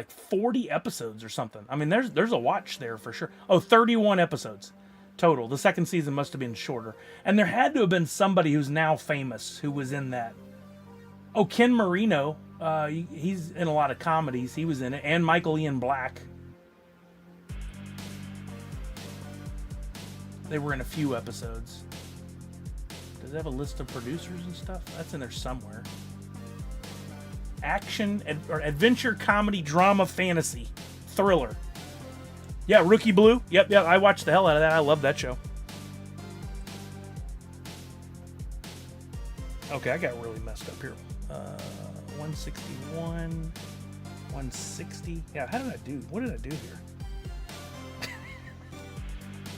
40 episodes or something. I mean, there's a watch there for sure. Oh, 31 episodes total. The second season must have been shorter. And there had to have been somebody who's now famous who was in that. Oh, Ken Marino. He's in a lot of comedies. He was in it. And Michael Ian Black. They were in a few episodes. Does it have a list of producers and stuff? That's in there somewhere. Action or adventure, comedy, drama, fantasy, thriller. Yeah, Rookie Blue. Yep. I watched the hell out of that. I love that show. Okay, I got really messed up here. 161, 160. Yeah, how did I do? What did I do here?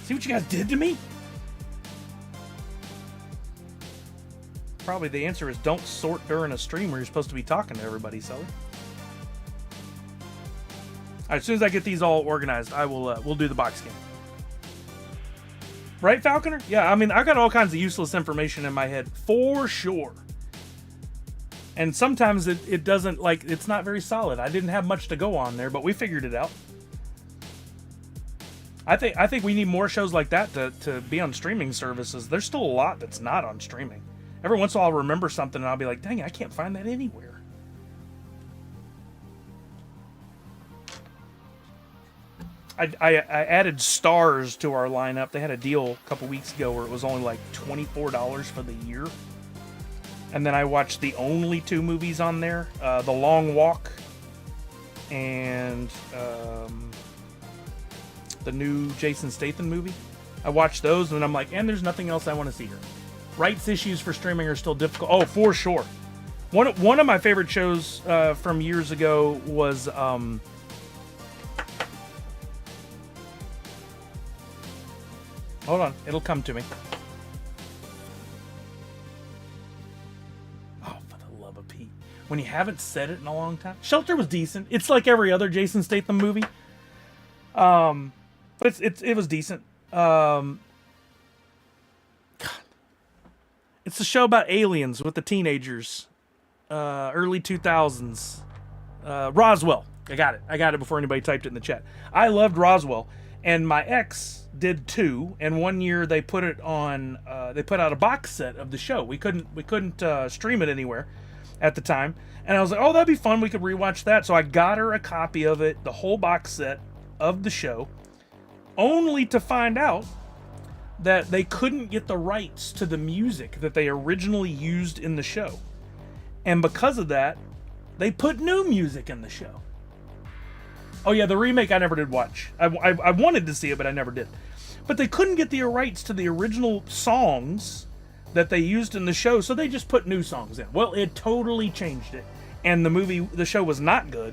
See what you guys did to me? Probably the answer is don't sort during a stream where you're supposed to be talking to everybody, Sully. All right, as soon as I get these all organized, I will we'll do the box game. Right, Falconer? Yeah, I mean, I got all kinds of useless information in my head for sure. And sometimes it doesn't, like, it's not very solid. I didn't have much to go on there, but we figured it out. I think we need more shows like that to be on streaming services. There's still a lot that's not on streaming. Every once in a while I'll remember something and I'll be like, dang, I can't find that anywhere. I added Stars to our lineup. They had a deal a couple weeks ago where it was only like $24 for the year. And then I watched the only two movies on there, The Long Walk and the new Jason Statham movie. I watched those and I'm like, and there's nothing else I want to see here. Rights issues for streaming are still difficult. Oh, for sure. One of my favorite shows from years ago was hold on, it'll come to me. Oh, for the love of Pete. When you haven't said it in a long time. Shelter was decent. It's like every other Jason Statham movie. But it was decent. God. It's a show about aliens with the teenagers. Early 2000s. Roswell. I got it before anybody typed it in the chat. I loved Roswell. And my ex did too. And one year they put it on. They put out a box set of the show. We couldn't stream it anywhere at the time. And I was like, oh, that'd be fun. We could rewatch that. So I got her a copy of it, the whole box set of the show, only to find out that they couldn't get the rights to the music that they originally used in the show. And because of that, they put new music in the show. Oh yeah, the remake I never did watch. I wanted to see it, but I never did. But they couldn't get the rights to the original songs that they used in the show, so they just put new songs in. Well, it totally changed it. And the show was not good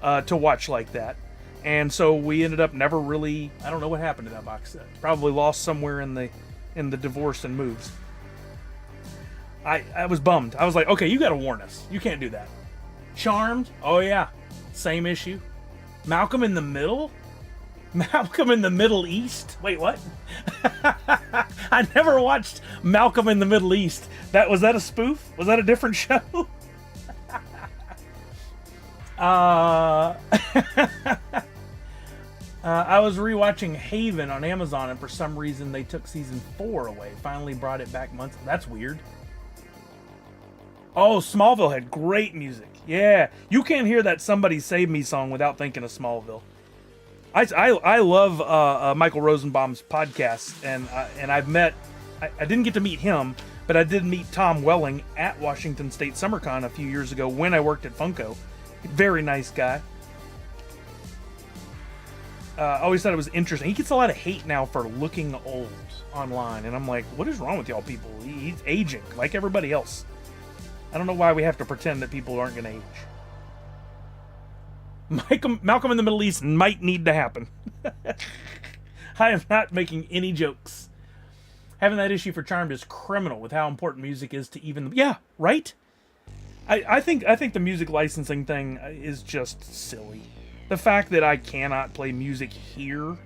to watch like that. And so we ended up never really, I don't know what happened to that box set. Probably lost somewhere in the divorce and moves. I was bummed. I was like, okay, you got to warn us. You can't do that. Charmed? Oh yeah. Same issue. Malcolm in the Middle? Malcolm in the Middle East? Wait, what? I never watched Malcolm in the Middle East. Was that a spoof? Was that a different show? I was rewatching Haven on Amazon, and for some reason they took season 4 away. Finally brought it back months. That's weird. Oh, Smallville had great music. Yeah, you can't hear that Somebody Save Me song without thinking of Smallville. I love Michael Rosenbaum's podcast, and I've met. I didn't get to meet him, but I did meet Tom Welling at Washington State SummerCon a few years ago when I worked at Funko. Very nice guy. always thought it was interesting. He gets a lot of hate now for looking old online, and I'm like, what is wrong with y'all people? He's aging like everybody else. I don't know why we have to pretend that people aren't going to age. Malcolm in the Middle East might need to happen. I am not making any jokes. Having that issue for Charmed is criminal with how important music is to even... Yeah, right? I think the music licensing thing is just silly. The fact that I cannot play music here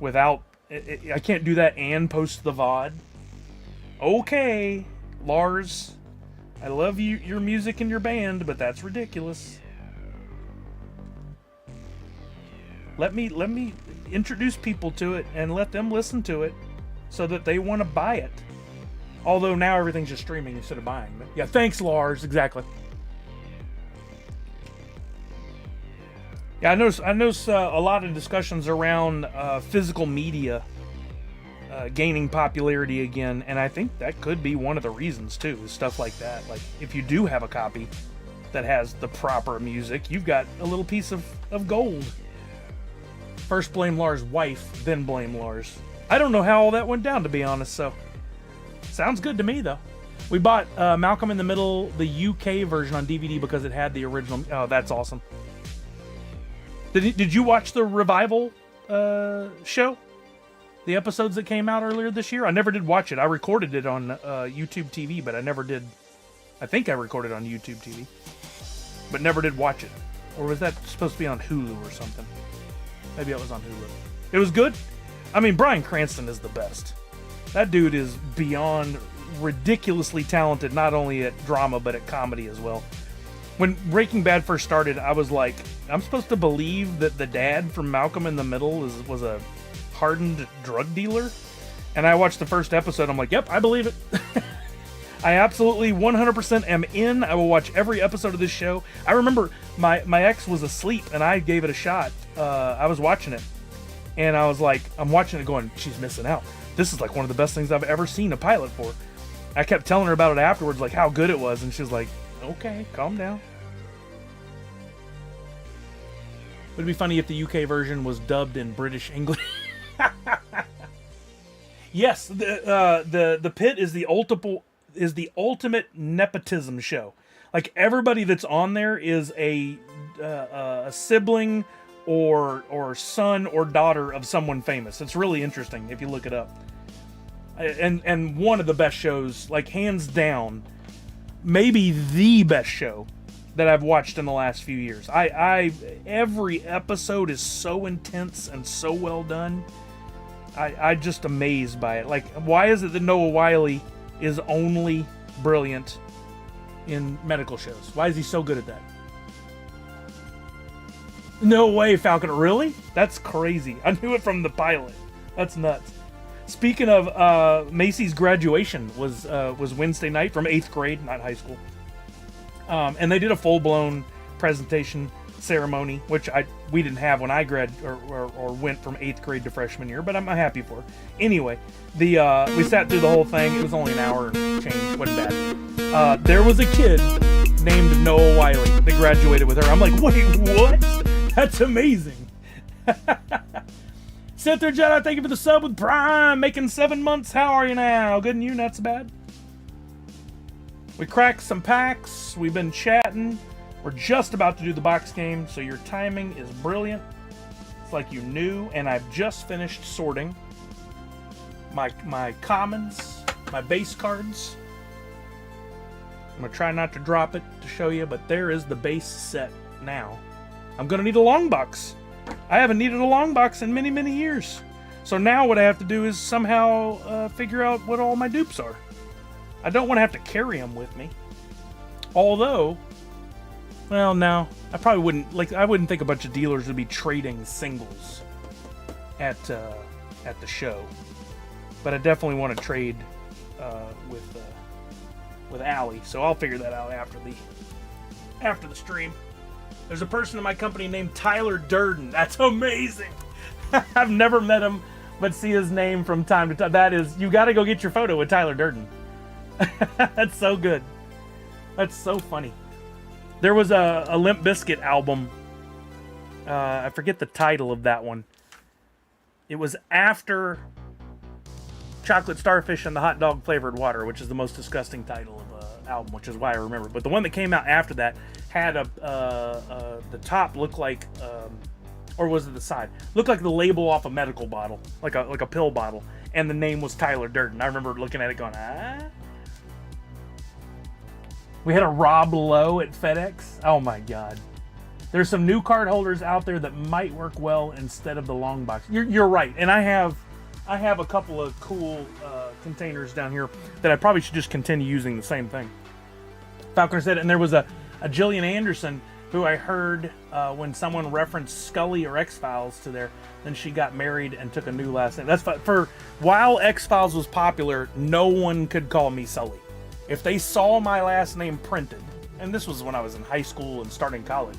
without... I can't do that and post the VOD. Okay, Lars. I love your music and your band, but that's ridiculous. Let me introduce people to it and let them listen to it so that they want to buy it. Although now everything's just streaming instead of buying. But yeah, thanks, Lars. Exactly. Yeah, I notice a lot of discussions around physical media gaining popularity again, and I think that could be one of the reasons too. Is stuff like that. Like if you do have a copy that has the proper music, you've got a little piece of gold. First blame Lars' wife, then blame Lars. I don't know how all that went down, to be honest. So sounds good to me though. We bought Malcolm in the Middle, the UK version on DVD because it had the original. Oh, that's awesome. Did you watch the revival show? The episodes that came out earlier this year? I never did watch it. I recorded it on YouTube TV, but I never did. I think I recorded on YouTube TV, but never did watch it. Or was that supposed to be on Hulu or something? Maybe it was on Hulu. It was good. I mean, Bryan Cranston is the best. That dude is beyond ridiculously talented, not only at drama, but at comedy as well. When Breaking Bad first started, I was like, I'm supposed to believe that the dad from Malcolm in the Middle was a hardened drug dealer? And I watched the first episode, I'm like, yep, I believe it. I absolutely 100% am in. I will watch every episode of this show. I remember my ex was asleep and I gave it a shot. I was watching it. And I was like, I'm watching it going, she's missing out. This is like one of the best things I've ever seen a pilot for. I kept telling her about it afterwards, like how good it was. And she was like, okay, calm down. It'd be funny if the UK version was dubbed in British English. Yes, the Pit is the ultimate nepotism show. Like everybody that's on there is a sibling or son or daughter of someone famous. It's really interesting if you look it up. And one of the best shows, like hands down, maybe the best show that I've watched in the last few years. Every episode is so intense and so well done. I'm just amazed by it. Like, why is it that Noah Wyle is only brilliant in medical shows? Why is he so good at that? No way, Falcon. Really? That's crazy. I knew it from the pilot. That's nuts. Speaking of, Macy's graduation was Wednesday night from 8th grade, not high school. And they did a full-blown presentation ceremony, which we didn't have when I or went from 8th grade to freshman year, but I'm happy for her. Anyway, we sat through the whole thing. It was only an hour and change. It wasn't bad. There was a kid named Noah Wyle that graduated with her. I'm like, wait, what? That's amazing. Sit there, Jedi. Thank you for the sub with Prime. Making 7 months. How are you now? Good and you? Not so bad. We cracked some packs. We've been chatting. We're just about to do the box game, so your timing is brilliant. It's like you knew, and I've just finished sorting my commons, my base cards. I'm going to try not to drop it to show you, but there is the base set now. I'm going to need a long box. I haven't needed a long box in many, many years. So now what I have to do is somehow figure out what all my dupes are. I don't want to have to carry them with me. Although, well, no, I probably wouldn't. I wouldn't think a bunch of dealers would be trading singles at the show. But I definitely want to trade with Allie. So I'll figure that out after the stream. There's a person in my company named Tyler Durden. That's amazing. I've never met him, but see his name from time to time. That is, you got to go get your photo with Tyler Durden. That's so good. That's so funny. There was a Limp Bizkit album. I forget the title of that one. It was after Chocolate Starfish and the Hot Dog Flavored Water, which is the most disgusting title of an album, which is why I remember. But the one that came out after that had the top looked like, or was it the side? Looked like the label off a medical bottle, like a pill bottle, and the name was Tyler Durden. I remember looking at it going, ah. We had a Rob Lowe at FedEx. Oh my God. There's some new card holders out there that might work well instead of the long box. You're right, and I have a couple of cool containers down here that I probably should just continue using the same thing. Falconer said, and there was a Gillian Anderson who I heard when someone referenced Scully or X-Files to there, then she got married and took a new last name. That's for while X-Files was popular, no one could call me Sully. If they saw my last name printed, and this was when I was in high school and starting college,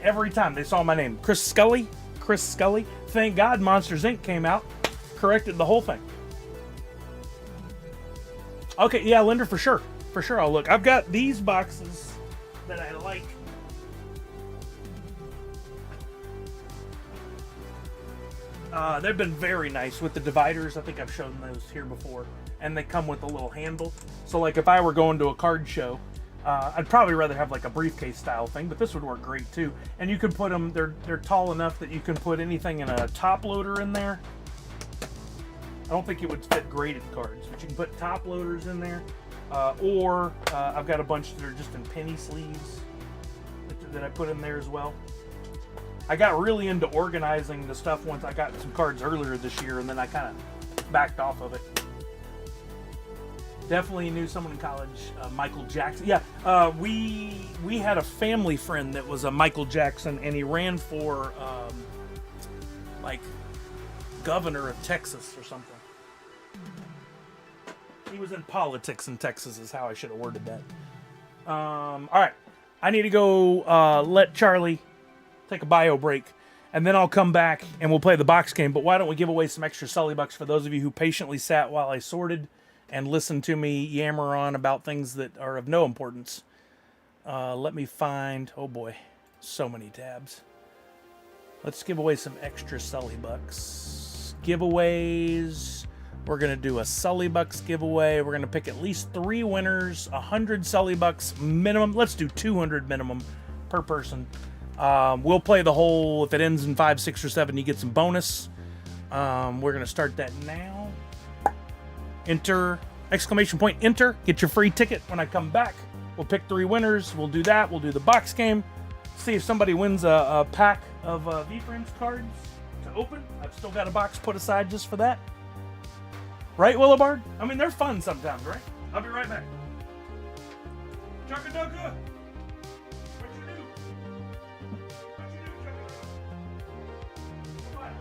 every time they saw my name, Chris Scully, thank God Monsters Inc. came out, corrected the whole thing. Okay, yeah, Linda, for sure I'll look. I've got these boxes that I like. They've been very nice with the dividers. I think I've shown those here before. And they come with a little handle. So like if I were going to a card show, I'd probably rather have like a briefcase style thing, but this would work great too. And you can put them, they're tall enough that you can put anything in a top loader in there. I don't think it would fit graded cards, but you can put top loaders in there. Or I've got a bunch that are just in penny sleeves that I put in there as well. I got really into organizing the stuff once I got some cards earlier this year, and then I kind of backed off of it. Definitely knew someone in college, Michael Jackson. Yeah, we had a family friend that was a Michael Jackson, and he ran for like governor of Texas or something. He was in politics in Texas, is how I should have worded that. All right, I need to go let Charlie take a bio break, and then I'll come back and we'll play the box game. But why don't we give away some extra Sully bucks for those of you who patiently sat while I sorted and listened to me yammer on about things that are of no importance. Let me find, oh boy, so many tabs. Let's give away some extra Sully bucks. Giveaways. We're going to do a Sully bucks giveaway. We're going to pick at least 3 winners, 100 Sully bucks minimum. Let's do 200 minimum per person. We'll play the whole, if it ends in 5, 6, or 7, you get some bonus. We're going to start that now. Enter, exclamation point, enter. Get your free ticket when I come back. We'll pick 3 winners. We'll do that. We'll do the box game. See if somebody wins a pack of VeeFriends cards to open. I've still got a box put aside just for that. Right, Willowbard? I mean, they're fun sometimes, right? I'll be right back. Chugga-dugga! What you do? What you do, Chugga-dugga? What?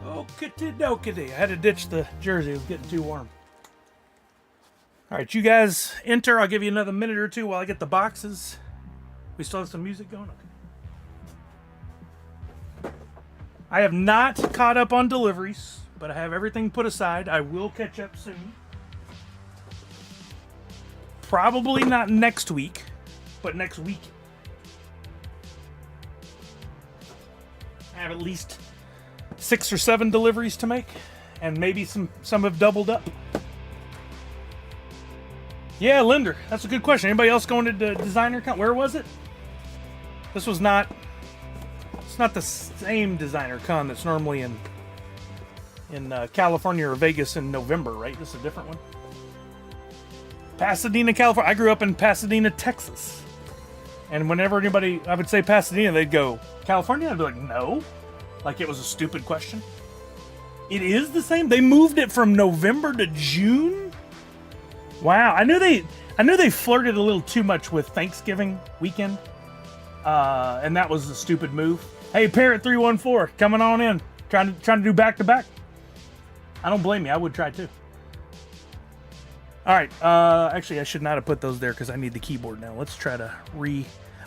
Okity dokity. I had to ditch the jersey. It was getting too warm. All right, you guys enter. I'll give you another minute or two while I get the boxes. We still have some music going? Okay. I have not caught up on deliveries, but I have everything put aside. I will catch up soon. Probably not next week, but next week. I have at least 6 or 7 deliveries to make, and maybe some have doubled up. Yeah, Linder, that's a good question. Anybody else going to the designer con? Where was it? This was not. It's not the same designer con that's normally in California or Vegas in November, right? This is a different one. Pasadena, California. I grew up in Pasadena, Texas. And whenever I would say Pasadena, they'd go, California? I'd be like, no. Like it was a stupid question. It is the same? They moved it from November to June? Wow. I knew they flirted a little too much with Thanksgiving weekend. And that was a stupid move. Hey, Parrot314, coming on in. Trying to do back-to-back. I don't blame you. I would try too. All right. Actually, I should not have put those there because I need the keyboard now. Let's try to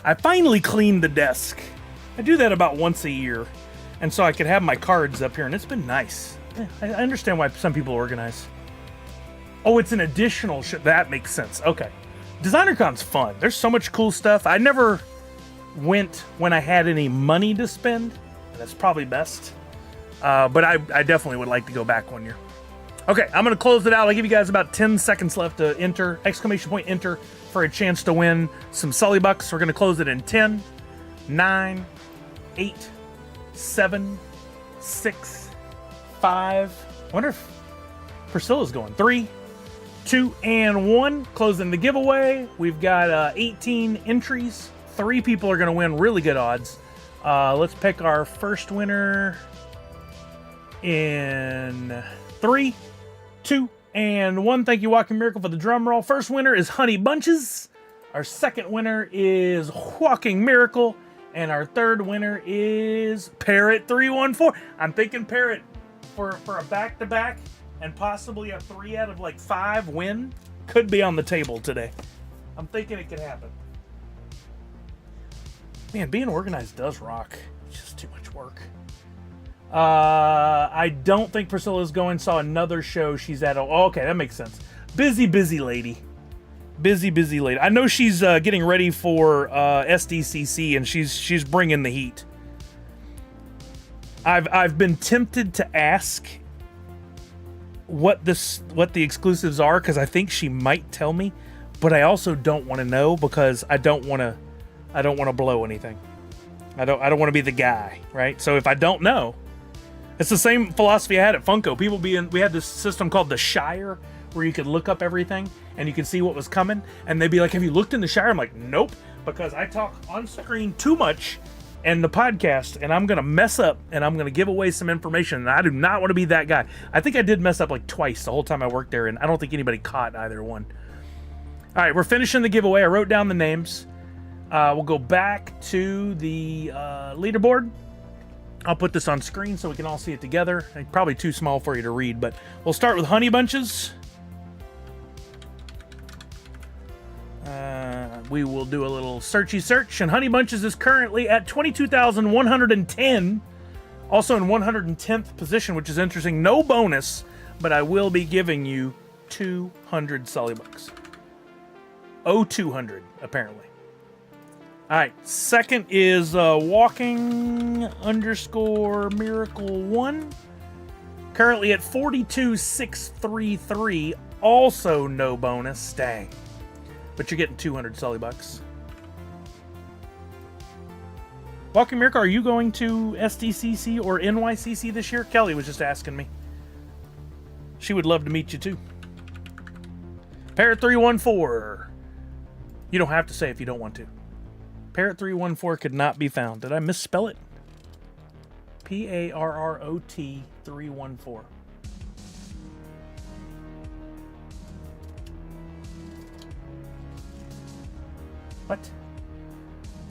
I finally cleaned the desk. I do that about once a year. And so I could have my cards up here, and it's been nice. I understand why some people organize. Oh, it's an additional that makes sense. Okay. DesignerCon's fun. There's so much cool stuff. I never went when I had any money to spend. That's probably best. But I definitely would like to go back one year. Okay, I'm going to close it out. I'll give you guys about 10 seconds left to enter, ! Enter, for a chance to win some Sully Bucks. We're going to close it in 10, 9, 8, 7, 6, 5. I wonder if Priscilla's going. 3, 2, and 1. Closing the giveaway. We've got 18 entries. 3 people are going to win. Really good odds. Let's pick our first winner in 3, 2, and 1. Thank you, Walking Miracle, for the drum roll. First winner is Honey Bunches. Our second winner is Walking Miracle. And our third winner is Parrot314. I'm thinking Parrot for a back-to-back and possibly a 3 out of like 5 win could be on the table today. I'm thinking it could happen. Man, being organized does rock. It's just too much work. I don't think Priscilla's going. Saw another show she's at. Oh, okay, that makes sense. Busy lady. Busy lady. I know she's getting ready for SDCC, and she's bringing the heat. I've been tempted to ask what the exclusives are because I think she might tell me, but I also don't want to know because I don't want to blow anything. I don't want to be the guy, right? So if I don't know. It's the same philosophy I had at Funko. We had this system called the Shire where you could look up everything and you could see what was coming. And they'd be like, have you looked in the Shire? I'm like, nope, because I talk on screen too much in the podcast and I'm going to mess up and I'm going to give away some information. And I do not want to be that guy. I think I did mess up like twice the whole time I worked there. And I don't think anybody caught either one. All right, we're finishing the giveaway. I wrote down the names. We'll go back to the leaderboard. I'll put this on screen so we can all see it together. It's probably too small for you to read, but we'll start with Honey Bunches. We will do a little searchy search, and Honey Bunches is currently at 22,110, also in 110th position, which is interesting. No bonus, but I will be giving you 200 Sully Bucks. 200, apparently. All right, second is Walking_Miracle1. Currently at 42,633. Also no bonus. Dang. But you're getting 200 Sully Bucks. Walking Miracle, are you going to SDCC or NYCC this year? Kelly was just asking me. She would love to meet you too. Parrot314. You don't have to say if you don't want to. Parrot314 could not be found. Did I misspell it? Parrot 314. What?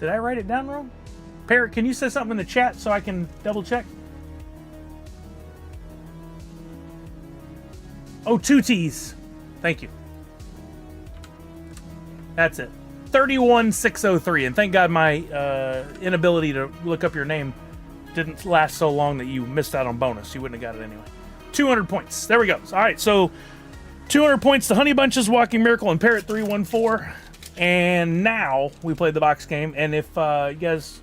Did I write it down wrong? Parrot, can you say something in the chat so I can double check? Oh, 2 T's. Thank you. That's it. 31,603, and thank God my inability to look up your name didn't last so long that you missed out on bonus. You wouldn't have got it anyway. 200 points. There we go. All right, so 200 points to Honey Bunches, Walking Miracle, and Parrot314. And now we played the box game, and if you guys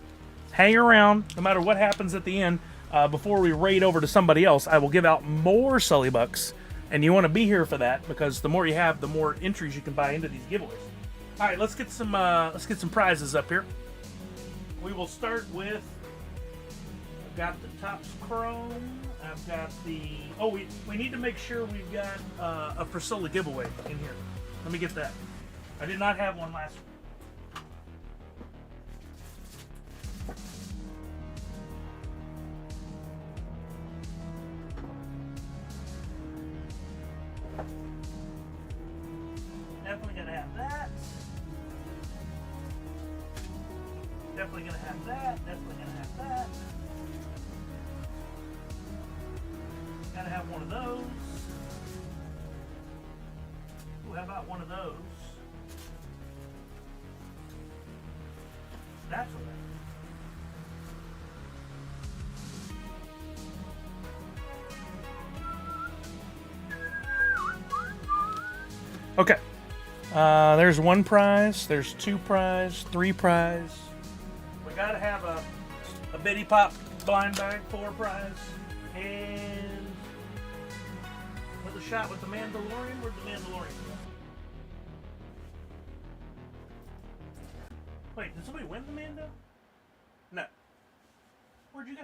hang around. No matter what happens at the end, before we raid over to somebody else, I will give out more Sully Bucks. And you want to be here for that, because the more you have, the more entries you can buy into these giveaways. All right, let's get some prizes up here. We will start with. I've got the Topps Chrome. I've got the. Oh, we need to make sure we've got a Priscilla giveaway in here. Let me get that. I did not have one last week. Definitely gonna have that. Definitely gonna have that. Definitely gonna have that. Gotta have one of those. Ooh, how about one of those? That's what Okay. There's one prize, there's two prize, three prize. We gotta have a Bitty Pop blind bag, 4 prize. And with a shot with the Mandalorian. Where'd the Mandalorian go? Wait, did somebody win the Mando? No. Where'd you go?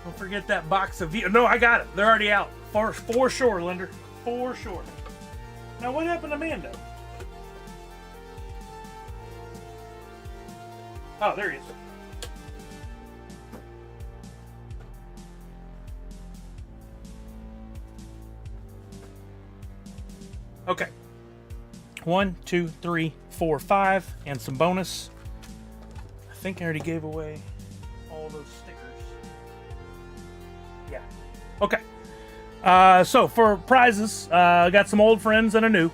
Don't forget that box of No, I got it. They're already out. For sure, Linder. For sure. Now, what happened to Mando? Oh, there he is. Okay. 1, 2, 3, 4, 5, and some bonus. I think I already gave away all those stickers. Yeah. Okay. So for prizes, I got some old friends and a new.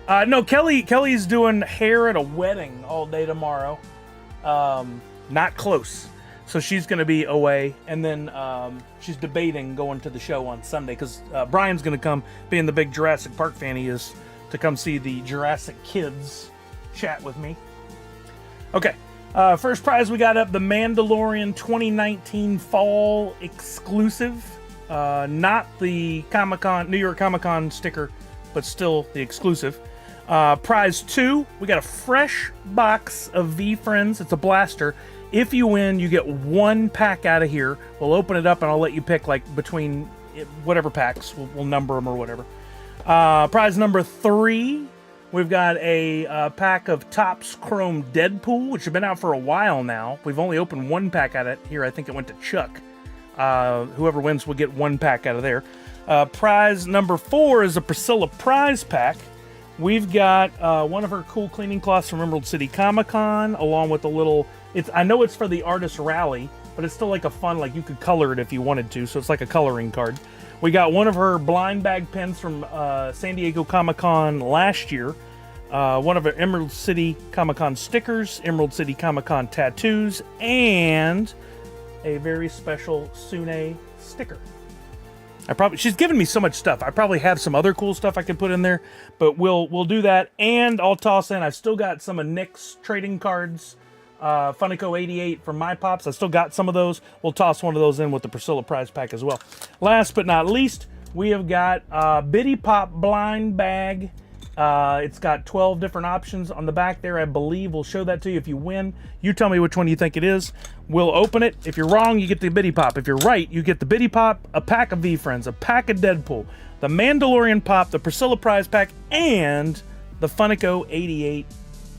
No, Kelly's doing hair at a wedding all day tomorrow. Not close. So she's going to be away, and then she's debating going to the show on Sunday, because Brian's going to come, being the big Jurassic Park fan he is, to come see the Jurassic Kids chat with me. Okay, first prize we got up, the Mandalorian 2019 Fall Exclusive. Not the New York Comic-Con sticker, but still the exclusive. Prize 2, we got a fresh box of VeeFriends. It's a blaster. If you win, you get 1 pack out of here. We'll open it up and I'll let you pick like between whatever packs. We'll number them or whatever. Prize number 3, we've got a pack of Topps Chrome Deadpool, which have been out for a while now. We've only opened 1 pack out of it here. I think it went to Chuck. Whoever wins will get 1 pack out of there. Prize number 4 is a Priscilla prize pack. We've got one of her cool cleaning cloths from Emerald City Comic Con, along with a little. I know it's for the artist rally, but it's still like a fun, like you could color it if you wanted to, so it's like a coloring card. We got one of her blind bag pens from San Diego Comic Con last year. One of her Emerald City Comic Con stickers, Emerald City Comic Con tattoos, and a very special Sune sticker. She's given me so much stuff. I probably have some other cool stuff I could put in there, but we'll do that. And I'll toss in, I've still got some of Nick's trading cards, Funnico 88 from My Pops. I still got some of those. We'll toss one of those in with the Priscilla prize pack as well. Last but not least, we have got Bitty Pop blind bag. It's got 12 different options on the back there, I believe. We'll show that to you if you win. You tell me which one you think it is. We'll open it. If you're wrong, you get the Bitty Pop. If you're right, you get the Bitty Pop, a pack of VeeFriends, a pack of Deadpool, the Mandalorian Pop, the Priscilla prize pack, and the Funnico 88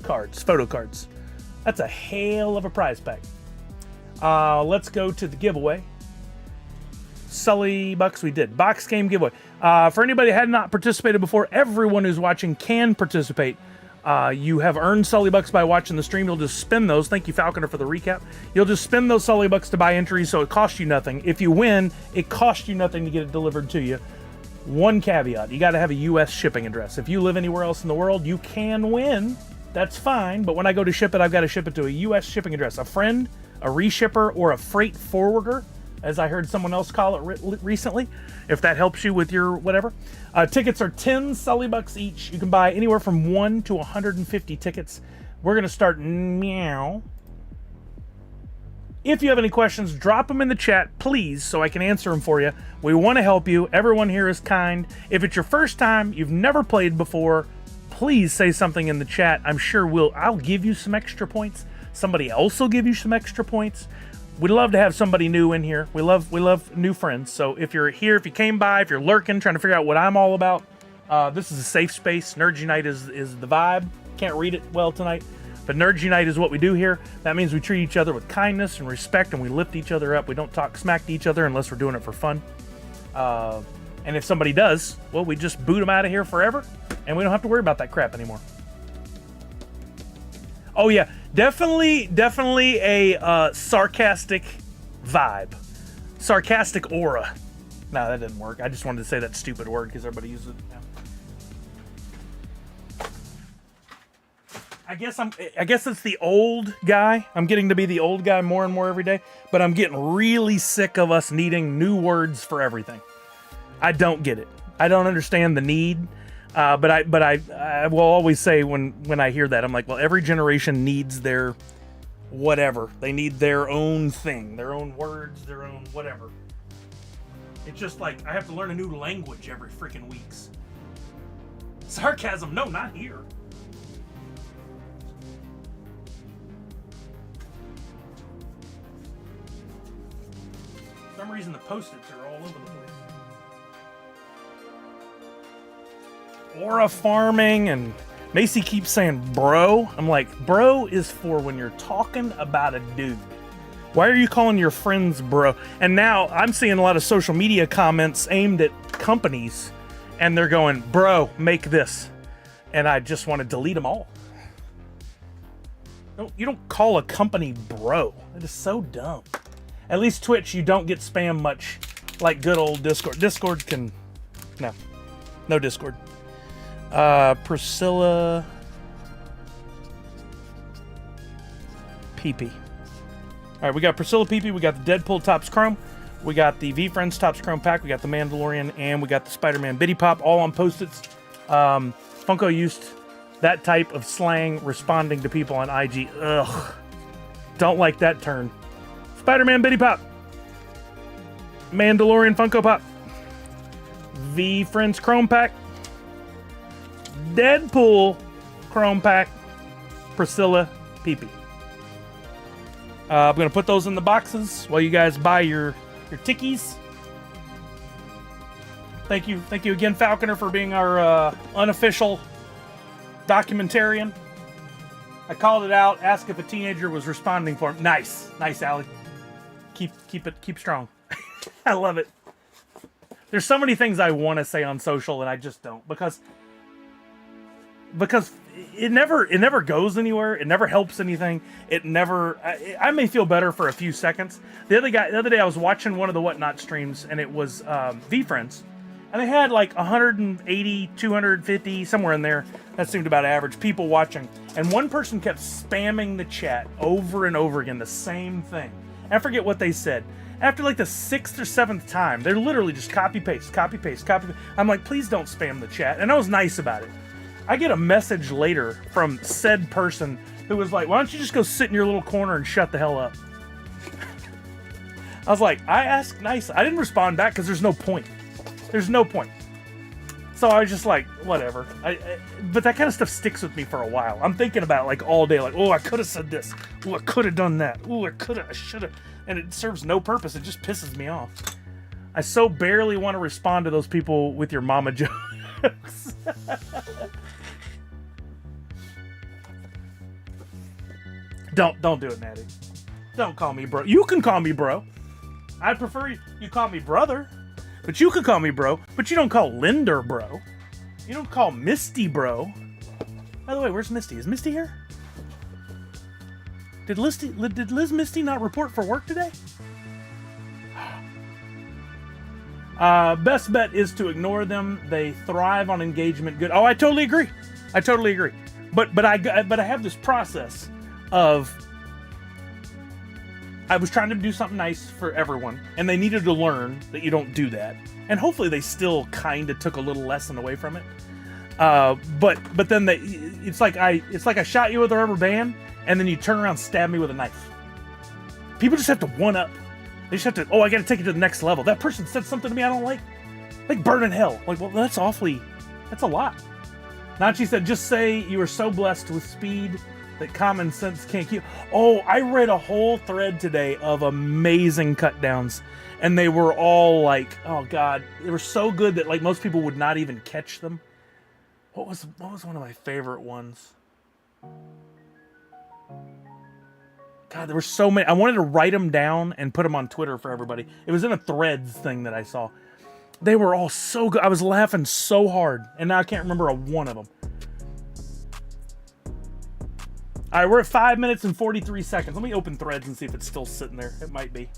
cards, photo cards. That's a hell of a prize pack. Let's go to the giveaway. Sully Bucks, we did. Box game giveaway. For anybody who had not participated before, everyone who's watching can participate. You have earned Sully Bucks by watching the stream. You'll just spin those. Thank you, Falconer, for the recap. You'll just spin those Sully Bucks to buy entries, so it costs you nothing. If you win, it costs you nothing to get it delivered to you. One caveat, you got to have a U.S. shipping address. If you live anywhere else in the world, you can win. That's fine, but when I go to ship it, I've got to ship it to a U.S. shipping address. A friend, a reshipper, or a freight forwarder. as I heard someone else call it recently, if that helps you with your whatever. Tickets are 10 Sully bucks each. You can buy anywhere from 1 to 150 tickets. We're going to start meow. If you have any questions, drop them in the chat, please, so I can answer them for you. We want to help you. Everyone here is kind. If it's your first time, you've never played before, please say something in the chat. I'm sure I'll give you some extra points. Somebody else will give you some extra points. We'd love to have somebody new in here. We love new friends. So if you're here, if you came by, if you're lurking, trying to figure out what I'm all about, this is a safe space. Nerds Unite is the vibe. Can't read it well tonight, but Nerds Unite is what we do here. That means we treat each other with kindness and respect, and we lift each other up. We don't talk smack to each other unless we're doing it for fun. And if somebody does, well, we just boot them out of here forever, and we don't have to worry about that crap anymore. Oh yeah, definitely a sarcastic vibe. Sarcastic aura. No, that didn't work. I just wanted to say that stupid word because everybody uses it now. I guess it's the old guy. I'm getting to be the old guy more and more every day, but I'm getting really sick of us needing new words for everything. I don't get it. I don't understand the need. But I will always say when I hear that, I'm like, well, every generation needs their whatever. They need their own thing, their own words, their own whatever. It's just like I have to learn a new language every freaking weeks. Sarcasm, no, not here. For some reason the Post-its are all over the place. Aura farming, and Macy keeps saying bro. I'm like, bro is for when you're talking about a dude. Why are you calling your friends bro? And now I'm seeing a lot of social media comments aimed at companies, and they're going, bro, make this. And I just want to delete them all. No, you don't call a company bro. That is so dumb. At least Twitch, you don't get spam much like good old Discord. Discord can... No Discord. Priscilla PP. Alright, we got Priscilla PP, we got the Deadpool Topps Chrome, we got the VeeFriends Topps Chrome Pack, we got the Mandalorian, and we got the Spider-Man Biddy Pop, all on Post-its. Funko used that type of slang responding to people on IG. Ugh. Don't like that turn. Spider-Man Biddy Pop. Mandalorian Funko Pop. VeeFriends Chrome Pack. Deadpool Chrome Pack. Priscilla PP. I'm going to put those in the boxes while you guys buy your tickies. Thank you again, Falconer, for being our unofficial documentarian. I called it out, asked if a teenager was responding for him. Nice, Allie. Keep strong. I love it. There's so many things I want to say on social and I just don't because it never goes anywhere. It never helps anything. I may feel better for a few seconds. The other day I was watching one of the Whatnot streams and it was VeeFriends. And they had like 180, 250, somewhere in there. That seemed about average. People watching. And one person kept spamming the chat over and over again, the same thing. I forget what they said. After like the 6th or 7th time, they're literally just copy paste. I'm like, please don't spam the chat. And I was nice about it. I get a message later from said person who was like, why don't you just go sit in your little corner and shut the hell up? I was like, I asked nice. I didn't respond back because there's no point. There's no point. So I was just like, whatever. But that kind of stuff sticks with me for a while. I'm thinking about it like all day, like, oh, I could have said this. Oh, I could have done that. Oh, I should have. And it serves no purpose. It just pisses me off. I so barely want to respond to those people with your mama jokes. Don't do it, Natty. Don't call me bro. You can call me bro. I'd prefer you call me brother. But you could call me bro, but you don't call Linder bro. You don't call Misty bro. By the way, where's Misty? Is Misty here? Did Liz Misty not report for work today? Best bet is to ignore them. They thrive on engagement. Good. Oh, I totally agree. But I have this process of I was trying to do something nice for everyone, and they needed to learn that you don't do that. And hopefully they still kind of took a little lesson away from it. But then it's like I shot you with a rubber band, and then you turn around and stab me with a knife. People just have to one up. They just have to, I got to take it to the next level. That person said something to me I don't like. Like burn in hell. Like, well, that's a lot. Nachi said, just say you are so blessed with speed that common sense can't keep. Oh, I read a whole thread today of amazing cut downs, and they were all like, oh God, they were so good that like most people would not even catch them. What was one of my favorite ones? God, there were so many. I wanted to write them down and put them on Twitter for everybody. It was in a Threads thing that I saw. They were all so good. I was laughing so hard, and now I can't remember one of them. All right, we're at 5 minutes and 43 seconds. Let me open Threads and see if it's still sitting there. It might be.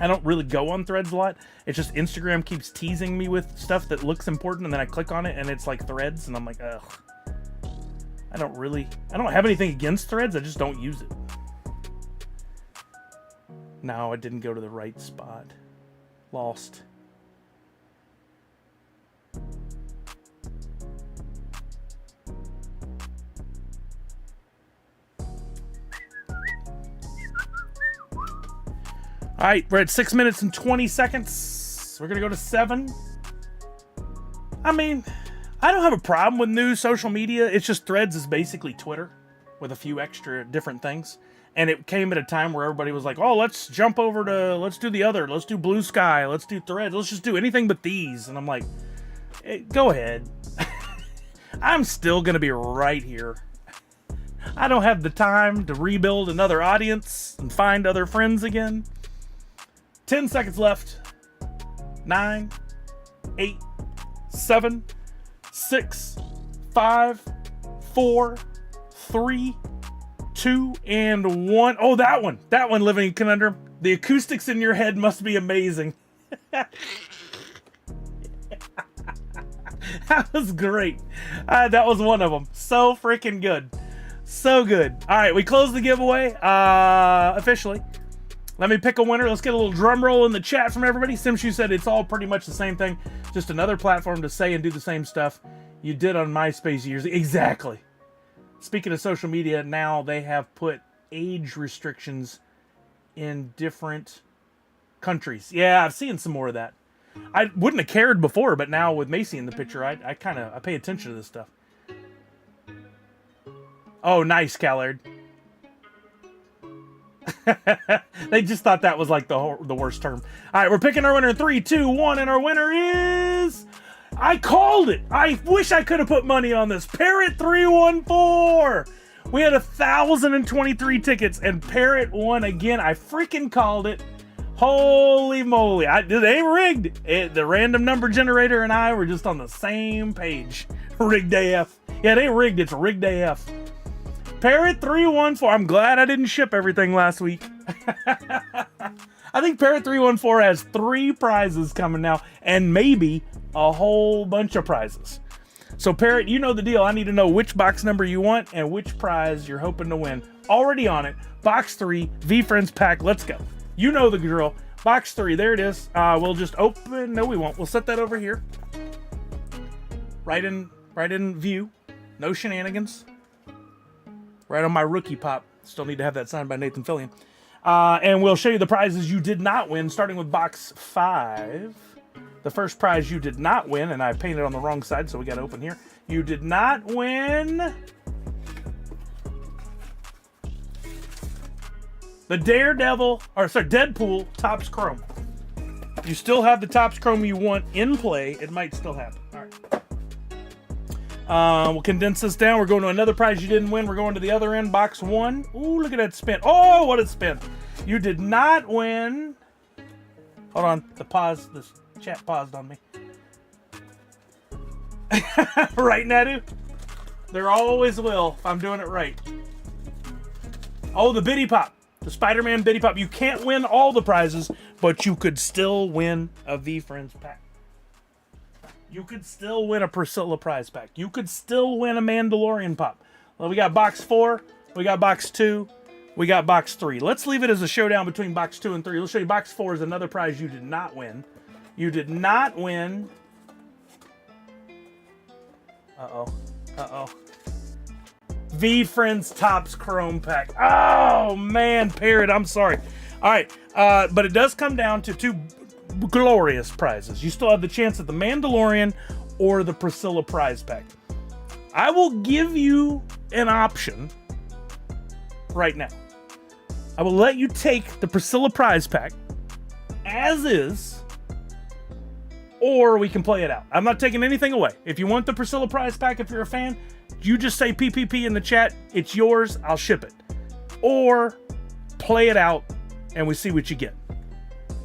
I don't really go on Threads a lot. It's just Instagram keeps teasing me with stuff that looks important, and then I click on it, and it's like Threads, and I'm like, ugh. I don't have anything against Threads. I just don't use it. No, I didn't go to the right spot. Lost. All right, we're at 6 minutes and 20 seconds. We're going to go to 7. I mean, I don't have a problem with new social media. It's just Threads is basically Twitter with a few extra different things. And it came at a time where everybody was like, oh, let's jump over to, let's do the other. Let's do Blue Sky. Let's do Threads. Let's just do anything but these. And I'm like, hey, go ahead. I'm still going to be right here. I don't have the time to rebuild another audience and find other friends again. 10 seconds left. 9, 8, 7, 6, 5, 4, 3, 2, and 1. Oh, that one, Living Conundrum. The acoustics in your head must be amazing. That was great. That was one of them. So freaking good. So good. All right, we closed the giveaway officially. Let me pick a winner. Let's get a little drum roll in the chat from everybody. Simshu said it's all pretty much the same thing. Just another platform to say and do the same stuff you did on MySpace years. Exactly. Speaking of social media, now they have put age restrictions in different countries. Yeah, I've seen some more of that. I wouldn't have cared before, but now with Macy in the picture, I pay attention to this stuff. Oh, nice, Callard. They just thought that was like the worst term. All right, we're picking our winner in 3, 2, 1, and our winner is... I called it. I wish I could have put money on this. Parrot 314. We had 1,023 tickets, and Parrot won again. I freaking called it. Holy moly. It ain't rigged. The random number generator and I were just on the same page. Rigged AF. Yeah, it ain't rigged. It's rigged AF. Parrot 314. I'm glad I didn't ship everything last week. I think Parrot 314 has 3 prizes coming now, and maybe a whole bunch of prizes. So Parrot, you know the deal. I need to know which box number you want and which prize you're hoping to win. Already on it. Box 3, VeeFriends pack. Let's go. You know the drill. Box 3, there it is. We'll just open. No, we won't. We'll set that over here. Right in view. No shenanigans. Right on my rookie pop. Still need to have that signed by Nathan Fillion. And we'll show you the prizes you did not win, starting with box 5. The first prize you did not win, and I painted on the wrong side, so we got to open here. You did not win the Deadpool Topps Chrome. You still have the Topps Chrome you want in play. It might still happen. All right. We'll condense this down. We're going to another prize you didn't win. We're going to the other end, box 1. Ooh, look at that spin. Oh, what a spin. You did not win. Hold on. The chat paused on me. Right, Nadu? There always will if I'm doing it right. Oh, the Biddy Pop. The Spider-Man Biddy Pop. You can't win all the prizes, but you could still win a VeeFriends pack. You could still win a Priscilla prize pack. You could still win a Mandalorian pop. Well, we got box 4. We got box 2. we got box 3. Let's leave it as a showdown between box 2 and 3. Let's show you box 4 is another prize you did not win. You did not win. Uh-oh. VeeFriends Topps Chrome Pack. Oh, man, Parrot, I'm sorry. All right, but it does come down to 2 glorious prizes. You still have the chance at the Mandalorian or the Priscilla prize pack. I will give you an option right now. I will let you take the Priscilla prize pack as is, or we can play it out. I'm not taking anything away. If you want the Priscilla prize pack, if you're a fan, you just say PPP in the chat. It's yours. I'll ship it. Or play it out and we see what you get.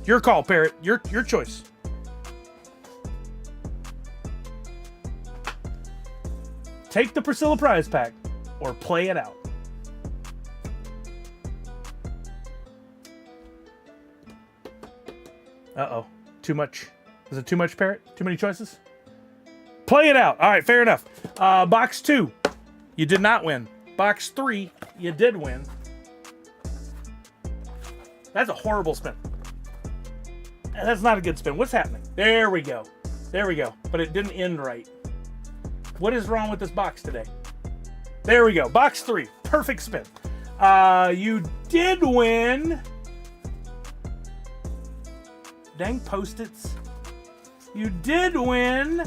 Your call, Parrot. Your choice. Take the Priscilla prize pack or play it out. Uh-oh. Too much. Is it too much, Parrot? Too many choices? Play it out. All right, fair enough. Box 2, you did not win. Box 3, you did win. That's a horrible spin. That's not a good spin. What's happening? There we go. There we go. But it didn't end right. What is wrong with this box today? There we go. Box 3. Perfect spin. You did win. Dang Post-its. You did win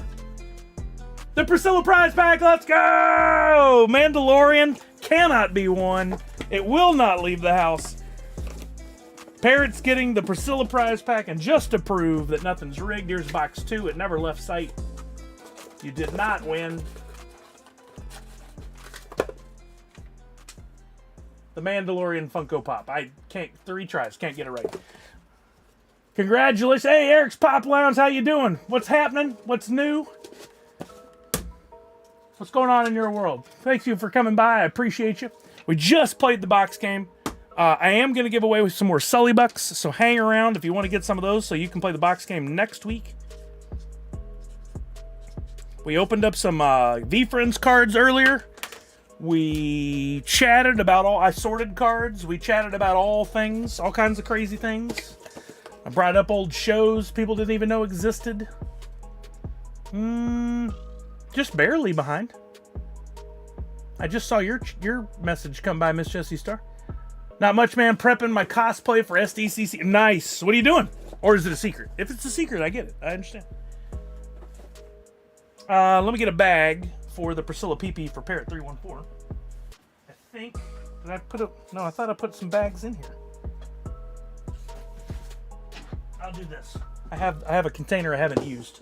the Priscilla prize pack. Let's go! Mandalorian cannot be won. It will not leave the house. Parrot's getting the Priscilla prize pack, and just to prove that nothing's rigged, here's box 2. It never left sight. You did not win the Mandalorian Funko Pop. I can't, 3 tries, can't get it right. Congratulations. Hey, Eric's Pop Lounge, how you doing? What's happening? What's new? What's going on in your world? Thank you for coming by. I appreciate you. We just played the box game. I am going to give away some more Sully Bucks, so hang around if you want to get some of those so you can play the box game next week. We opened up some VeeFriends cards earlier. We chatted about I sorted cards. We chatted about all things, all kinds of crazy things. I brought up old shows people didn't even know existed. Just barely behind. I just saw your message come by, Miss Jessie Star. Not much, man. Prepping my cosplay for SDCC. Nice. What are you doing? Or is it a secret? If it's a secret, I get it. I understand. Let me get a bag for the Priscilla PP for Parrot 314. I think, did I put no, I thought I put some bags in here. I'll do this. I have a container I haven't used.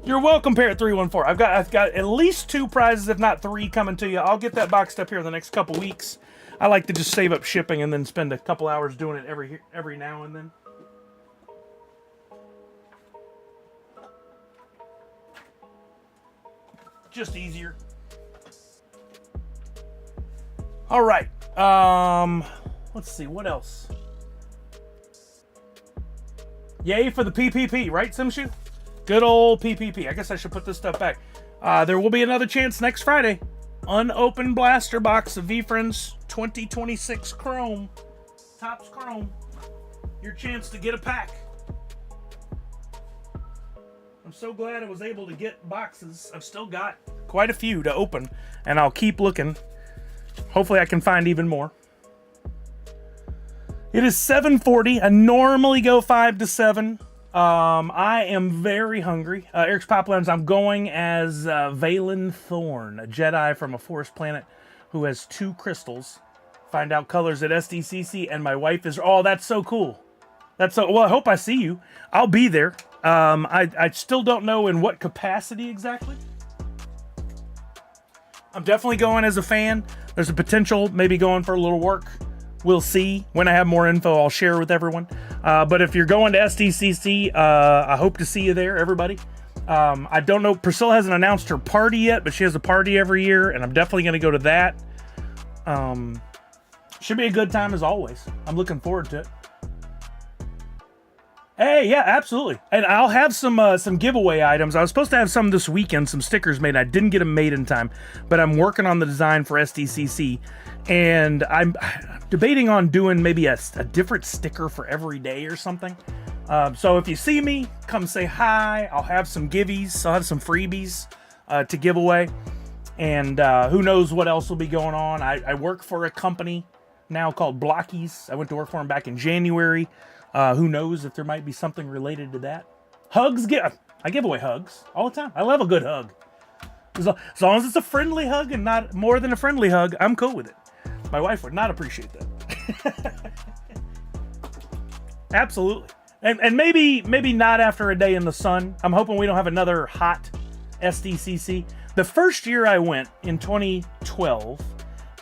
You're welcome, Parrot 314. I've got at least 2 prizes, if not 3, coming to you. I'll get that boxed up here in the next couple weeks. I like to just save up shipping and then spend a couple hours doing it every now and then. Just easier. All right. Let's see what else. Yay for the PPP, right, Simshu? Good old PPP. I guess I should put this stuff back. There will be another chance next Friday. Unopened blaster box of VeeFriends 2026 Chrome. Topps Chrome. Your chance to get a pack. I'm so glad I was able to get boxes. I've still got quite a few to open, and I'll keep looking. Hopefully I can find even more. It is 7:40. I normally go 5 to 7. I am very hungry. Eric's Pop Lounge, I'm going as Valen Thorn, a Jedi from a forest planet who has 2 crystals. Find out colors at SDCC, and my wife is... Oh, that's so cool. That's so... Well, I hope I see you. I'll be there. I still don't know in what capacity exactly. I'm definitely going as a fan. There's a potential maybe going for a little work. We'll see. When I have more info, I'll share with everyone. But if you're going to SDCC, I hope to see you there, everybody. I don't know. Priscilla hasn't announced her party yet, but she has a party every year, and I'm definitely going to go to that. Should be a good time as always. I'm looking forward to it. Hey, yeah, absolutely. And I'll have some giveaway items. I was supposed to have some this weekend, some stickers made. I didn't get them made in time, but I'm working on the design for SDCC, and I'm debating on doing maybe a different sticker for every day or something. So if you see me, come say hi. I'll have some givvies. I'll have some freebies to give away, and who knows what else will be going on. I work for a company now called Blockies. I went to work for them back in January. Who knows if there might be something related to that. Hugs, I give away hugs all the time. I love a good hug. As long as it's a friendly hug and not more than a friendly hug, I'm cool with it. My wife would not appreciate that. Absolutely. And maybe not after a day in the sun. I'm hoping we don't have another hot SDCC. The first year I went in 2012,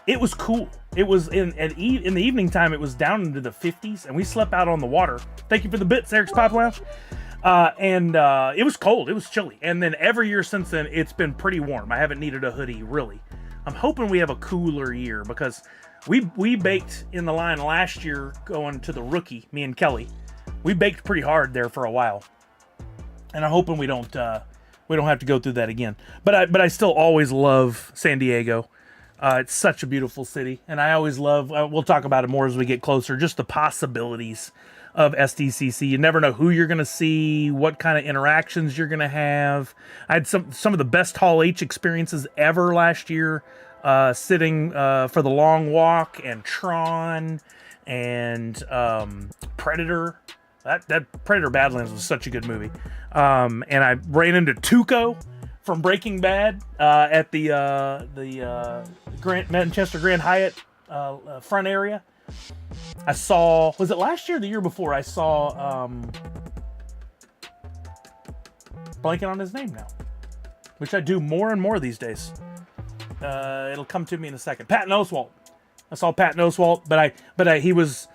it was cool. It was in the evening time. It was down into the 50s, and we slept out on the water. Thank you for the bits, Eric's Pop Lounge. And it was cold. It was chilly. And then every year since then, it's been pretty warm. I haven't needed a hoodie, really. I'm hoping we have a cooler year because we baked in the line last year going to the rookie, me and Kelly. We baked pretty hard there for a while. And I'm hoping we don't have to go through that again. But I still always love San Diego. It's such a beautiful city, and I always love, we'll talk about it more as we get closer, just the possibilities of SDCC. You never know who you're going to see, what kind of interactions you're going to have. I had some of the best Hall H experiences ever last year, sitting for the long walk, and Tron, and Predator. That Predator Badlands was such a good movie. And I ran into Tuco from Breaking Bad at the Manchester Grand Hyatt front area. I saw, was it last year or the year before? I saw, blanking on his name now, which I do more and more these days. It'll come to me in a second. Patton Oswalt. I saw Patton Oswalt, but he was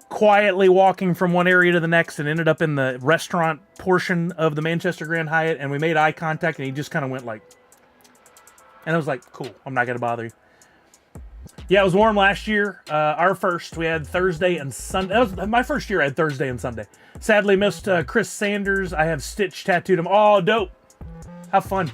quietly walking from one area to the next and ended up in the restaurant portion of the Manchester Grand Hyatt, and we made eye contact, and he just kind of went like, and I was like, cool, I'm not going to bother you. Yeah, it was warm last year. Our first, we had Thursday and Sunday. That was my first year. I had Thursday and Sunday. Sadly missed Chris Sanders. I have Stitch tattooed him. Oh, dope. Have fun.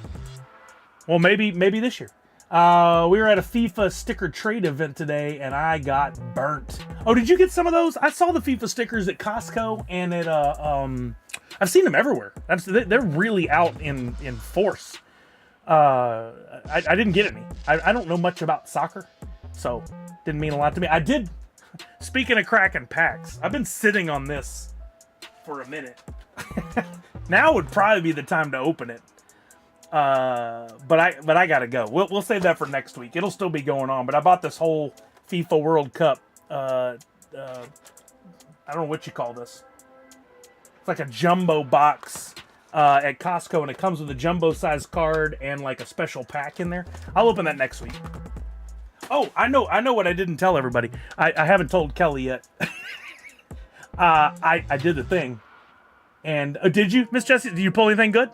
Well, maybe this year. We were at a FIFA sticker trade event today, and I got burnt. Oh, did you get some of those? I saw the FIFA stickers at Costco, and at I've seen them everywhere. They're really out in force. I didn't get any. I don't know much about soccer, so didn't mean a lot to me. I did. Speaking of cracking packs, I've been sitting on this for a minute. Now would probably be the time to open it. But I gotta go. We'll save that for next week. It'll still be going on. But I bought this whole FIFA World Cup. I don't know what you call this. It's like a jumbo box at Costco, and it comes with a jumbo size card and like a special pack in there. I'll open that next week. Oh, I know what I didn't tell everybody. I haven't told Kelly yet. I did the thing, and did you, Miss Jessie? Did you pull anything good?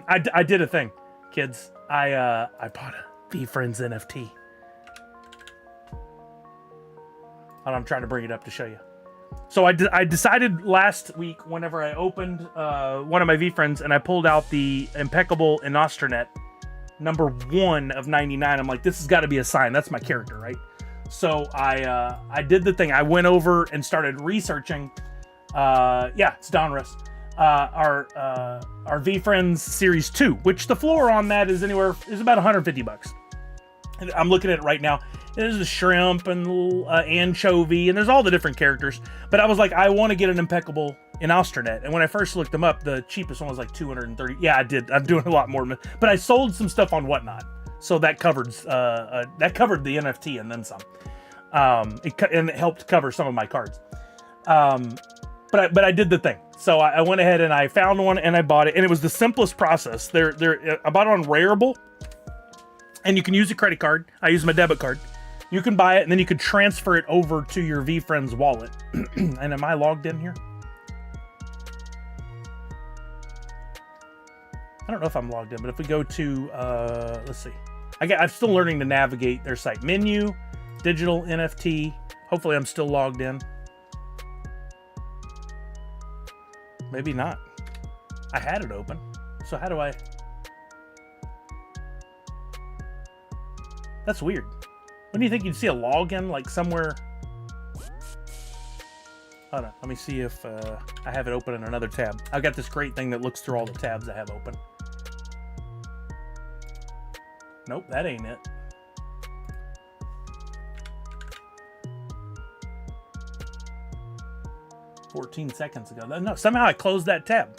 I did a thing, kids. I bought a VeeFriends NFT. And I'm trying to bring it up to show you. So I decided last week, whenever I opened one of my VeeFriends, and I pulled out the Impeccable Inostranet number 1 of 99. I'm like, this has got to be a sign. That's my character, right? So I did the thing. I went over and started researching. Yeah, it's Donruss. Our VeeFriends Series 2, which the floor on that is about $150. I'm looking at it right now. There's a shrimp and anchovy, and there's all the different characters. But I was like, I want to get an Impeccable Inostranet. And when I first looked them up, the cheapest one was like $230. Yeah, I did. I'm doing a lot more. But I sold some stuff on Whatnot, so that covered the NFT and then some. It helped cover some of my cards. But I did the thing. So I went ahead and I found one and I bought it, and it was the simplest process. I bought it on Rareable, and you can use a credit card. I use my debit card. You can buy it, and then you could transfer it over to your VeeFriends wallet. And am I logged in here? I don't know if I'm logged in, but if we go to, let's see. I'm still learning to navigate their site. Menu, digital NFT. Hopefully I'm still logged in. maybe not. I had it open. So how do I... That's weird. When do you think you'd see a login, like somewhere? Hold on, let me see if I have it open in another tab. I've got this great thing that looks through all the tabs I have open. Nope, that ain't it. "14 seconds ago." No, somehow I closed that tab.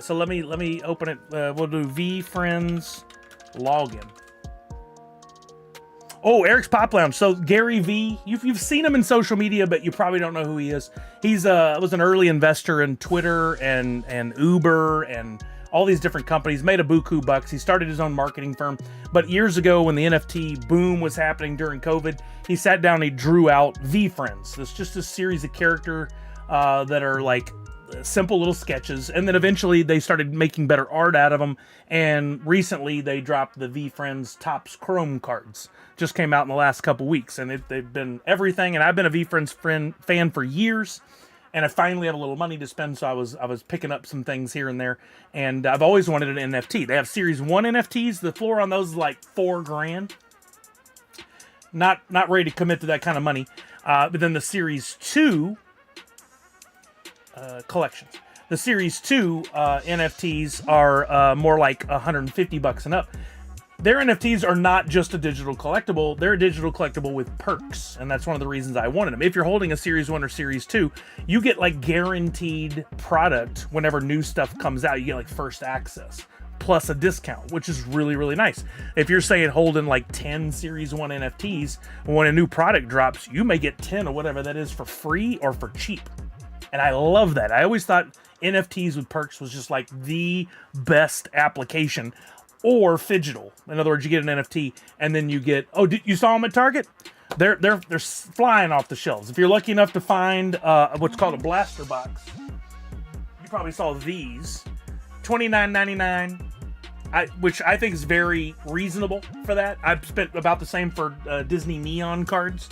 So let me open it. We'll do VeeFriends login. Oh, Eric's Pop Lounge. So Gary V, you've seen him in social media, but you probably don't know who he is. He's was an early investor in Twitter and Uber and all these different companies. Made a buku bucks. He started his own marketing firm. But years ago, when the NFT boom was happening during COVID, he sat down and he drew out VeeFriends. It's just a series of character that are like simple little sketches, and then eventually they started making better art out of them, and recently they dropped the VeeFriends Topps Chrome cards. Just came out in the last couple weeks, and they've been everything, and I've been a VeeFriends fan for years, and I finally had a little money to spend, so I was picking up some things here and there, and I've always wanted an NFT. They have Series 1 NFTs. The floor on those is like $4,000. Not ready to commit to that kind of money. But then the Series 2 collections. The Series 2 NFTs are more like $150 and up. Their NFTs are not just a digital collectible, they're a digital collectible with perks, and that's one of the reasons I wanted them. If you're holding a Series 1 or Series 2, you get like guaranteed product whenever new stuff comes out. You get like first access, plus a discount, which is really, really nice. If you're saying holding like 10 Series 1 NFTs, when a new product drops, you may get 10 or whatever that is for free or for cheap. And I love that. I always thought NFTs with perks was just like the best application. Or Phygital. In other words, you get an NFT and then you get, oh, you saw them at Target? They're flying off the shelves. If you're lucky enough to find what's called a blaster box, you probably saw these. $29.99, which I think is very reasonable for that. I've spent about the same for Disney Neon cards.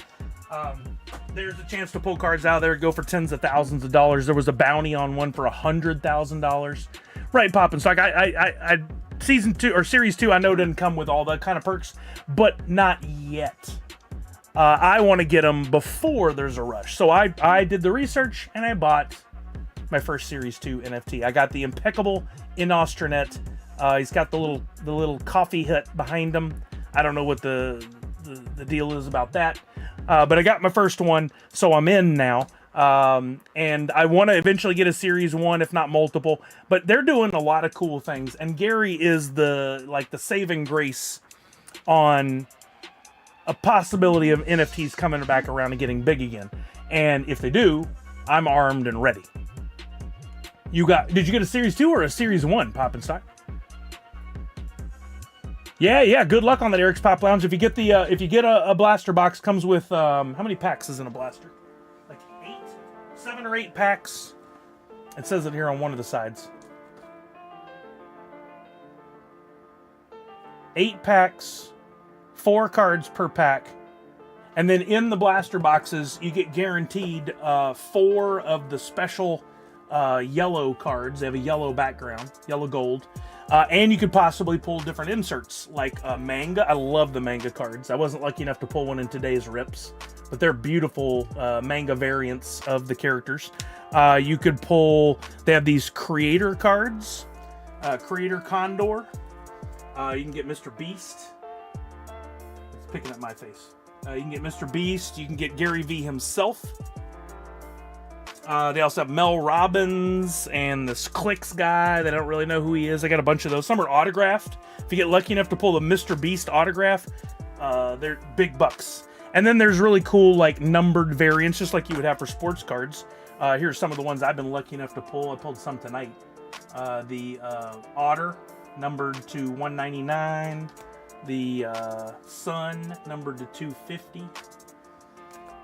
There's a chance to pull cards out there, go for tens of thousands of dollars. There was a bounty on one for $100,000. Right, Poppin' Stock. I Season 2 or Series 2, I know didn't come with all that kind of perks, but not yet. I want to get them before there's a rush. So I did the research and I bought my first Series 2 NFT. I got the impeccable Inostranet. He's got the little coffee hut behind him. I don't know what the deal is about that. But I got my first one, so I'm in now. And I want to eventually get a Series 1, if not multiple, but they're doing a lot of cool things. And Gary is the saving grace on a possibility of NFTs coming back around and getting big again. And if they do, I'm armed and ready. Did you get a Series 2 or a Series 1, Poppin' Stock? Yeah. Good luck on that, Eric's Pop Lounge. If you get a blaster box, comes with how many packs is in a blaster? 7 or 8 packs. It says it here on one of the sides. 8 packs, 4 cards per pack. And then in the blaster boxes, you get guaranteed 4 of the special yellow cards. They have a yellow background, yellow gold. And you could possibly pull different inserts, like manga. I love the manga cards. I wasn't lucky enough to pull one in today's Riips, but they're beautiful manga variants of the characters. You could pull, they have these creator cards, Creator Condor. You can get Mr. Beast. It's picking up my face. You can get Mr. Beast. You can get Gary V himself. They also have Mel Robbins and this Clicks guy. They don't really know who he is. I got a bunch of those. Some are autographed. If you get lucky enough to pull the Mr. Beast autograph, they're big bucks. And then there's really cool, like, numbered variants, just like you would have for sports cards. Here's some of the ones I've been lucky enough to pull. I pulled some tonight. The Otter, numbered to 199. The Sun, numbered to 250.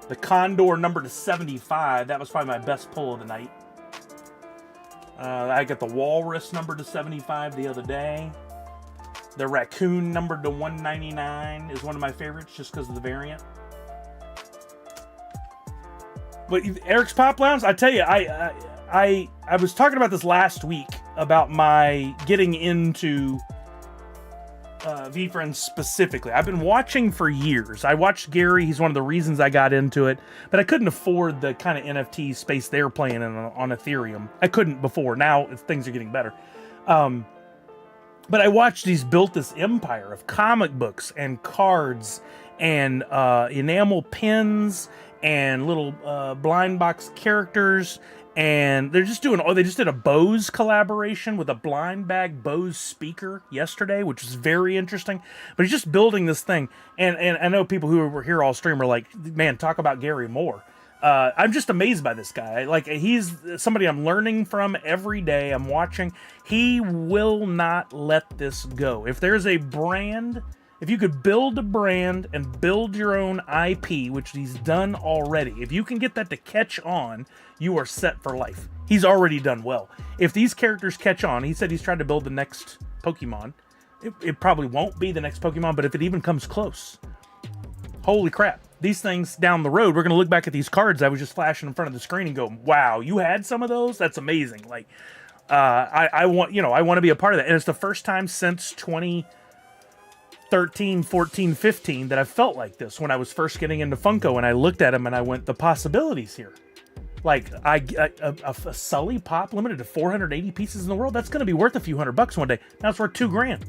The Condor, numbered to 75. That was probably my best pull of the night. I got the Walrus, numbered to 75 the other day. The Raccoon, numbered to 199, is one of my favorites just because of the variant. But Eric's Pop Lounge, I tell you, I I was talking about this last week about my getting into VeeFriends specifically. I've been watching for years. I watched Gary. He's one of the reasons I got into it, but I couldn't afford the kind of NFT space they're playing in on Ethereum. I couldn't before. Now things are getting better. But I watched he's built this empire of comic books and cards and enamel pins and little blind box characters. And they're just doing, they just did a Bose collaboration with a blind bag Bose speaker yesterday, which is very interesting. But he's just building this thing. And I know people who were here all stream are like, man, talk about Gary more. I'm just amazed by this guy. Like, he's somebody I'm learning from every day. I'm watching. He will not let this go. If there's a brand, if you could build a brand and build your own IP, which he's done already, if you can get that to catch on, you are set for life. He's already done well. If these characters catch on, he said he's trying to build the next Pokemon. It probably won't be the next Pokemon, but if it even comes close, holy crap. These things down the road, we're going to look back at these cards I was just flashing in front of the screen and go, wow, you had some of those? That's amazing. Like, I want to be a part of that. And it's the first time since 2013, 14, 15 that I felt like this when I was first getting into Funko, and I looked at them and I went, the possibilities here. Like, a Sully Pop limited to 480 pieces in the world, that's going to be worth a few $100 one day. Now it's worth $2,000.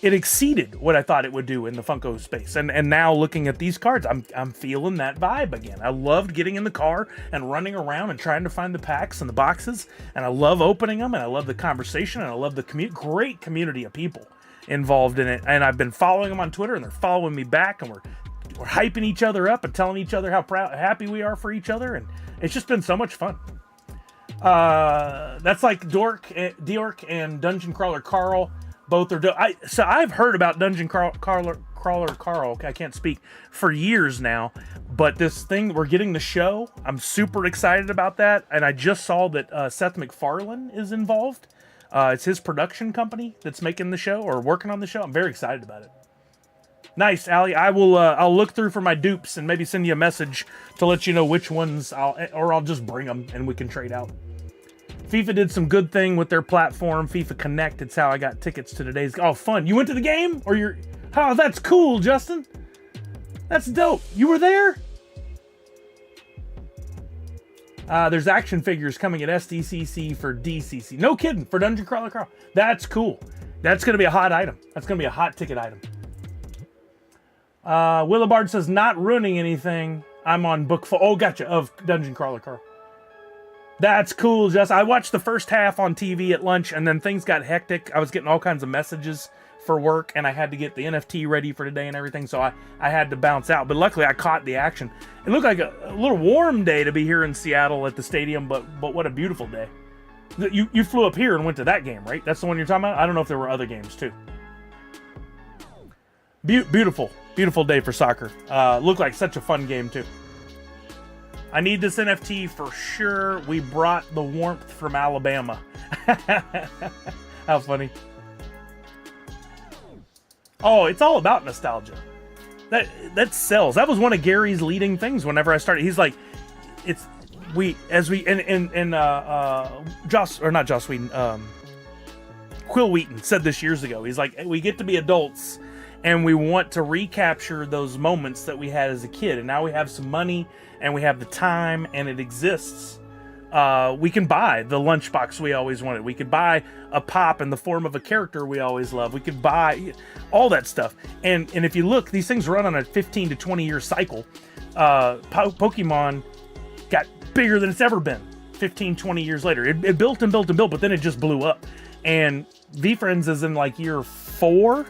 It exceeded what I thought it would do in the Funko space. And now looking at these cards, I'm feeling that vibe again. I loved getting in the car and running around and trying to find the packs and the boxes. And I love opening them, and I love the conversation, and I love the great community of people involved in it. And I've been following them on Twitter, and they're following me back, and we're hyping each other up and telling each other how happy we are for each other. And it's just been so much fun. That's like Diork and Dungeon Crawler Carl. Both are so I've heard about Dungeon Crawler Carl, I can't speak, for years now, but this thing, we're getting the show. I'm super excited about that, and I just saw that Seth MacFarlane is involved. It's his production company that's making the show, or working on the show. I'm very excited about it. Nice, Allie. I'll look through for my dupes and maybe send you a message to let you know which ones I'll just bring them and we can trade out. FIFA did some good thing with their platform, FIFA Connect. It's how I got tickets to today's. Oh, fun! You went to the game, or you're? Oh, that's cool, Justin. That's dope. You were there. There's action figures coming at SDCC for DCC. No kidding, for Dungeon Crawler Carl. That's cool. That's gonna be a hot item. That's gonna be a hot ticket item. Willibard says not ruining anything. I'm on book 4. Oh, gotcha. Of Dungeon Crawler Carl. That's cool, Jess. I watched the first half on TV at lunch, and then things got hectic. I was getting all kinds of messages for work, and I had to get the NFT ready for today and everything, so I had to bounce out. But luckily, I caught the action. It looked like a little warm day to be here in Seattle at the stadium, but what a beautiful day. You flew up here and went to that game, right? That's the one you're talking about? I don't know if there were other games, too. Beautiful day for soccer. Looked like such a fun game, too. I need this NFT for sure. We brought the warmth from Alabama. How funny. Oh, it's all about nostalgia. That sells. That was one of Gary's leading things whenever I started. He's like, Joss, or not Joss Whedon, Quill Wheaton said this years ago. He's like, we get to be adults and we want to recapture those moments that we had as a kid. And now we have some money and we have the time and it exists. We can buy the lunchbox we always wanted. We could buy a pop in the form of a character we always love. We could buy all that stuff. And if you look, these things run on a 15 to 20 year cycle. Pokemon got bigger than it's ever been 15, 20 years later. It built and built and built, but then it just blew up. And VeeFriends is in like year 4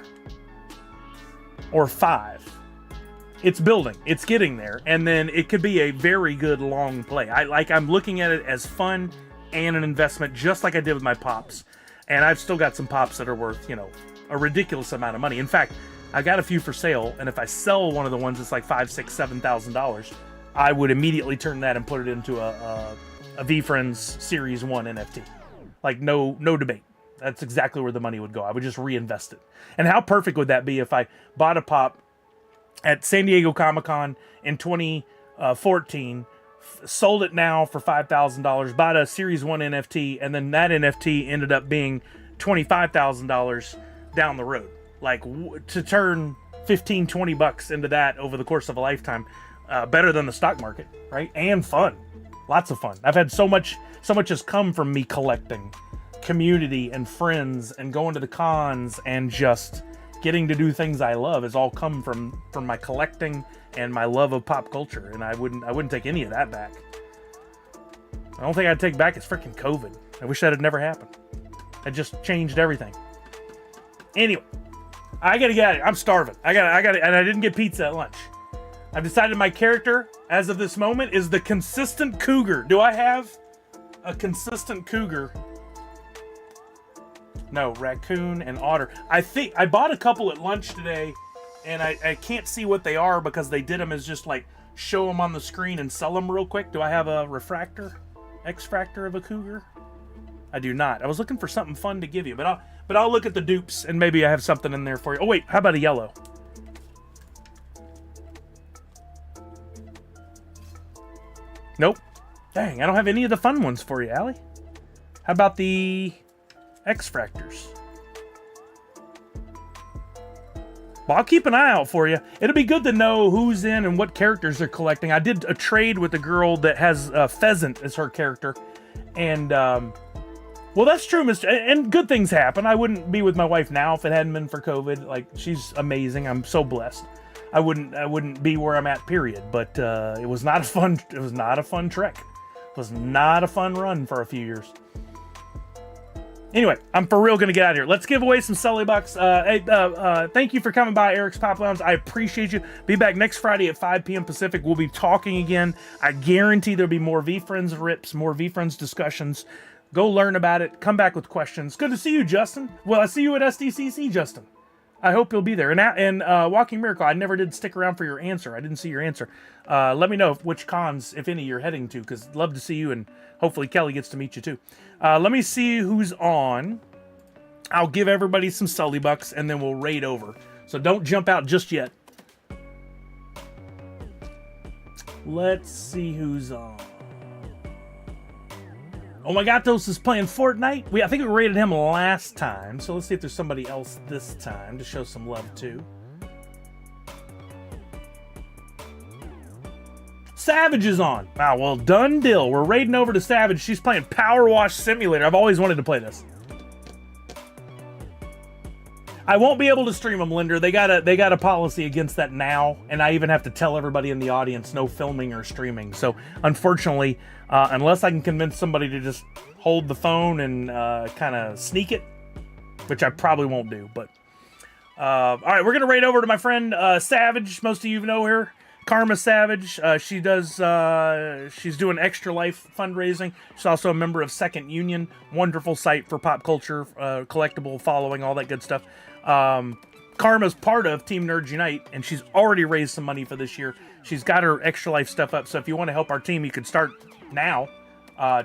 or 5. It's building, it's getting there, and then it could be a very good long play. I'm looking at it as fun and an investment, just like I did with my pops. And I've still got some pops that are worth, a ridiculous amount of money. In fact, I got a few for sale, and if I sell one of the ones that's like $5,000, $6,000, $7,000, I would immediately turn that and put it into a VeeFriends Series 1 NFT. Like, no debate. That's exactly where the money would go. I would just reinvest it. And how perfect would that be if I bought a pop at San Diego Comic-Con in 2014 sold it now for $5,000, bought a Series 1 NFT, and then that NFT ended up being $25,000 down the road. Like, to turn 15, 20 bucks into that over the course of a lifetime, better than the stock market, right? And fun. Lots of fun. I've had so much has come from me collecting. Community and friends and going to the cons and just getting to do things I love has all come from my collecting and my love of pop culture, and I wouldn't take any of that back. The only thing I'd take back is freaking COVID. I wish that had never happened. It just changed everything. Anyway, I gotta get out of here. I'm starving. I gotta, and I didn't get pizza at lunch. I've decided my character, as of this moment, is the consistent cougar. Do I have a consistent cougar? No, raccoon and otter. I think I bought a couple at lunch today, and I can't see what they are because they did them as just like show them on the screen and sell them real quick. Do I have a X-fractor of a cougar? I do not. I was looking for something fun to give you, but I'll look at the dupes and maybe I have something in there for you. Oh wait, how about a yellow? Nope. Dang, I don't have any of the fun ones for you, Allie. How about the X-fractors? Well, I'll keep an eye out for you. It'll be good to know who's in and what characters they're collecting. I did a trade with a girl that has Pheasant as her character. And, well, that's true, and good things happen. I wouldn't be with my wife now if it hadn't been for COVID. Like, she's amazing. I'm so blessed. I wouldn't be where I'm at, period. But it was not a fun trek. It was not a fun run for a few years. Anyway, I'm for real gonna get out of here. Let's give away some Sully Bucks. Thank you for coming by, Eric's Pop Lounge. I appreciate you. Be back next Friday at 5 p.m. Pacific. We'll be talking again. I guarantee there'll be more VeeFriends Riips, more VeeFriends discussions. Go learn about it. Come back with questions. Good to see you, Justin. Well, I see you at SDCC, Justin. I hope you'll be there. And Walking Miracle, I never did stick around for your answer. I didn't see your answer. Let me know which cons, if any, you're heading to, because I'd love to see you, and hopefully Kelly gets to meet you too. Let me see who's on. I'll give everybody some Sully Bucks, and then we'll raid over. So don't jump out just yet. Let's see who's on. Oh my Gatos is playing Fortnite. I think we rated him last time, so let's see if there's somebody else this time to show some love to. Savage is on. Wow, well, done deal. We're raiding over to Savage. She's playing Power Wash Simulator. I've always wanted to play this. I won't be able to stream them, Linder. They got a policy against that now, and I even have to tell everybody in the audience no filming or streaming. So, unfortunately, unless I can convince somebody to just hold the phone and kind of sneak it, which I probably won't do. But all right, we're gonna raid over to my friend Savage. Most of you know her. Karma Savage, she's doing Extra Life fundraising. She's also a member of Second Union, wonderful site for pop culture, collectible following, all that good stuff. Karma's part of Team Nerds Unite, and she's already raised some money for this year. She's got her Extra Life stuff up, so if you want to help our team, you can start now.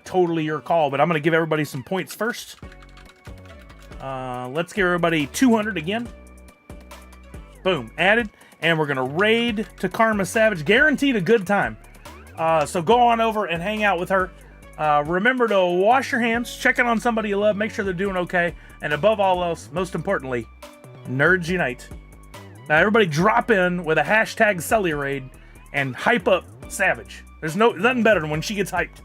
Totally your call, but I'm going to give everybody some points first. Let's give everybody 200 again. Boom, added. And we're going to raid to Karma Savage. Guaranteed a good time. So go on over and hang out with her. Remember to wash your hands, check in on somebody you love, make sure they're doing okay. And above all else, most importantly, Nerds Unite. Now everybody drop in with a hashtag Sully Raid and hype up Savage. There's nothing better than when she gets hyped.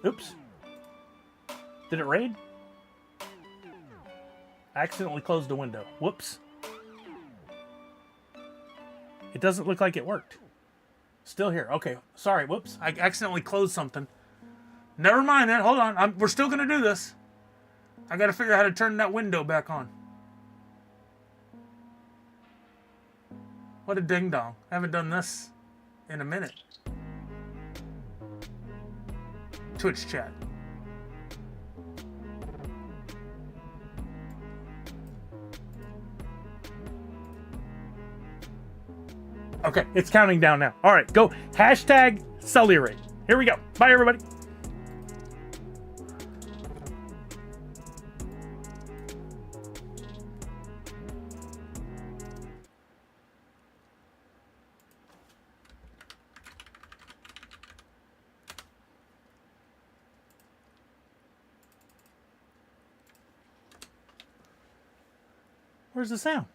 Oops. Did it raid? I accidentally closed the window. Whoops. It doesn't look like it worked. Still here. Okay. Sorry. Whoops. I accidentally closed something. Never mind that. Hold on. We're still going to do this. I got to figure out how to turn that window back on. What a ding dong. I haven't done this in a minute. Twitch chat. Okay, it's counting down now. All right, go. Hashtag Sully Raid. Here we go. Bye, everybody. Where's the sound?